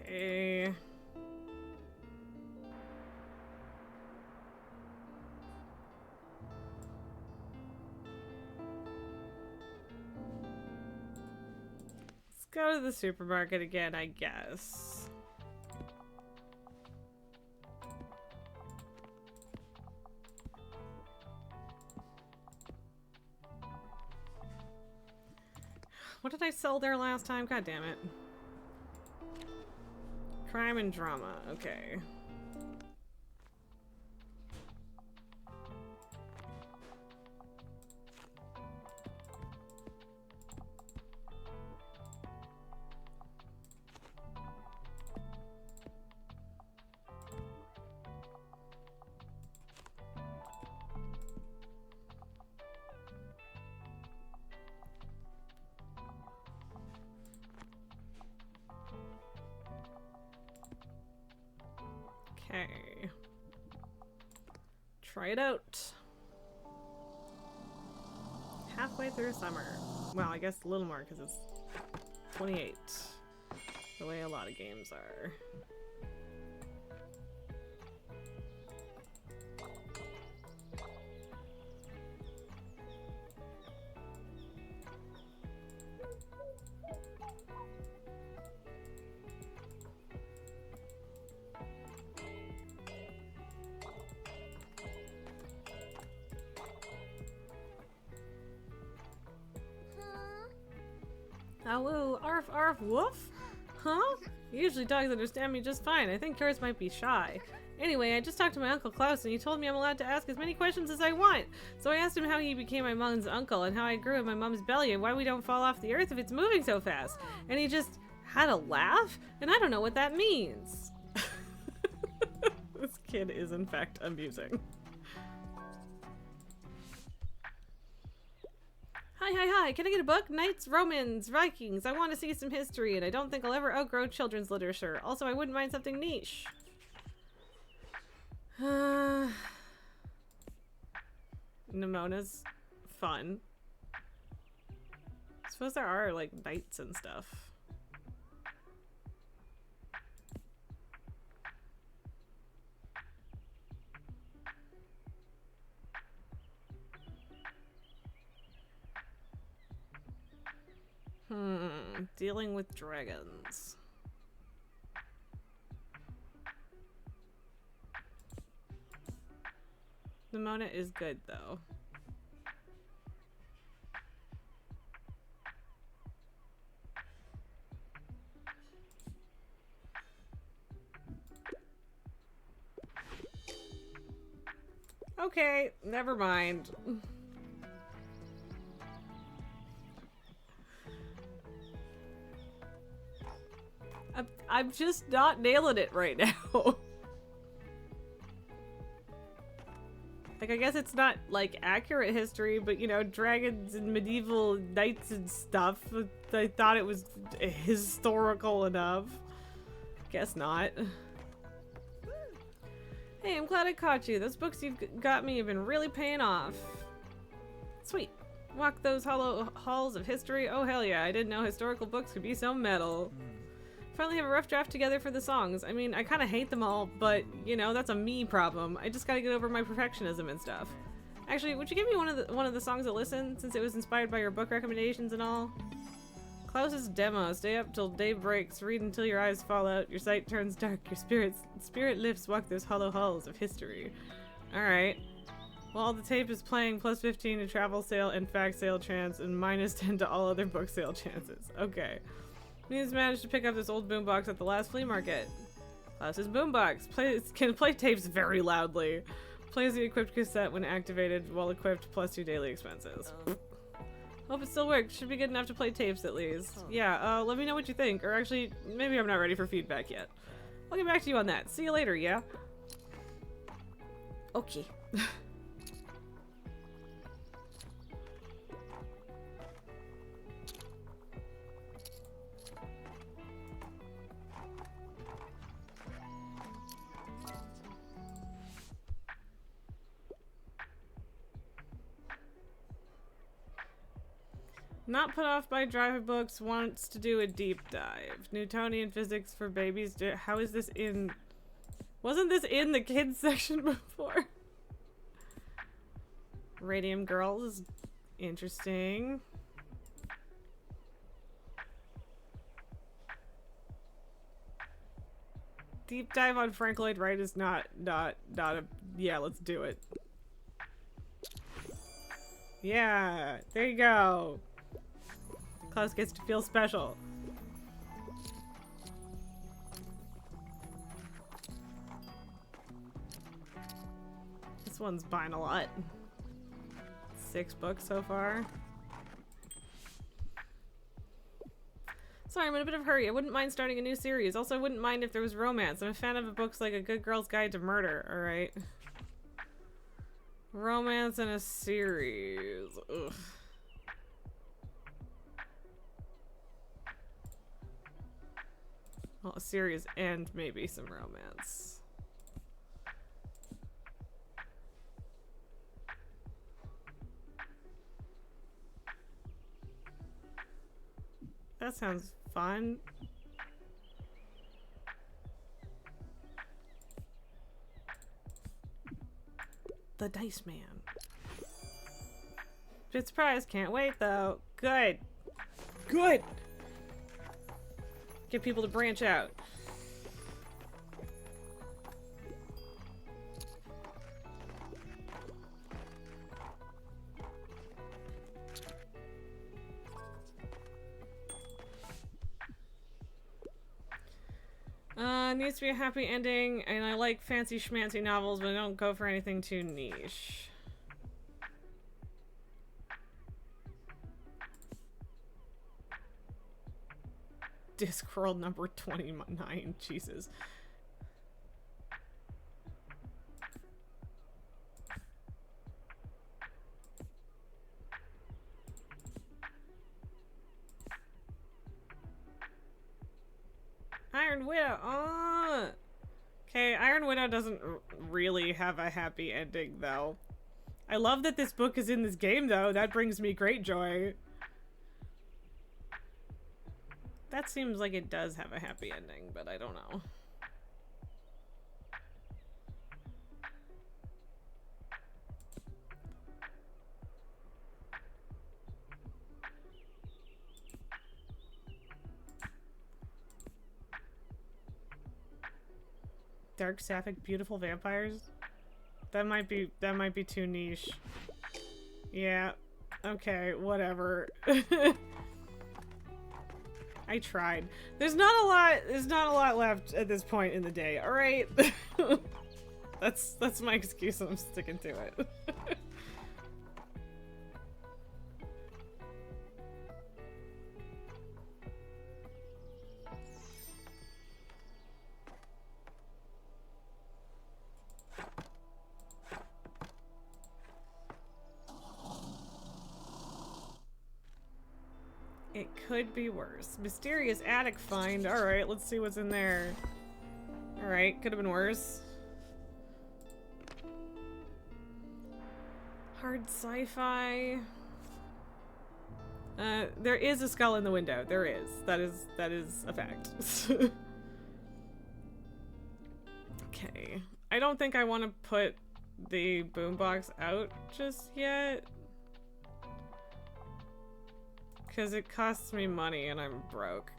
Okay. Let's go to the supermarket again, I guess. What did I sell there last time? God damn it. Crime and drama. Okay. Okay. Try it out. Halfway through summer. Well, I guess a little more because it's 28. The way a lot of games are. Oh, woo, arf, arf, woof? Huh? Usually dogs understand me just fine. I think yours might be shy. Anyway, I just talked to my Uncle Klaus and he told me I'm allowed to ask as many questions as I want. So I asked him how he became my mom's uncle and how I grew in my mom's belly and why we don't fall off the earth if it's moving so fast. And he just had a laugh? And I don't know what that means. This kid is in fact amusing. Hi, can I get a book? Knights, Romans, Vikings. I want to see some history, and I don't think I'll ever outgrow children's literature. Also, I wouldn't mind something niche. Nemona's fun. I suppose there are, like, knights and stuff. Dealing with dragons. Nimona is good, though. Okay, never mind. I'm just not nailing it right now. Like, I guess it's not, like, accurate history, but, you know, dragons and medieval knights and stuff. I thought it was historical enough. Guess not. Hey, I'm glad I caught you. Those books you've got me have been really paying off. Sweet. Walk those hollow halls of history. Oh hell yeah, I didn't know historical books could be so metal. Finally have a rough draft together for the songs. I mean, I kind of hate them all, but, you know, that's a me problem. I just gotta get over my perfectionism and stuff. Actually, would you give me one of the songs to listen, since it was inspired by your book recommendations and all? Klaus's demo. Stay up till day breaks. Read until your eyes fall out. Your sight turns dark. Your spirit lifts. Walk those hollow halls of history. Alright. Well, the tape is playing plus 15 to travel sale and fact sale chance, and minus 10 to all other book sale chances. Okay. Needs managed to pick up this old boombox at the last flea market. Klaus's boombox can play tapes very loudly. Plays the equipped cassette when activated, while equipped plus 2 daily expenses. Hope it still works. Should be good enough to play tapes at least. Yeah, let me know what you think. Or actually, maybe I'm not ready for feedback yet. I'll get back to you on that. See you later, yeah? Okay. Not put off by drive books, wants to do a deep dive. Newtonian physics for babies. How is this in... Wasn't this in the kids section before? Radium Girls is interesting. Deep dive on Frank Lloyd Wright is not a... Yeah, let's do it. Yeah, there you go. Klaus gets to feel special. This one's buying a lot. 6 books so far. Sorry, I'm in a bit of a hurry. I wouldn't mind starting a new series. Also, I wouldn't mind if there was romance. I'm a fan of books like A Good Girl's Guide to Murder, alright? Romance in a series. Ugh. Well, a series and maybe some romance. That sounds fun. The Dice Man. Bit surprised, can't wait though. Good. Good! Get people to branch out. Needs to be a happy ending, and I like fancy schmancy novels, but I don't go for anything too niche. Discworld number 29, Jesus. Iron Widow. Oh. Okay, Iron Widow doesn't really have a happy ending, though. I love that this book is in this game, though. That brings me great joy. That seems like it does have a happy ending, but I don't know. Dark Sapphic Beautiful Vampires? That might be too niche. Yeah. Okay, whatever. I tried. There's not a lot left at this point in the day, alright? That's my excuse and I'm sticking to it. It could be worse. Mysterious attic find. Alright, let's see what's in there. Alright, could have been worse. Hard sci-fi. There is a skull in the window. There is. That is a fact. Okay. I don't think I want to put the boombox out just yet. Because it costs me money and I'm broke.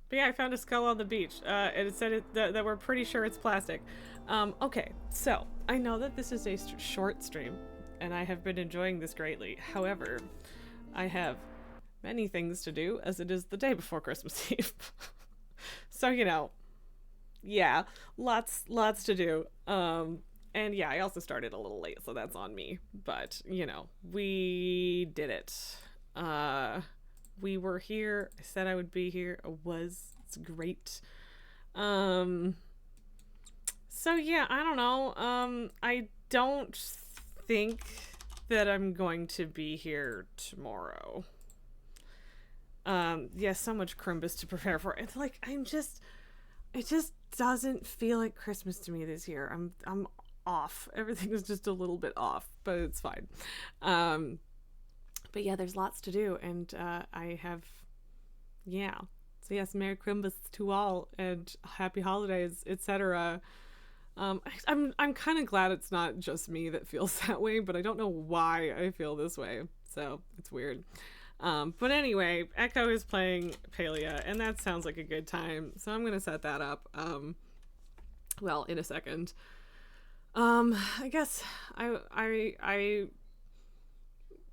But yeah, I found a skull on the beach. And it said that we're pretty sure it's plastic. Okay, so I know that this is a short stream, and I have been enjoying this greatly. However, I have many things to do, as it is the day before Christmas Eve. So, you know, yeah, lots to do. And yeah, I also started a little late, so that's on me. But, you know, we did it. We were here. I said I would be here. I was. It's great. So yeah, I don't know. I don't think that I'm going to be here tomorrow. Yeah, so much Crimbus to prepare for. It's like it just doesn't feel like Christmas to me this year. I'm off. Everything is just a little bit off, but it's fine. But yeah, there's lots to do, and I have, yeah. So yes, Merry Crimbus to all, and Happy Holidays, etc. I'm kind of glad it's not just me that feels that way, but I don't know why I feel this way, so it's weird. But anyway, Echo is playing Palia, and that sounds like a good time, so I'm gonna set that up. Well, in a second. I guess I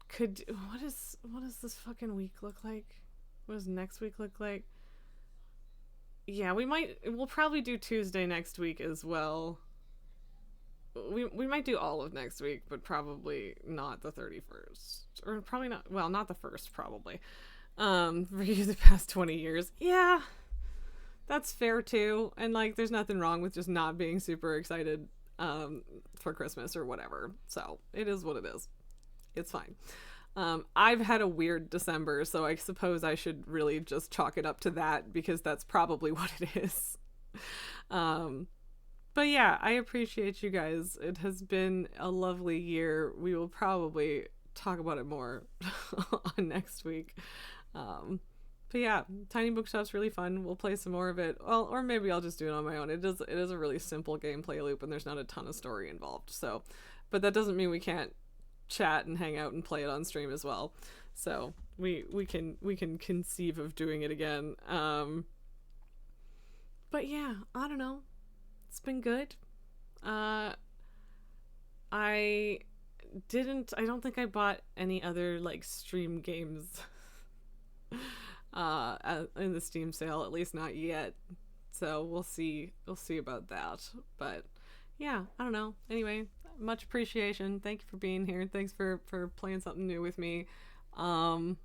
could. What does this fucking week look like? What does next week look like? Yeah, we'll probably do Tuesday next week as well. We might do all of next week, but probably not the 31st. Or probably not, well, not the 1st, probably. For the past 20 years. Yeah, that's fair too. And like, there's nothing wrong with just not being super excited for Christmas or whatever. So it is what it is. It's fine. I've had a weird December, so I suppose I should really just chalk it up to that, because that's probably what it is. But yeah, I appreciate you guys. It has been a lovely year. We will probably talk about it more on next week. But yeah, Tiny Bookshop's really fun. We'll play some more of it. Well, or maybe I'll just do it on my own. It is a really simple gameplay loop, and there's not a ton of story involved. So, but that doesn't mean we can't chat and hang out and play it on stream as well. So we can conceive of doing it again. But yeah, I don't know. It's been good. I don't think I bought any other like stream games in the Steam sale, at least not yet. So we'll see about that. But yeah, I don't know. Anyway, much appreciation. Thank you for being here. Thanks for playing something new with me. And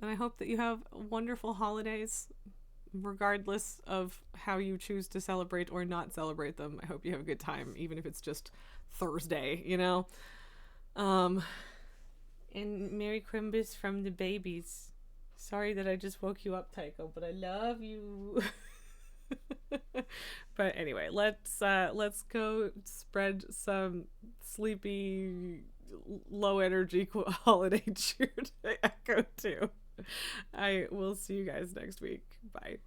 I hope that you have wonderful holidays, regardless of how you choose to celebrate or not celebrate them. I hope you have a good time, even if it's just Thursday, you know? And Merry Crimbus from the babies. Sorry that I just woke you up, Tycho, but I love you. But anyway, let's go spread some sleepy, low energy holiday cheer to Echo too. I will see you guys next week. Bye.